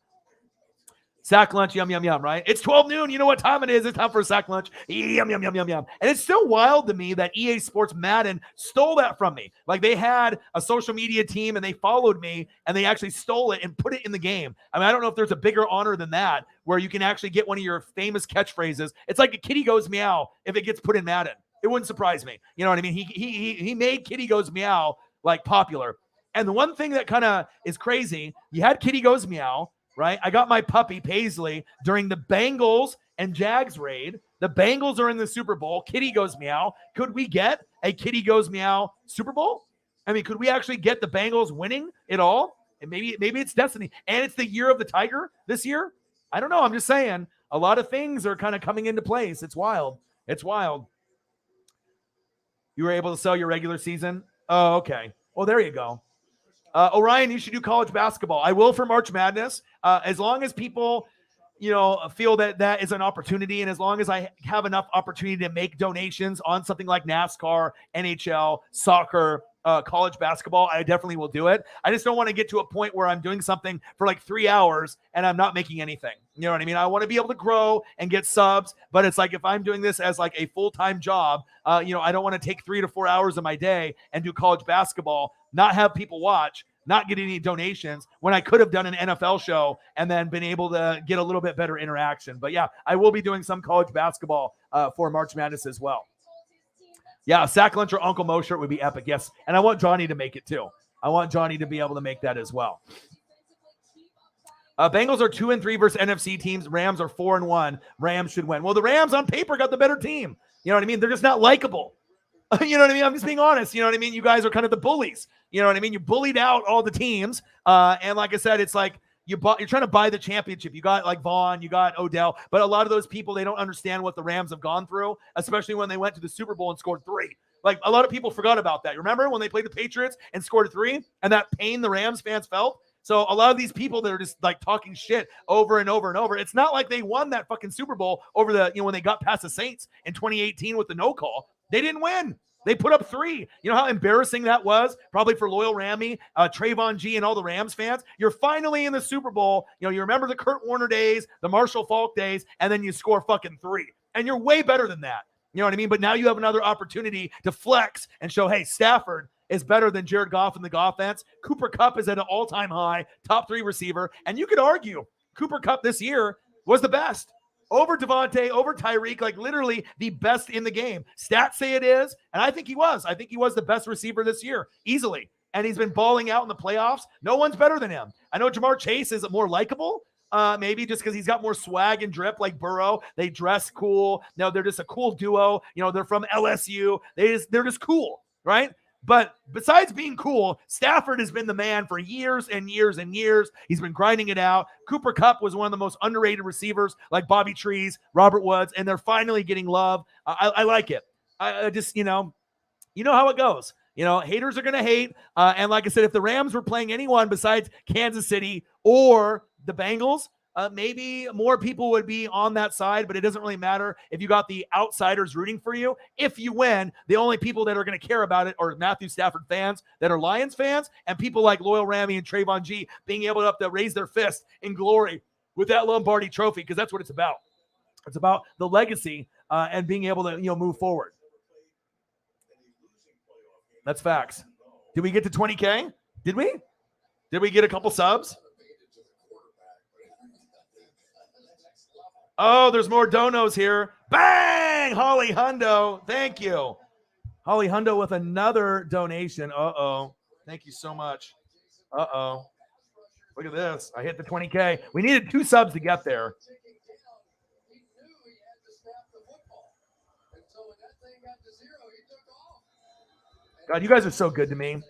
Sack lunch, yum, yum, yum, right? It's 12 noon. You know what time it is. It's time for a sack lunch. Yum, yum, yum, yum, yum. And it's still wild to me that EA Sports Madden stole that from me. Like they had a social media team and they followed me and they actually stole it and put it in the game. I mean, I don't know if there's a bigger honor than that where you can actually get one of your famous catchphrases. It's like a kitty goes meow if it gets put in Madden. It wouldn't surprise me. You know what I mean? He made kitty goes meow like popular. And the one thing that kind of is crazy, you had kitty goes meow, right? I got my puppy, Paisley, during the Bengals and Jags raid. The Bengals are in the Super Bowl. Kitty goes meow. Could we get a kitty goes meow Super Bowl? I mean, could we actually get the Bengals winning it all? And maybe it's destiny. And it's the year of the Tiger this year. I don't know. I'm just saying a lot of things are kind of coming into place. It's wild. It's wild. You were able to sell your regular season? Oh, okay. Well, there you go. Orion, you should do college basketball. I will for March Madness. As long as people, feel that is an opportunity, and as long as I have enough opportunity to make donations on something like NASCAR, NHL, soccer, college basketball, I definitely will do it. I just don't want to get to a point where I'm doing something for like 3 hours and I'm not making anything. You know what I mean? I want to be able to grow and get subs, but it's like if I'm doing this as like a full-time job, I don't want to take 3 to 4 hours of my day and do college basketball, not have people watch, not get any donations when I could have done an NFL show and then been able to get a little bit better interaction. But yeah, I will be doing some college basketball for March Madness as well. Yeah, sack lunch or Uncle Mo shirt would be epic. Yes, and I want Johnny to make it too. I want Johnny to be able to make that as well. Bengals are 2-3 versus NFC teams. Rams are 4-1. Rams should win. Well, the Rams on paper got the better team. You know what I mean? They're just not likable. You know what I mean? I'm just being honest. You know what I mean? You guys are kind of the bullies. You know what I mean? You bullied out all the teams. And like I said, it's like you're trying to buy the championship. You got like Vaughn, you got Odell, but a lot of those people, they don't understand what the Rams have gone through, especially when they went to the Super Bowl and scored 3. Like a lot of people forgot about that. Remember when they played the Patriots and scored 3 and that pain the Rams fans felt? So a lot of these people that are just like talking shit over and over and over, it's not like they won that fucking Super Bowl over when they got past the Saints in 2018 with the no call. They didn't win. They put up 3. You know how embarrassing that was? Probably for Loyal Rammy, Trayvon G, and all the Rams fans. You're finally in the Super Bowl. You remember the Kurt Warner days, the Marshall Faulk days, and then you score fucking 3. And you're way better than that. You know what I mean? But now you have another opportunity to flex and show, hey, Stafford is better than Jared Goff in the offense. Cooper Kupp is at an all-time high, top 3 receiver. And you could argue Cooper Kupp this year was the best. Over Devontae, over Tyreek, like literally the best in the game. Stats say it is, and I think he was. I think he was the best receiver this year, easily. And he's been balling out in the playoffs. No one's better than him. I know Jamar Chase is more likable, maybe just because he's got more swag and drip like Burrow. They dress cool. No, they're just a cool duo. They're from LSU. They're just cool, right? But besides being cool, Stafford has been the man for years and years and years. He's been grinding it out. Cooper Kupp was one of the most underrated receivers like Bobby Trees, Robert Woods, and they're finally getting love. I like it. I just, you know how it goes. Haters are going to hate. And like I said, if the Rams were playing anyone besides Kansas City or the Bengals, maybe more people would be on that side, but it doesn't really matter if you got the outsiders rooting for you. If you win, the only people that are going to care about it are Matthew Stafford fans that are Lions fans and people like Loyal Rammy and Trayvon G being able to raise their fist in glory with that Lombardi trophy, because that's what it's about. It's about the legacy and being able to move forward. That's facts. Did we get to 20K? Did we? Did we get a couple subs? Oh, there's more donos here. Bang! Holly Hundo. Thank you. Holly Hundo with another donation. Uh-oh. Thank you so much. Uh-oh. Look at this. I hit the 20K. We needed 2 subs to get there. God, you guys are so good to me.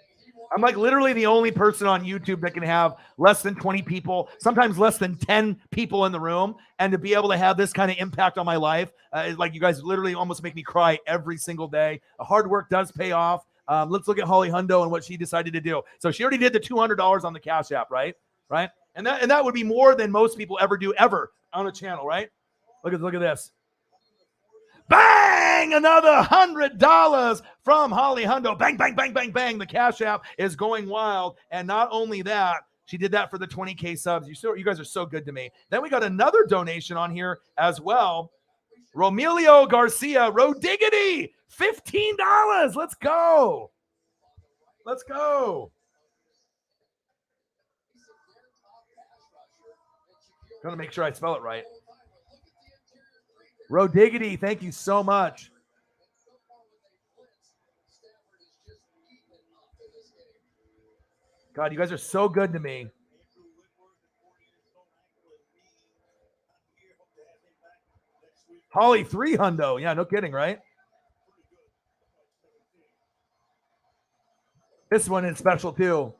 I'm like literally the only person on YouTube that can have less than 20 people, sometimes less than 10 people in the room. And to be able to have this kind of impact on my life, like you guys literally almost make me cry every single day. Hard work does pay off. Let's look at Holly Hundo and what she decided to do. So she already did the $200 on the Cash App, right? Right. And that would be more than most people ever do ever on a channel, right? Look at this. Bang! Another $100 from Holly Hundo. Bang, bang, bang, bang, bang. The Cash App is going wild. And not only that, She did that for the 20K subs. You guys are so good to me. Then we got another donation on here as well. Romelio Garcia, Rodiggity, $15. Let's go. Let's go. Gonna make sure I spell it right. Rodiggity, thank you so much. God, you guys are so good to me. Holly, $300. Yeah, no kidding, right? This one is special too.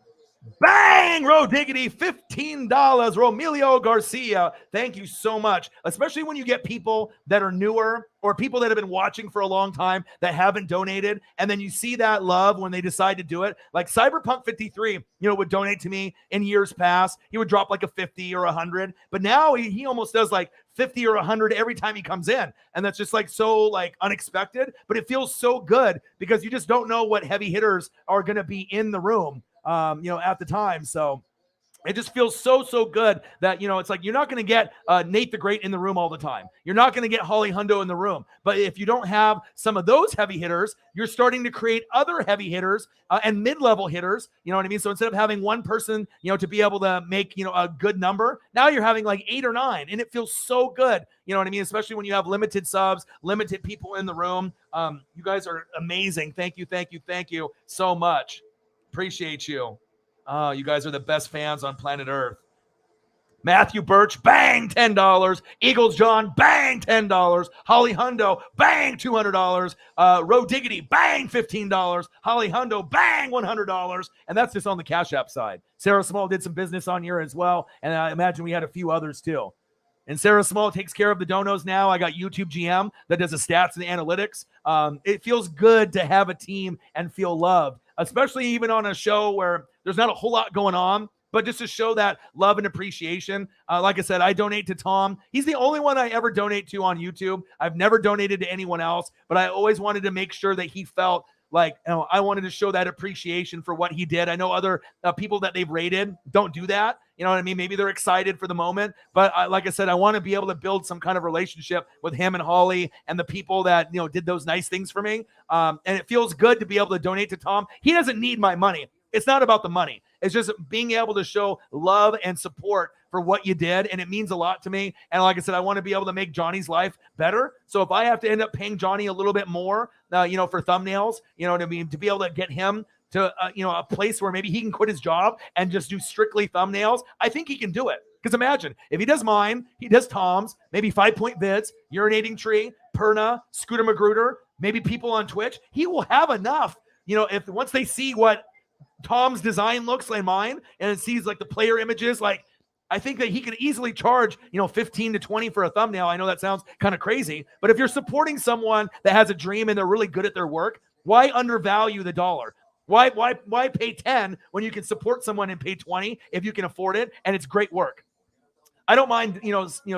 Bang! Rodiggity, $15. Romelio Garcia, thank you so much. Especially when you get people that are newer or people that have been watching for a long time that haven't donated, and then you see that love when they decide to do it. Like Cyberpunk 53, would donate to me in years past. He would drop like a 50 or 100, but now he almost does like 50 or 100 every time he comes in, and that's just like so like unexpected, but it feels so good because you just don't know what heavy hitters are going to be in the room. At the time. So it just feels so good that, it's like you're not going to get Nate the Great in the room all the time. You're not going to get Holly Hundo in the room. But if you don't have some of those heavy hitters, you're starting to create other heavy hitters and mid-level hitters. You know what I mean? So instead of having one person, to be able to make, a good number, now you're having like 8 or 9, and it feels so good. You know what I mean? Especially when you have limited subs, limited people in the room. You guys are amazing. Thank you so much. Appreciate you. Oh, you guys are the best fans on planet Earth. Matthew Birch, bang, $10. Eagles John, bang, $10. Holly Hundo, bang, $200. Rodiggity, bang, $15. Holly Hundo, bang, $100. And that's just on the Cash App side. Sarah Small did some business on here as well, and I imagine we had a few others too. And Sarah Small takes care of the donos now. I got YouTube GM that does the stats and the analytics. It feels good to have a team and feel loved, especially even on a show where there's not a whole lot going on, but just to show that love and appreciation. Like I said, I donate to Tom. He's the only one I ever donate to on YouTube. I've never donated to anyone else, but I always wanted to make sure that he felt like, I wanted to show that appreciation for what he did. I know other people that they've rated don't do that. You know what I mean? Maybe they're excited for the moment, but like I said, I want to be able to build some kind of relationship with him and Holly and the people that, did those nice things for me. And it feels good to be able to donate to Tom. He doesn't need my money. It's not about the money. It's just being able to show love and support for what you did, and it means a lot to me. And like I said, I want to be able to make Johnny's life better. So if I have to end up paying Johnny a little bit more, for thumbnails, to be able to get him to, a place where maybe he can quit his job and just do strictly thumbnails, I think he can do it. Because imagine, if he does mine, he does Tom's, maybe 5-point vids, urinating tree, Perna, Scooter Magruder, maybe people on Twitch, he will have enough, if once they see what Tom's design looks like mine, and it sees like the player images, like I think that he can easily charge, 15 to 20 for a thumbnail. I know that sounds kind of crazy, but if you're supporting someone that has a dream and they're really good at their work, why undervalue the dollar? Why pay 10 when you can support someone and pay 20 if you can afford it and it's great work? I don't mind,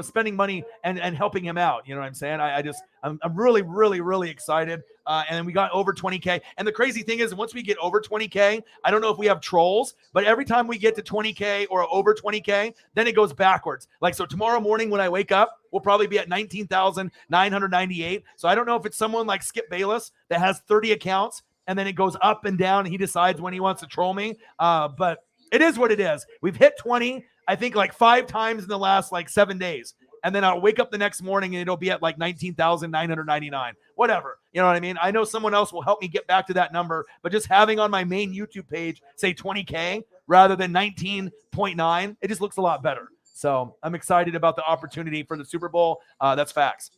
spending money and helping him out. You know what I'm saying? I'm really excited. And we got over 20K. And the crazy thing is, once we get over 20K, I don't know if we have trolls, but every time we get to 20K or over 20K, then it goes backwards. Like, so tomorrow morning when I wake up, we'll probably be at 19,998. So I don't know if it's someone like Skip Bayless that has 30 accounts and then it goes up and down and he decides when he wants to troll me. But it is what it is. We've hit 20, I think like 5 times in the last like 7 days. And then I'll wake up the next morning and it'll be at like 19,999, whatever. You know what I mean? I know someone else will help me get back to that number, but just having on my main YouTube page, say 20K rather than 19.9, it just looks a lot better. So I'm excited about the opportunity for the Super Bowl. That's facts.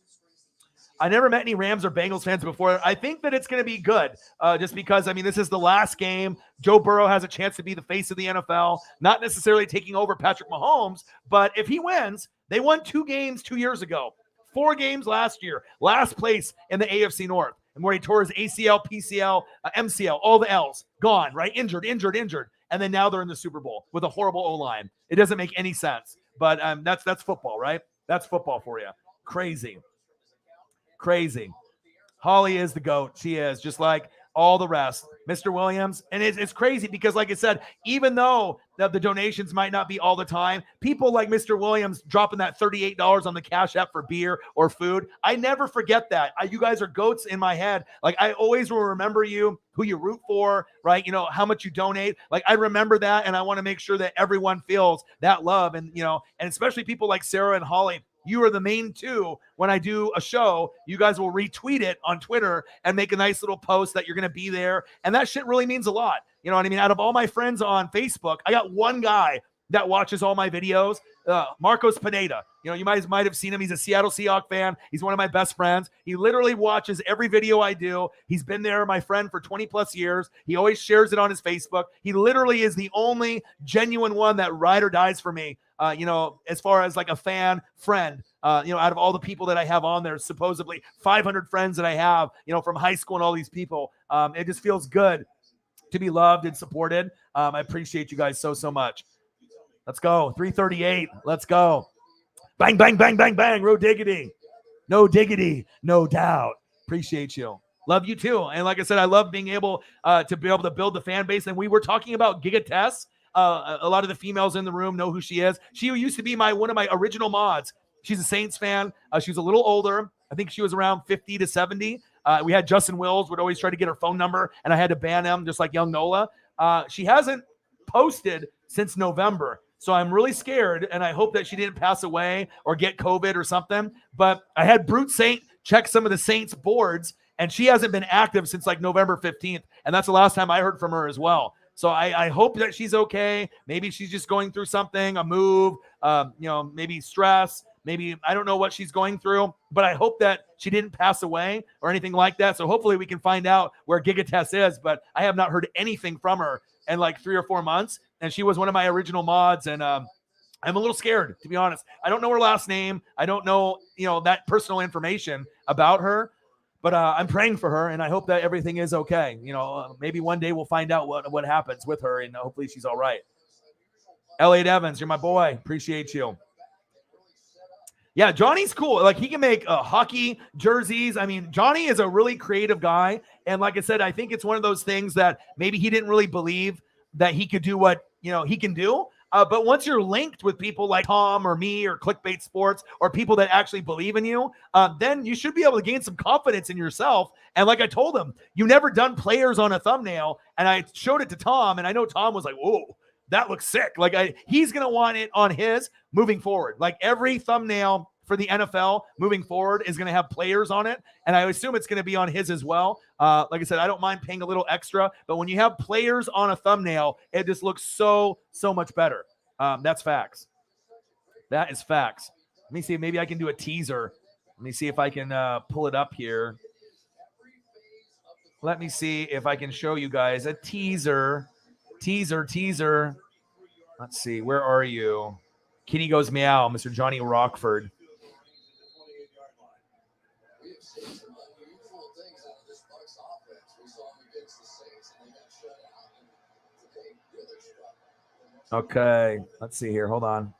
I never met any Rams or Bengals fans before. I think that it's going to be good just because, this is the last game. Joe Burrow has a chance to be the face of the NFL, not necessarily taking over Patrick Mahomes, but if he wins, they won 2 games 2 years ago, 4 games last year, last place in the AFC North, and where he tore his ACL, PCL, MCL, all the L's, gone, right? Injured. And then now they're in the Super Bowl with a horrible O-line. It doesn't make any sense, but that's football, right? That's football for you. Crazy. Holly is the GOAT. She is, just like all the rest. Mr. Williams. And it's crazy because, like I said, even though the donations might not be all the time, people like Mr. Williams dropping that $38 on the Cash App for beer or food, I never forget that. You guys are goats in my head. Like, I always will remember you, who you root for, right? You know, how much you donate. Like, I remember that, and I want to make sure that everyone feels that love. And, you know, and especially people like Sarah and Holly, you are the main two. When I do a show, you guys will retweet it on Twitter and make a nice little post that you're going to be there. And that shit really means a lot. You know what I mean? Out of all my friends on Facebook, I got one guy that watches all my videos, Marcos Pineda. You know, you might have seen him. He's a Seattle Seahawks fan. He's one of my best friends. He literally watches every video I do. He's been there, my friend, for 20 plus years. He always shares it on his Facebook. He literally is the only genuine one that ride or dies for me. You know, as far as like a fan friend, you know, out of all the people that I have on there, supposedly 500 friends that I have, you know, from high school and all these people, it just feels good to be loved and supported. I appreciate you guys so much. Let's go. 338. Let's go. Bang, bang, bang, bang, bang. Road diggity. No diggity. No doubt. Appreciate you. Love you too. And like I said, I love being able to build the fan base. And we were talking about Giga Tess. A lot of the females in the room know who she is. She used to be one of my original mods. She's a Saints fan. She was a little older. I think she was around 50 to 70. We had Justin Wills would always try to get her phone number, and I had to ban him, just like young Nola. She hasn't posted since November. So I'm really scared, and I hope that she didn't pass away or get COVID or something. But I had Brute Saint check some of the Saints boards, and she hasn't been active since like November 15th. And that's the last time I heard from her as well. So I hope that she's okay. Maybe she's just going through something, a move, you know, maybe stress. Maybe I don't know what she's going through, but I hope that she didn't pass away or anything like that. So hopefully we can find out where Giga Tess is, but I have not heard anything from her in like 3 or 4 months. And she was one of my original mods. And I'm a little scared, to be honest. I don't know her last name. I don't know, you know, that personal information about her, but I'm praying for her. And I hope that everything is okay. You know, maybe one day we'll find out what happens with her, and hopefully she's all right. Elliot Evans, you're my boy. Appreciate you. Yeah, Johnny's cool. Like, he can make hockey jerseys. I mean, Johnny is a really creative guy. And like I said, I think it's one of those things that maybe he didn't really believe that he could do what, you know, he can do. But once you're linked with people like Tom or me or Clickbait Sports or people that actually believe in you, then you should be able to gain some confidence in yourself. And like I told him, you never done players on a thumbnail. And I showed it to Tom, and I know Tom was like, whoa, that looks sick. Like, he's going to want it on his moving forward. Like, every thumbnail for the NFL moving forward is going to have players on it. And I assume it's going to be on his as well. Like I said, I don't mind paying a little extra, but when you have players on a thumbnail, it just looks so much better. That's facts. That is facts. Let me see. Maybe I can do a teaser. Let me see if I can pull it up here. Let me see if I can show you guys a teaser. Teaser. Let's see. Where are you? Kitty goes meow, Mr. Johnny Rockford. Okay. Let's see here. Hold on.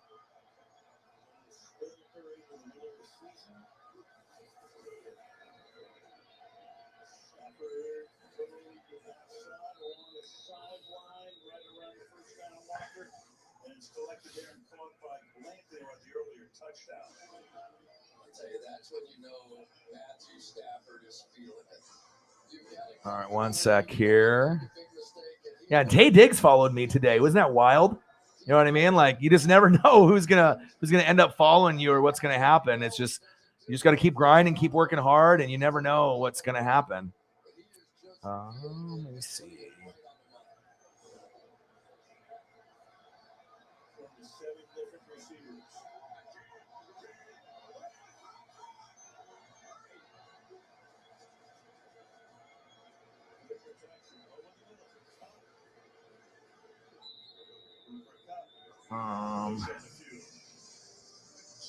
All right, one sec here. Yeah, Tay Diggs followed me today. Wasn't that wild? You know what I mean? Like, you just never know who's gonna end up following you or what's gonna happen. It's just, you just got to keep grinding, keep working hard, and you never know what's gonna happen. Let me see.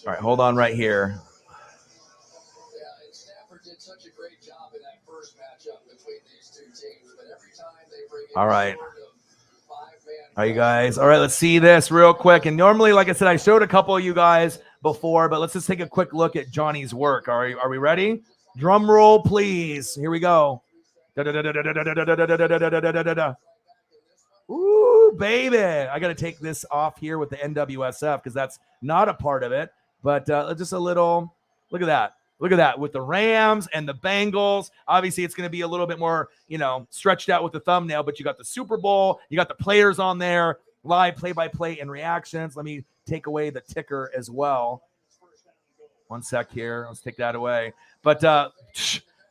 All right, hold on right here. All right. All right, you guys. All right, let's see this real quick. And normally, like I said, I showed a couple of you guys before, but let's just take a quick look at Johnny's work. Are we ready? Drum roll, please. Here we go. Ooh, baby. I got to take this off here with the NWSF because that's not a part of it. But just a little, look at that. Look at that with the Rams and the Bengals. Obviously, it's going to be a little bit more, stretched out with the thumbnail, but you got the Super Bowl. You got the players on there, live play-by-play and reactions. Let me take away the ticker as well. One sec here. Let's take that away. But are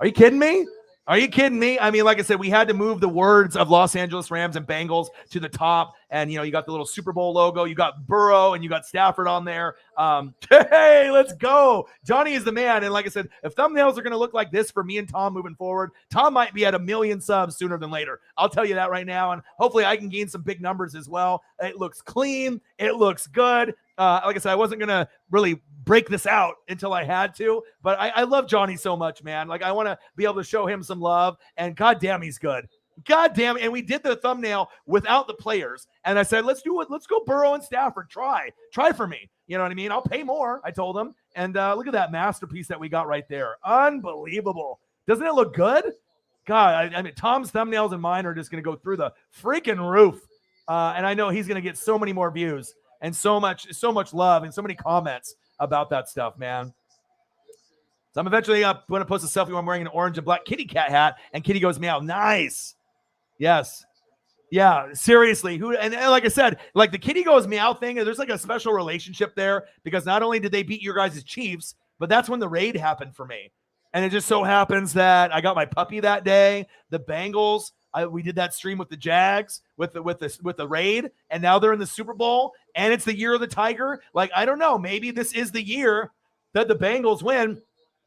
you kidding me? Are you kidding me? I mean, like I said, we had to move the words of Los Angeles Rams and Bengals to the top. And, you got the little Super Bowl logo. You got Burrow and you got Stafford on there. Hey, let's go. Johnny is the man. And like I said, if thumbnails are going to look like this for me and Tom moving forward, Tom might be at 1 million subs sooner than later. I'll tell you that right now. And hopefully I can gain some big numbers as well. It looks clean. It looks good. Like I said, I wasn't going to really break this out until I had to, but I love Johnny so much, man. Like, I want to be able to show him some love, and goddamn, he's good. Goddamn. And we did the thumbnail without the players. And I said, let's do it. Let's go Burrow and Stafford. Try for me. You know what I mean? I'll pay more. I told him. And look at that masterpiece that we got right there. Unbelievable. Doesn't it look good? God, I mean, Tom's thumbnails and mine are just going to go through the freaking roof. And I know he's going to get so many more views and so much love and so many comments about that stuff, man. So I'm eventually going to post a selfie where I'm wearing an orange and black kitty cat hat, and Kitty goes meow. Nice. Yes. Yeah, seriously. And like I said, like the Kitty goes meow thing, there's like a special relationship there because not only did they beat your guys' Chiefs, but that's when the raid happened for me. And it just so happens that I got my puppy that day. The Bengals, we did that stream with the Jags, with the raid, and now they're in the Super Bowl, and it's the year of the Tiger. Like, I don't know, maybe this is the year that the Bengals win,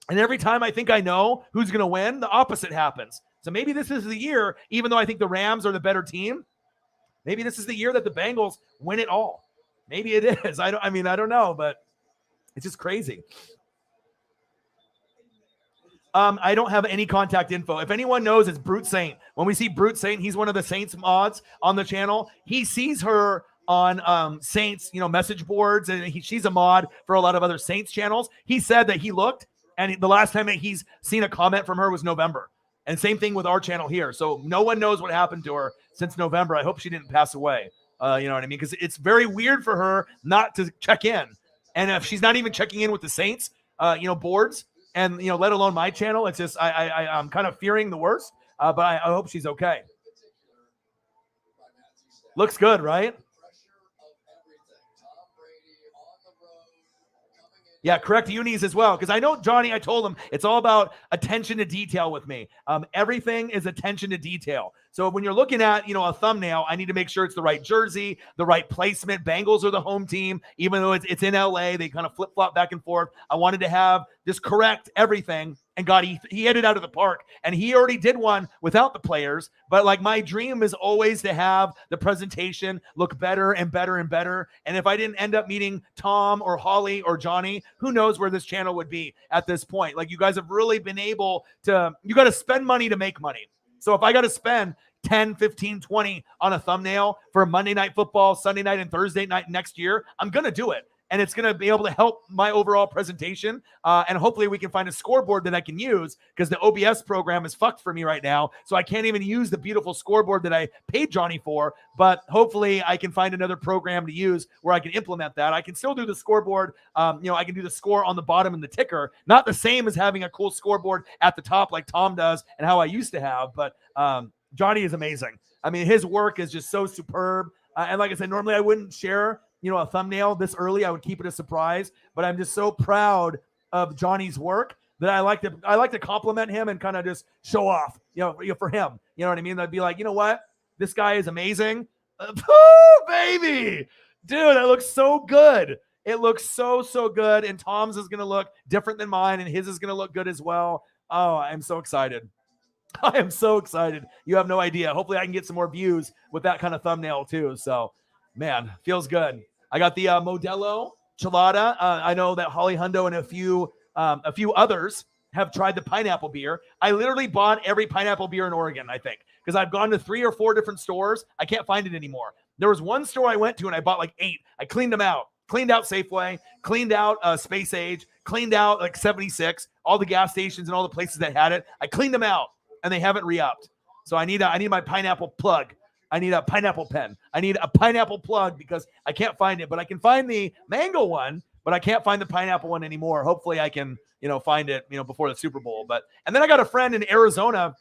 and every time I think I know who's going to win, the opposite happens. So maybe this is the year, even though I think the Rams are the better team, maybe this is the year that the Bengals win it all. Maybe it is. I don't know, but it's just crazy. I don't have any contact info. If anyone knows, it's Brute Saint. When we see Brute Saint, he's one of the Saints mods on the channel. He sees her on Saints, message boards, and she's a mod for a lot of other Saints channels. He said that he looked, and the last time that he's seen a comment from her was November. And same thing with our channel here. So no one knows what happened to her since November. I hope she didn't pass away. You know what I mean? Because it's very weird for her not to check in. And if she's not even checking in with the Saints, boards, and, let alone my channel, it's just, I'm kind of fearing the worst, but I hope she's okay. Looks good, right? Yeah, correct unis as well. Because I know Johnny, I told him it's all about attention to detail with me. Everything is attention to detail. So when you're looking at, a thumbnail, I need to make sure it's the right jersey, the right placement. Bengals are the home team, even though it's in LA. They kind of flip-flop back and forth. I wanted to have just correct everything. And God, he hit it out of the park. And he already did one without the players. But like my dream is always to have the presentation look better and better and better. And if I didn't end up meeting Tom or Holly or Johnny, who knows where this channel would be at this point. Like, you guys have really been able to, you got to spend money to make money. So if I got to spend 10, 15, 20 on a thumbnail for Monday Night Football, Sunday night, and Thursday night next year, I'm going to do it. And it's going to be able to help my overall presentation. And hopefully we can find a scoreboard that I can use, because the OBS program is fucked for me right now. So I can't even use the beautiful scoreboard that I paid Johnny for. But hopefully I can find another program to use where I can implement that. I can still do the scoreboard. I can do the score on the bottom and the ticker. Not the same as having a cool scoreboard at the top like Tom does and how I used to have. But Johnny is amazing. I mean, his work is just so superb. And like I said, normally I wouldn't share a thumbnail this early. I would keep it a surprise, but I'm just so proud of Johnny's work that I like to compliment him and kind of just show off, for him. You know what I mean? I'd be like, you know what? This guy is amazing. Baby, dude, that looks so good. It looks so good. And Tom's is going to look different than mine, and his is going to look good as well. Oh, I'm so excited. I am so excited. You have no idea. Hopefully I can get some more views with that kind of thumbnail too. So, man, feels good. I got the Modelo Chelada. I know that Holly Hundo and a few others have tried the pineapple beer. I literally bought every pineapple beer in Oregon, I think, because I've gone to 3 or 4 different stores. I can't find it anymore. There was one store I went to and I bought like 8. I cleaned them out. Cleaned out Safeway, cleaned out Space Age, cleaned out like 76, all the gas stations and all the places that had it. I cleaned them out. and they haven't re-upped. So I need my pineapple plug. I need a pineapple pen. I need a pineapple plug because I can't find it, but I can find the mango one, but I can't find the pineapple one anymore. Hopefully I can, find it, before the Super Bowl. And then I got a friend in Arizona.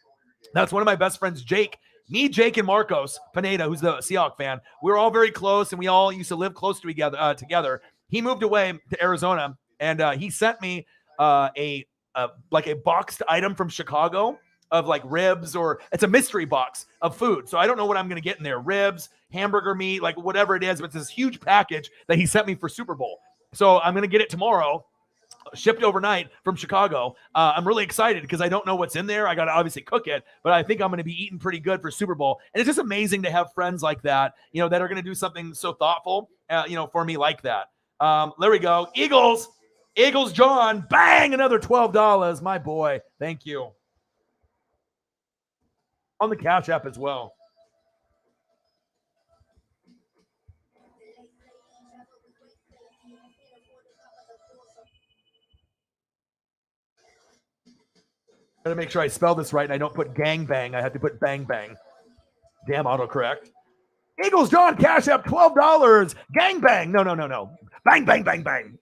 That's one of my best friends, Jake. Me, Jake, and Marcos Pineda, who's the Seahawks fan. We were all very close, and we all used to live close to together. He moved away to Arizona, and he sent me a boxed item from Chicago of like ribs, or it's a mystery box of food. So I don't know what I'm going to get in there. Ribs, hamburger meat, like whatever it is. But it's this huge package that he sent me for Super Bowl. So I'm going to get it tomorrow, shipped overnight from Chicago. I'm really excited because I don't know what's in there. I got to obviously cook it, but I think I'm going to be eating pretty good for Super Bowl. And it's just amazing to have friends like that, that are going to do something so thoughtful, for me like that. There we go. Eagles, John, bang, another $12. My boy. Thank you. On the Cash App as well. Gotta make sure I spell this right and I don't put gang bang. I have to put bang bang. Damn autocorrect. Eagles John, Cash App, $12. Gang bang. No. Bang, bang, bang, bang.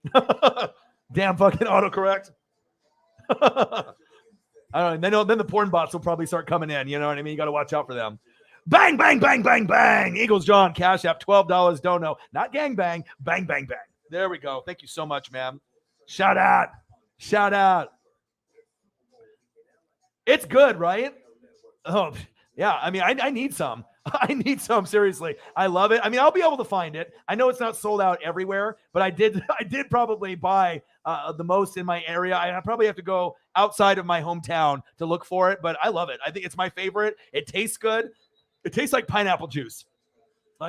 Damn fucking autocorrect. I don't know. Then the porn bots will probably start coming in. You know what I mean? You got to watch out for them. Bang, bang, bang, bang, bang. Eagles John, Cash App, $12. Don't know. Not gang bang. Bang, bang, bang. There we go. Thank you so much, man. Shout out. It's good, right? Oh, yeah. I mean, I need some. I need some, seriously. I love it. I mean, I'll be able to find it. I know it's not sold out everywhere, but I did probably buy the most in my area. I probably have to go outside of my hometown to look for it, but I love it. I think it's my favorite. It tastes good. It tastes like pineapple juice.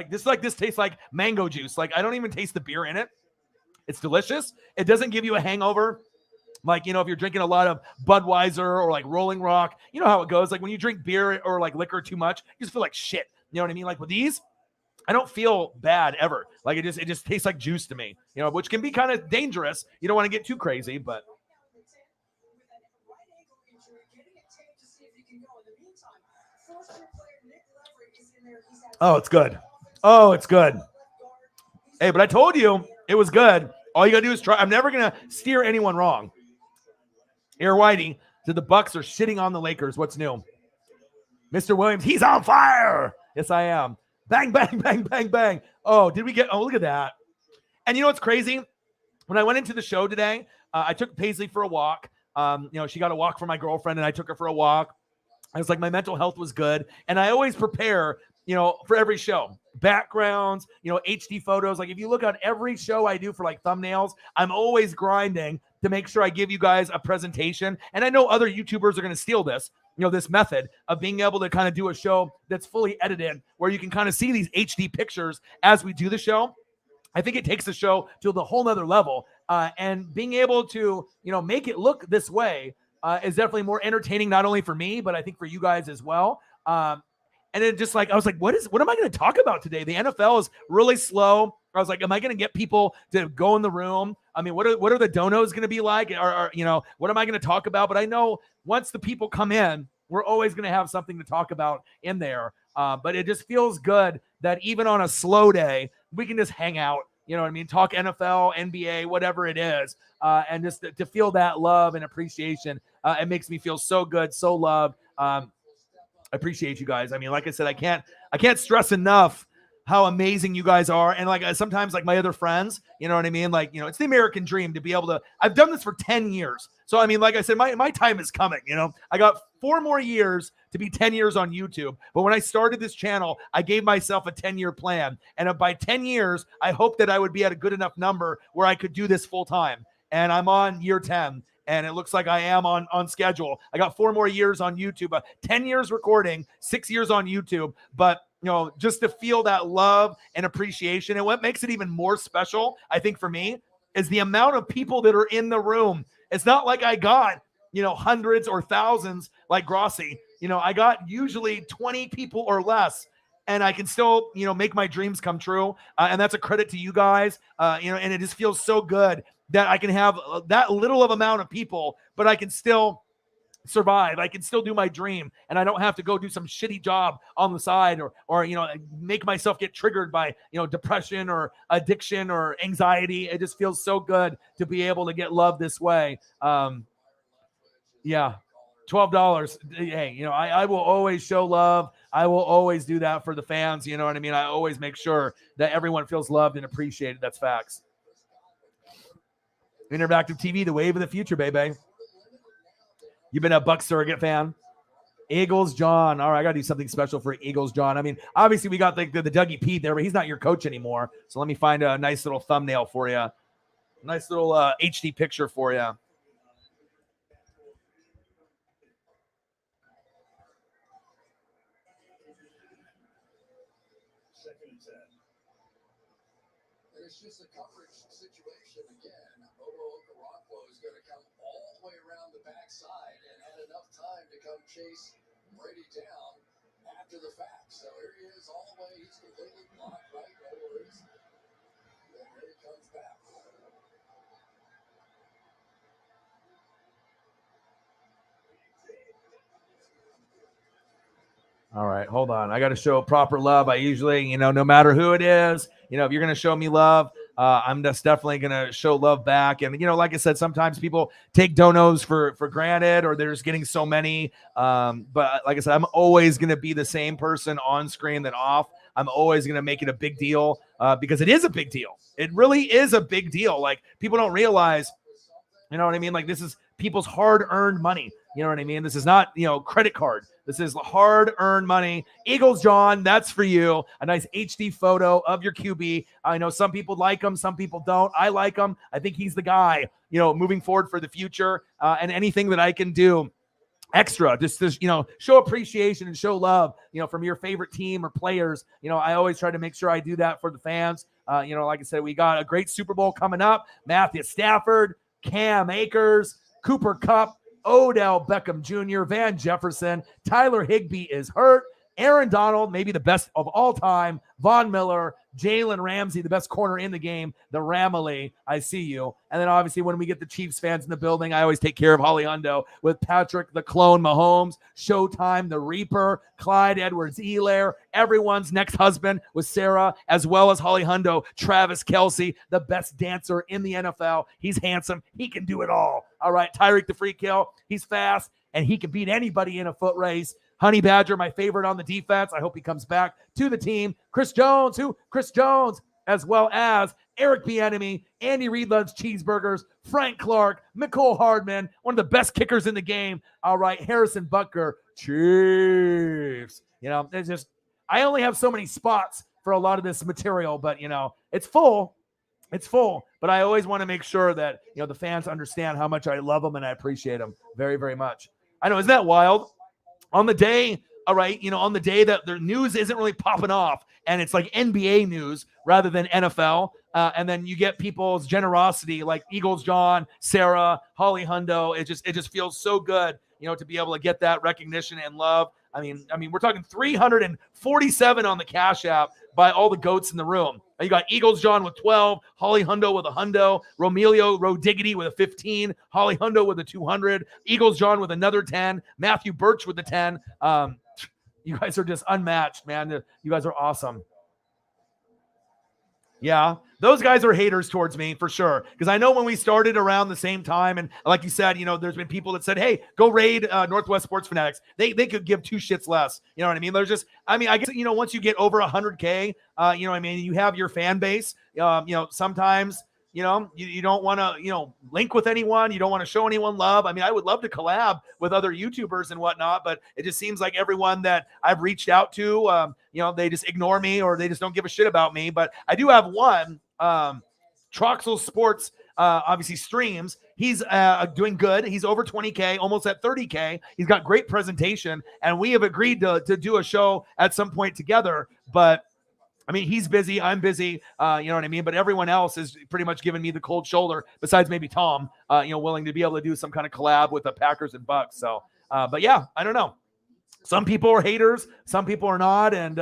This tastes like mango juice. Like, I don't even taste the beer in it. It's delicious. It doesn't give you a hangover. Like, if you're drinking a lot of Budweiser or like Rolling Rock, you know how it goes. Like when you drink beer or like liquor too much, you just feel like shit. You know what I mean? Like with these, I don't feel bad ever. Like it just tastes like juice to me, which can be kind of dangerous. You don't want to get too crazy, but. Oh, it's good. Hey, but I told you it was good. All you got to do is try. I'm never going to steer anyone wrong. Air Whitey said the Bucks are shitting on the Lakers. What's new? Mr. Williams, he's on fire. Yes, I am. Bang, bang, bang, bang, bang. Oh, look at that. And you know what's crazy? When I went into the show today, I took Paisley for a walk. She got a walk for my girlfriend, and I took her for a walk. I was like, my mental health was good. And I always prepare, for every show. Backgrounds, HD photos. Like if you look at every show I do for like thumbnails, I'm always grinding to make sure I give you guys a presentation. And I know other YouTubers are going to steal this, this method of being able to kind of do a show that's fully edited where you can kind of see these HD pictures as we do the show. I think it takes the show to the whole nother level. And being able to, make it look this way is definitely more entertaining, not only for me, but I think for you guys as well. And then just like, I was like, what am I going to talk about today? The NFL is really slow. I was like, am I going to get people to go in the room? I mean, what are the donos going to be like? Or what am I going to talk about? But I know once the people come in, we're always going to have something to talk about in there. But it just feels good that even on a slow day, we can just hang out, you know what I mean? Talk NFL, NBA, whatever it is. And just to feel that love and appreciation, it makes me feel so good, so loved. I appreciate you guys. I mean, like I said, I can't stress enough how amazing you guys are. And like sometimes like my other friends, you know what I mean? Like, it's the American dream to be able to, I've done this for 10 years. So, I mean, like I said, my time is coming, I got 4 more years to be 10 years on YouTube. But when I started this channel, I gave myself a 10-year plan. And by 10 years, I hope that I would be at a good enough number where I could do this full time. And I'm on year 10. And it looks like I am on schedule. I got 4 more years on YouTube, 10 years recording, 6 years on YouTube. But, just to feel that love and appreciation. And what makes it even more special, I think for me, is the amount of people that are in the room. It's not like I got, hundreds or thousands like Grossi. I got usually 20 people or less. And I can still, make my dreams come true. And that's a credit to you guys. And it just feels so good that I can have that little of amount of people, but I can still, survive. I can still do my dream, and I don't have to go do some shitty job on the side or make myself get triggered by depression or addiction or anxiety. It just feels so good to be able to get love this way. Yeah. $12. Hey, I will always show love. I will always do that for the fans. You know what I mean? I always make sure that everyone feels loved and appreciated. That's facts. Interactive TV, the wave of the future, baby. You've been a Buck surrogate fan? Eagles John. All right, I got to do something special for Eagles John. I mean, obviously we got the Dougie Pete there, but he's not your coach anymore. So let me find a nice little thumbnail for you. Nice little HD picture for you. It's just a coverage situation again. Bobo Okoronkwo is going to come all the way around the backside and had enough time to come chase Brady down after the fact. So here he is all the way. He's completely blocked, right? No worries. And here he comes back. All right, hold on. I got to show proper love. I usually, no matter who it is, if you're going to show me love, I'm just definitely going to show love back. And, like I said, sometimes people take donos for granted, or they're just getting so many. But like I said, I'm always going to be the same person on screen than off. I'm always going to make it a big deal because it is a big deal. It really is a big deal. Like, people don't realize, you know what I mean? Like, this is people's hard-earned money. You know what I mean? This is not, credit card. This is hard-earned money. Eagles John, that's for you. A nice HD photo of your QB. I know some people like him, some people don't. I like him. I think he's the guy, moving forward for the future. And anything that I can do extra, just to, show appreciation and show love, from your favorite team or players. I always try to make sure I do that for the fans. Like I said, we got a great Super Bowl coming up. Matthew Stafford, Cam Akers, Cooper Kupp, Odell Beckham Jr., Van Jefferson, Tyler Higbee is hurt, Aaron Donald, maybe the best of all time, Von Miller, Jalen Ramsey, the best corner in the game, the Ramley, I see you. And then obviously when we get the Chiefs fans in the building, I always take care of Holly Hundo with Patrick the Clone Mahomes, Showtime the Reaper, Clyde Edwards-Helaire, everyone's next husband with Sarah, as well as Holly Hundo, Travis Kelce, the best dancer in the NFL. He's handsome. He can do it all. All right, Tyreek the Freak Hill, he's fast, and he can beat anybody in a foot race. Honey Badger, my favorite on the defense. I hope he comes back to the team. Chris Jones, as well as Eric Bieniemy, Andy Reid loves cheeseburgers, Frank Clark, Mecole Hardman, one of the best kickers in the game. All right, Harrison Butker, Chiefs. It's just, I only have so many spots for a lot of this material, but, it's full. It's full, but I always want to make sure that, the fans understand how much I love them and I appreciate them very, very much. I know, isn't that wild? On the day, all right, on the day that their news isn't really popping off and it's like NBA news rather than NFL, and then you get people's generosity like Eagles John, Sarah, Holly Hundo. It just feels so good, to be able to get that recognition and love. I mean, we're talking 347 on the Cash App by all the goats in the room. You got Eagles John with 12, Holly Hundo with a hundo, Romelio Rodiggity with a 15, Holly Hundo with a 200, Eagles John with another 10, Matthew Birch with the 10. You guys are just unmatched, man. You guys are awesome. Yeah, those guys are haters towards me for sure. Because I know when we started around the same time, and like you said, there's been people that said, hey, go raid Northwest Sports Fanatics. They could give two shits less. You know what I mean? There's just, I guess, once you get over 100K, you have your fan base. Sometimes, you don't want to, link with anyone. You don't want to show anyone love. I would love to collab with other YouTubers and whatnot, but it just seems like everyone that I've reached out to, they just ignore me or they just don't give a shit about me. But I do have one, Troxel Sports, obviously streams. He's doing good. He's over 20K, almost at 30K. He's got great presentation, and we have agreed to do a show at some point together. But he's busy. I'm busy. You know what I mean? But everyone else is pretty much giving me the cold shoulder, besides maybe Tom, willing to be able to do some kind of collab with the Packers and Bucks. So, but yeah, I don't know. Some people are haters. Some people are not. And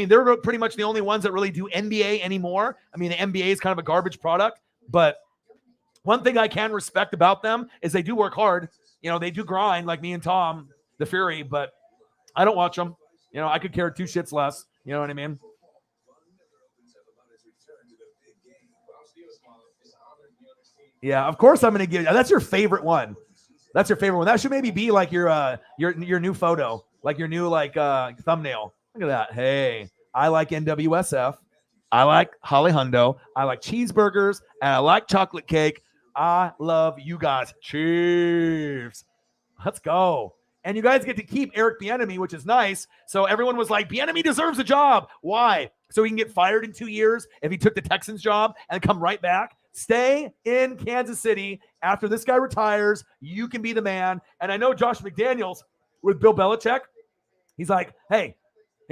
they're pretty much the only ones that really do NBA anymore. The NBA is kind of a garbage product. But one thing I can respect about them is they do work hard. You know, they do grind like me and Tom, the Fury, but I don't watch them. You know, I could care two shits less. You know what I mean? Yeah, of course I'm going to give you. That's your favorite one. That's your favorite one. That should maybe be like your new photo, like your new thumbnail. Look at that. Hey, I like NWSF. I like Holly Hundo. I like cheeseburgers, and I like chocolate cake. I love you guys. Chiefs. Let's go. And you guys get to keep Eric Bieniemy, which is nice. So everyone was like, Bieniemy deserves a job. Why? So he can get fired in 2 years if he took the Texans job and come right back. Stay in Kansas City. After this guy retires, you can be the man. And I know Josh McDaniels with Bill Belichick. He's like, hey,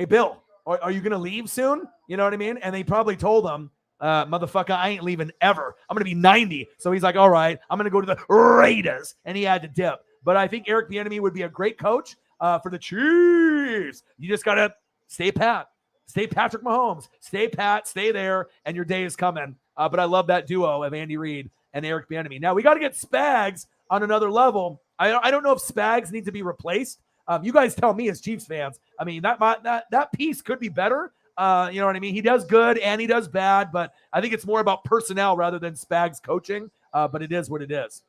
Bill, are you going to leave soon? You know what I mean? And they probably told him, motherfucker, I ain't leaving ever. I'm going to be 90. So he's like, all right, I'm going to go to the Raiders. And he had to dip. But I think Eric Bieniemy would be a great coach for the Chiefs. You just got to stay pat. Stay Patrick Mahomes. Stay pat. Stay there. And your day is coming. But I love that duo of Andy Reid and Eric Bieniemy. Now, we got to get Spags on another level. I don't know if Spags needs to be replaced. You guys tell me as Chiefs fans. I mean, that piece could be better. You know what I mean? He does good and he does bad. But I think it's more about personnel rather than Spags coaching. But it is what it is.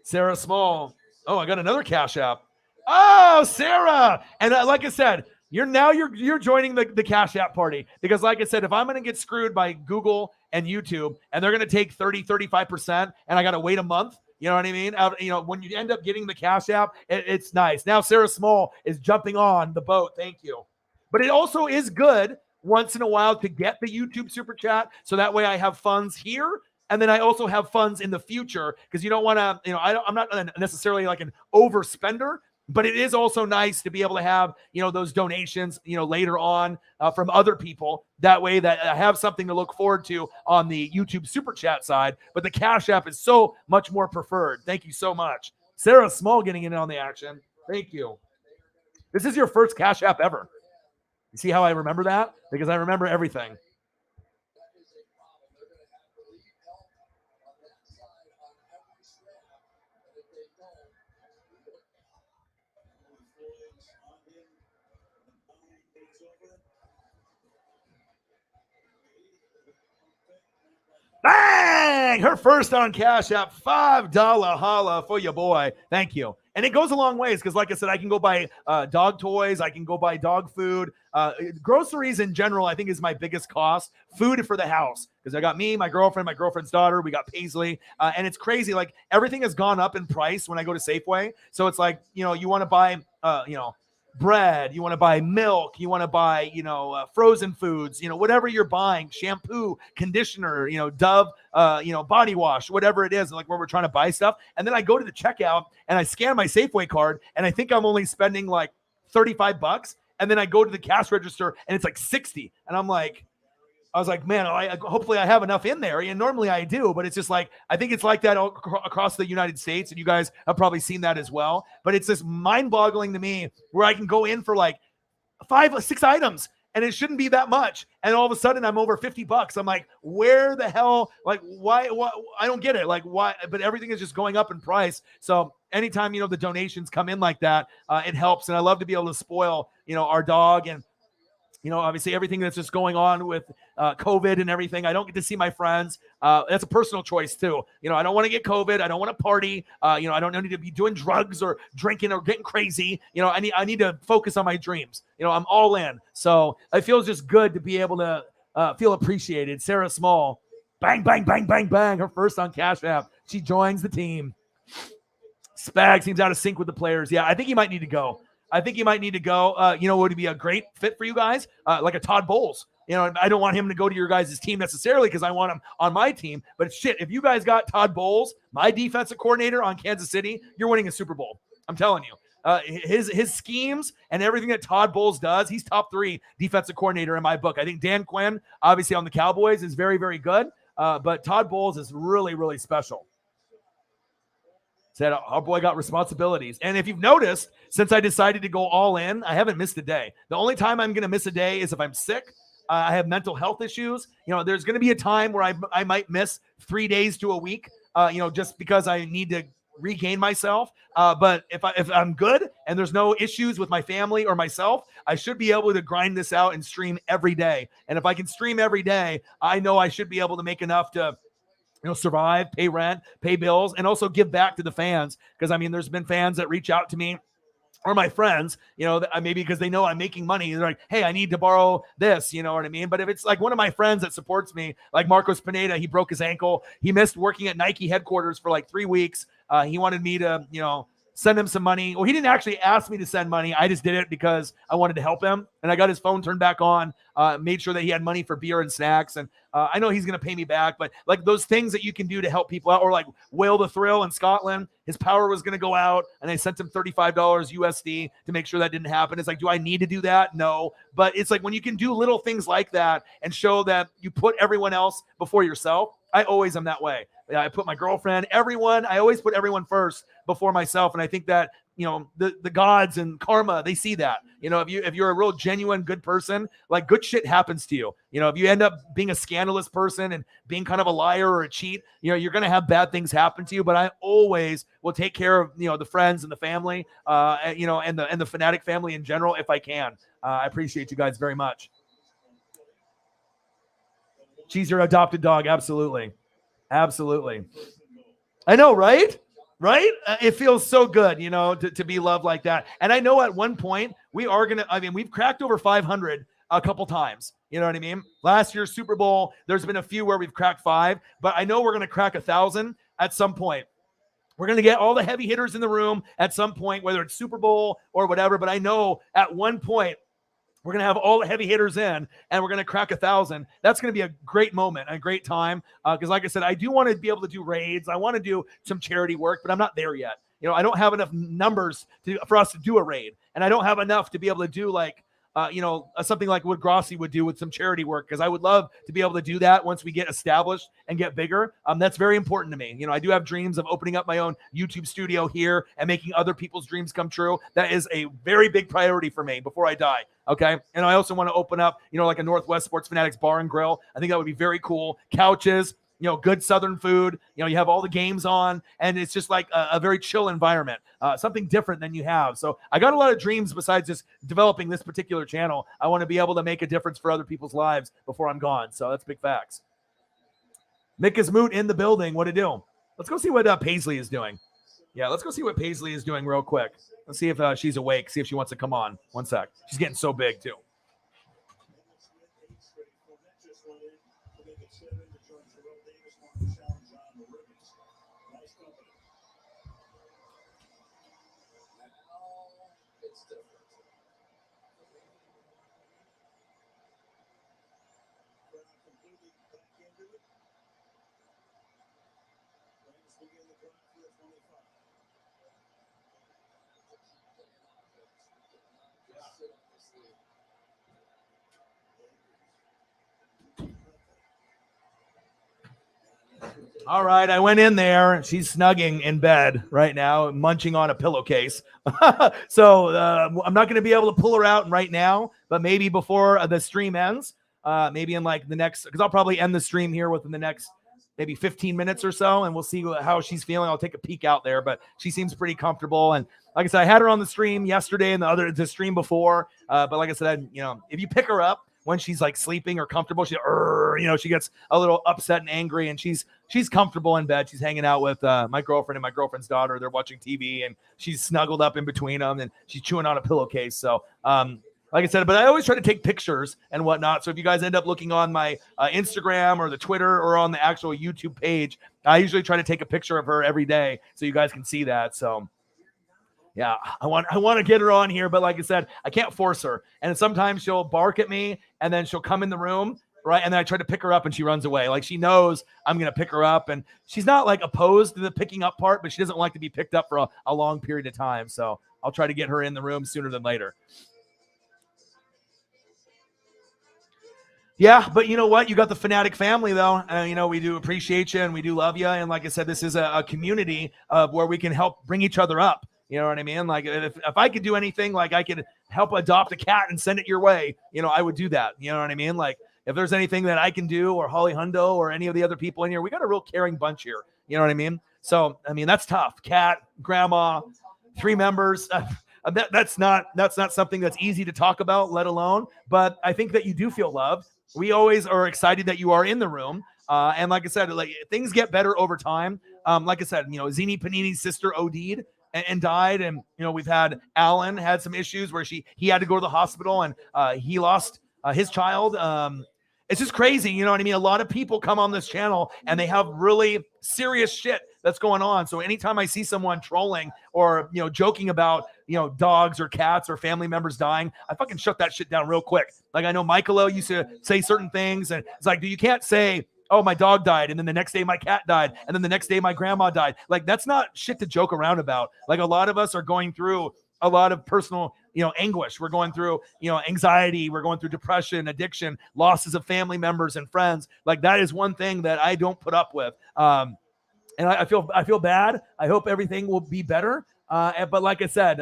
Sarah Small. Oh, I got another Cash App. Oh, Sarah. And like I said, you're joining the Cash App party because like I said, if I'm going to get screwed by Google and YouTube and they're going to take 35% and I got to wait a month, you know what I mean? When you end up getting the Cash App, it's nice. Now Sarah Small is jumping on the boat. Thank you. But it also is good once in a while to get the YouTube Super Chat. So that way I have funds here. And then I also have funds in the future because you don't want to, I'm not necessarily like an overspender, but it is also nice to be able to have, those donations, later on from other people. That way that I have something to look forward to on the YouTube Super Chat side. But the Cash App is so much more preferred. Thank you so much. Sarah Small getting in on the action. Thank you. This is your first Cash App ever. You see how I remember that? Because I remember everything. Bang! Her first on Cash App, $5 holla for your boy. Thank you. And it goes a long ways because, like I said, I can go buy dog toys. I can go buy dog food. Groceries in general, I think, is my biggest cost. Food for the house because I got me, my girlfriend's daughter. We got Paisley. And it's crazy. Like, everything has gone up in price when I go to Safeway. So it's like, you want to buy, bread, you want to buy milk, you want to buy, frozen foods, whatever you're buying, shampoo, conditioner, Dove, body wash, whatever it is, like where we're trying to buy stuff. And then I go to the checkout and I scan my Safeway card and I think I'm only spending like $35. And then I go to the cash register and it's like 60. And I was like, man, hopefully I have enough in there. And normally I do, but it's just like, I think it's like that across the United States. And you guys have probably seen that as well. But it's just mind boggling to me where I can go in for like 5 or 6 items and it shouldn't be that much. And all of a sudden I'm over $50. I'm like, where the hell, like, why? I don't get it. Like, why? But everything is just going up in price. So anytime, the donations come in like that, it helps. And I love to be able to spoil, our dog and, obviously everything that's just going on with COVID and everything. I don't get to see my friends. That's a personal choice too. I don't want to get COVID. I don't want to party. I don't need to be doing drugs or drinking or getting crazy. I need to focus on my dreams. I'm all in. So it feels just good to be able to feel appreciated. Sarah Small, bang, bang, bang, bang, bang. Her first on Cash App. She joins the team. Spag seems out of sync with the players. Yeah, I think he might need to go. Would be a great fit for you guys? Like a Todd Bowles. I don't want him to go to your guys' team necessarily because I want him on my team. But shit, if you guys got Todd Bowles, my defensive coordinator on Kansas City, you're winning a Super Bowl. I'm telling you. His schemes and everything that Todd Bowles does, he's top 3 defensive coordinator in my book. I think Dan Quinn, obviously on the Cowboys, is very, very good. But Todd Bowles is really, really special. Said our boy got responsibilities. And if you've noticed, since I decided to go all in, I haven't missed a day. The only time I'm going to miss a day is if I'm sick. I have mental health issues. There's going to be a time where I might miss 3 days to a week, just because I need to regain myself. But if I'm good and there's no issues with my family or myself, I should be able to grind this out and stream every day. And if I can stream every day, I know I should be able to make enough to survive, pay rent, pay bills, and also give back to the fans. Because there's been fans that reach out to me, or my friends, maybe because they know I'm making money. They're like, hey, I need to borrow this, you know what I mean? But if it's like one of my friends that supports me, like Marcos Pineda, he broke his ankle. He missed working at Nike headquarters for like 3 weeks. He wanted me to, send him some money. Well, he didn't actually ask me to send money. I just did it because I wanted to help him. And I got his phone turned back on, made sure that he had money for beer and snacks. And I know he's going to pay me back, but like those things that you can do to help people out, or like Whale the Thrill in Scotland, his power was going to go out and I sent him $35 USD to make sure that didn't happen. It's like, do I need to do that? No. But it's like when you can do little things like that and show that you put everyone else before yourself. I always am that way. I put my girlfriend, everyone, I always put everyone first before myself. And I think that, the gods and karma, they see that. If you're a real genuine good person, like good shit happens to you. If you end up being a scandalous person and being kind of a liar or a cheat, you're going to have bad things happen to you. But I always will take care of, the friends and the family, and the Fanatic family in general, if I can. I appreciate you guys very much. She's your adopted dog. Absolutely. Absolutely. I know, right? Right? It feels so good, to be loved like that. And I know at one point we are going to, we've cracked over 500 a couple times. You know what I mean? Last year's Super Bowl, there's been a few where we've cracked 5, but I know we're going to crack 1,000 at some point. We're going to get all the heavy hitters in the room at some point, whether it's Super Bowl or whatever. But I know at one point, we're going to have all the heavy hitters in and we're going to crack 1,000. That's going to be a great moment, a great time. Because like I said, I do want to be able to do raids. I want to do some charity work, but I'm not there yet. I don't have enough numbers for us to do a raid. And I don't have enough to be able to do like, something like what Grossi would do with some charity work. Because I would love to be able to do that once we get established and get bigger. That's very important to me. I do have dreams of opening up my own YouTube studio here and making other people's dreams come true. That is a very big priority for me before I die. Okay. And I also want to open up, like a Northwest Sports Fanatics bar and grill. I think that would be very cool. Couches, good Southern food, you have all the games on, and it's just like a very chill environment, something different than you have. So I got a lot of dreams besides just developing this particular channel. I want to be able to make a difference for other people's lives before I'm gone. So that's big facts. Mick is Moot in the building. What to do? Let's go see what Paisley is doing. Yeah, let's go see what Paisley is doing real quick. Let's see if she's awake, see if she wants to come on. One sec. She's getting so big, too. All right, I went in there. She's snugging in bed right now, munching on a pillowcase. So I'm not going to be able to pull her out right now, but maybe before the stream ends, maybe in like the next, because I'll probably end the stream here within the next maybe 15 minutes or so, and we'll see how she's feeling. I'll take a peek out there, but she seems pretty comfortable. And like I said, I had her on the stream yesterday and the stream before. But like I said, if you pick her up when she's like sleeping or comfortable, she gets a little upset and angry, and she's comfortable in bed. She's hanging out with my girlfriend and my girlfriend's daughter. They're watching TV, and she's snuggled up in between them, and she's chewing on a pillowcase. So, like I said, but I always try to take pictures and whatnot. So if you guys end up looking on my Instagram or the Twitter or on the actual YouTube page, I usually try to take a picture of her every day so you guys can see that. So yeah, I want to get her on here, but like I said, I can't force her. And sometimes she'll bark at me and then she'll come in the room, right? And then I try to pick her up and she runs away. Like she knows I'm going to pick her up, and she's not like opposed to the picking up part, but she doesn't like to be picked up for a long period of time. So I'll try to get her in the room sooner than later. Yeah, but you know what? You got the Fanatic family, though. We do appreciate you and we do love you. And like I said, this is a community where we can help bring each other up. You know what I mean? Like if I could do anything, like I could help adopt a cat and send it your way, I would do that. You know what I mean? Like if there's anything that I can do, or Holly Hundo or any of the other people in here, we got a real caring bunch here. You know what I mean? So, I mean, that's tough. Cat, grandma, 3 members. That's not something that's easy to talk about, let alone. But I think that you do feel loved. We always are excited that you are in the room. And like I said, like things get better over time. Like I said, Zini Panini's sister OD'd and died, and we've had Alan had some issues where he had to go to the hospital, and he lost his child. It's just crazy, you know what I mean? A lot of people come on this channel and they have really serious shit that's going on. So anytime I see someone trolling or joking about dogs or cats or family members dying, I fucking shut that shit down real quick. Like I know Michaelo used to say certain things, and it's like, you can't say, oh, my dog died, and then the next day my cat died, and then the next day my grandma died. Like that's not shit to joke around about. Like a lot of us are going through a lot of personal anguish. We're going through anxiety, we're going through depression, addiction, losses of family members and friends. Like that is one thing that I don't put up with. And I feel bad. I hope everything will be better. But like I said,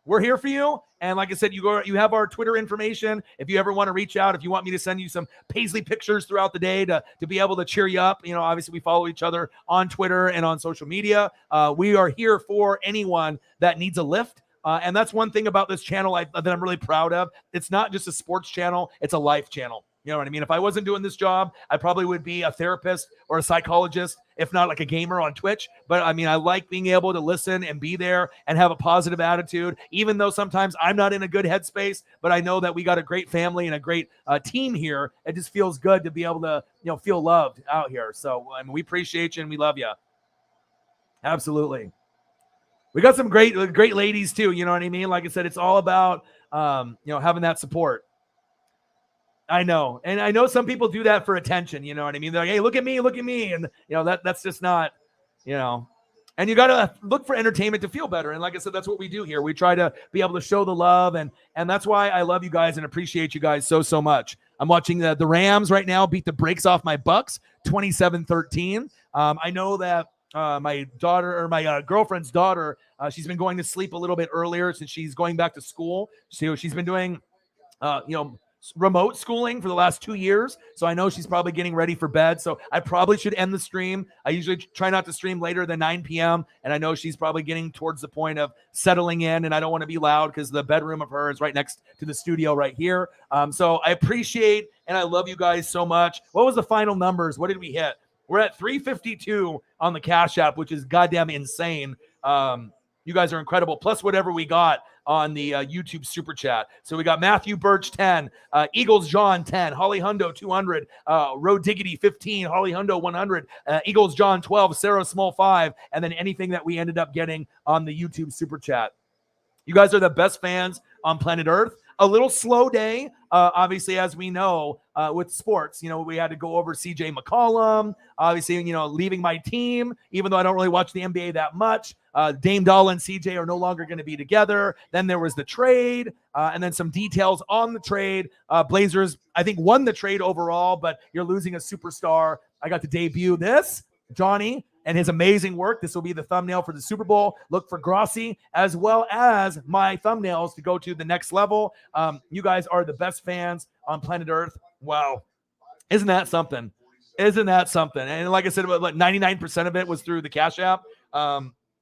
we're here for you. And like I said, you have our Twitter information. If you ever want to reach out, if you want me to send you some Paisley pictures throughout the day to be able to cheer you up, obviously we follow each other on Twitter and on social media. We are here for anyone that needs a lift. And that's one thing about this channel that I'm really proud of. It's not just a sports channel. It's a life channel. You know what I mean? If I wasn't doing this job, I probably would be a therapist or a psychologist, if not like a gamer on Twitch. But I mean, I like being able to listen and be there and have a positive attitude, even though sometimes I'm not in a good headspace. But I know that we got a great family and a great team here. It just feels good to be able to, feel loved out here. So I mean, we appreciate you and we love you. Absolutely. We got some great ladies too. You know what I mean? Like I said, it's all about, having that support. I know. And I know some people do that for attention. You know what I mean? They're like, hey, look at me. And that's just not, and you got to look for entertainment to feel better. And like I said, that's what we do here. We try to be able to show the love. And that's why I love you guys and appreciate you guys so much. I'm watching the Rams right now beat the brakes off my Bucks 27-13. I know that my daughter or my girlfriend's daughter, she's been going to sleep a little bit earlier since she's going back to school. So she's been doing, remote schooling for the last 2 years. So I know she's probably getting ready for bed. So I probably should end the stream. I usually try not to stream later than 9 p.m. And I know she's probably getting towards the point of settling in, and I don't want to be loud because the bedroom of her is right next to the studio right here. So I appreciate and I love you guys so much. What was the final numbers? What did we hit? We're at 352 on the Cash App, which is goddamn insane. You guys are incredible. Plus whatever we got on the YouTube Super Chat. So we got Matthew Birch, 10, Eagles John, 10, Holly Hundo, 200, Road Diggity, 15, Holly Hundo, 100, Eagles John, 12, Sarah Small, 5, and then anything that we ended up getting on the YouTube Super Chat. You guys are the best fans on planet Earth. A little slow day, obviously, as we know, with sports. We had to go over CJ McCollum, obviously, leaving my team, even though I don't really watch the NBA that much. Dame Doll and CJ are no longer going to be together. Then there was the trade, and then some details on the trade. Blazers, I think, won the trade overall, but you're losing a superstar. I got to debut this, Johnny, and his amazing work. This will be the thumbnail for the Super Bowl. Look for Grossi, as well as my thumbnails to go to the next level. You guys are the best fans on planet Earth. Wow. Isn't that something? And like I said, about 99% of it was through the Cash App.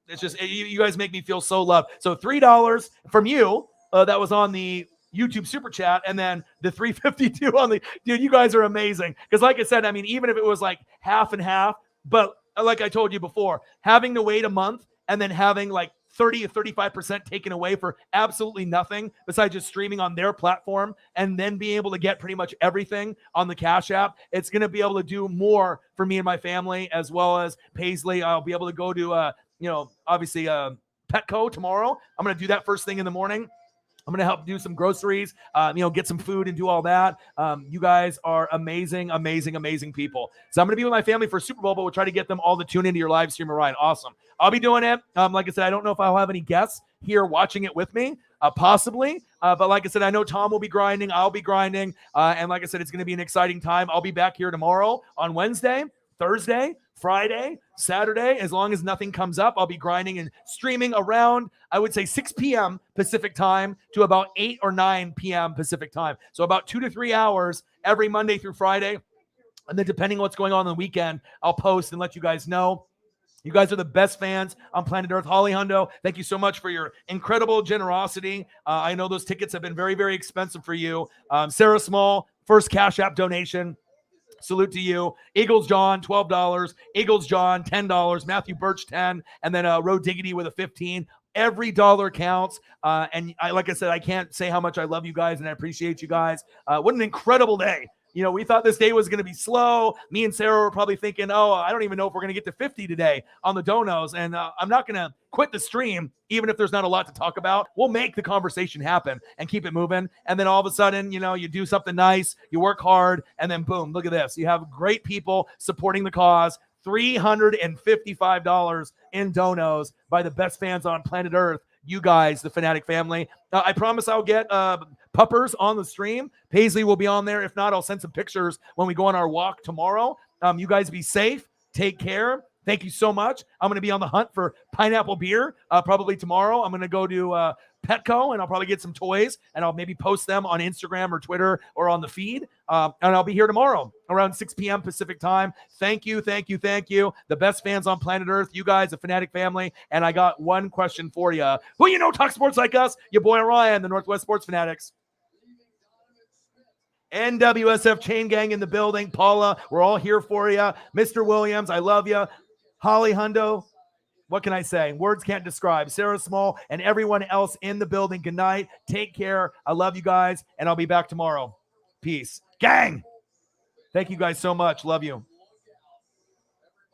It's just, you guys make me feel so loved. So $3 from you, that was on the YouTube Super Chat, and then the 352 on the, dude, you guys are amazing. Because like I said, I mean, even if it was like half and half, but like I told you before, having to wait a month and then having like 30 or 35% taken away for absolutely nothing besides just streaming on their platform, and then being able to get pretty much everything on the Cash App, it's going to be able to do more for me and my family, as well as Paisley. I'll be able to go to, obviously Petco tomorrow. I'm going to do that first thing in the morning. I'm going to help do some groceries, get some food and do all that. You guys are amazing, amazing, amazing people. So I'm going to be with my family for Super Bowl, but we'll try to get them all to tune into your live stream, Ryan. Awesome. I'll be doing it. Like I said, I don't know if I'll have any guests here watching it with me, possibly. But like I said, I know Tom will be grinding. I'll be grinding. And like I said, it's going to be an exciting time. I'll be back here tomorrow on Wednesday Thursday, Friday, Saturday. As long as nothing comes up, I'll be grinding and streaming around, I would say 6 p.m. Pacific time to about 8 or 9 p.m. Pacific time. So about 2 to 3 hours every Monday through Friday. And then depending on what's going on the weekend, I'll post and let you guys know. You guys are the best fans on planet Earth. Holly Hundo, thank you so much for your incredible generosity. I know those tickets have been very, very expensive for you. Sarah Small, first Cash App donation. Salute to you. Eagles John, $12. Eagles John, $10. Matthew Birch, 10. And then Road Diggity with a 15. Every dollar counts. And like I said, I can't say how much I love you guys and I appreciate you guys. What an incredible day. You know, we thought this day was going to be slow. Me and Sarah were probably thinking, oh, I don't even know if we're going to get to 50 today on the donos. And I'm not going to quit the stream, even if there's not a lot to talk about. We'll make the conversation happen and keep it moving. And then all of a sudden, you know, you do something nice, you work hard, and then boom, look at this. You have great people supporting the cause. $355 in donos by the best fans on planet Earth. You guys, the Fanatic family. I promise I'll get puppers on the stream. Paisley will be on there. If not, I'll send some pictures when we go on our walk tomorrow. You guys be safe. Take care. Thank you so much. I'm going to be on the hunt for pineapple beer probably tomorrow. I'm going to go to Petco, and I'll probably get some toys, and I'll maybe post them on Instagram or Twitter or on the feed. And I'll be here tomorrow around 6 p.m. Pacific time. Thank you, thank you, thank you. The best fans on planet Earth, you guys, the Fanatic family. And I got one question for you. Who you know talk sports like us? Your boy Ryan, the Northwest Sports Fanatics. NWSF Chain Gang in the building. Paula, we're all here for you. Mr. Williams, I love you. Holly Hundo, what can I say? Words can't describe. Sarah Small and everyone else in the building. Good night. Take care. I love you guys, and I'll be back tomorrow. Peace. Gang! Thank you guys so much. Love you.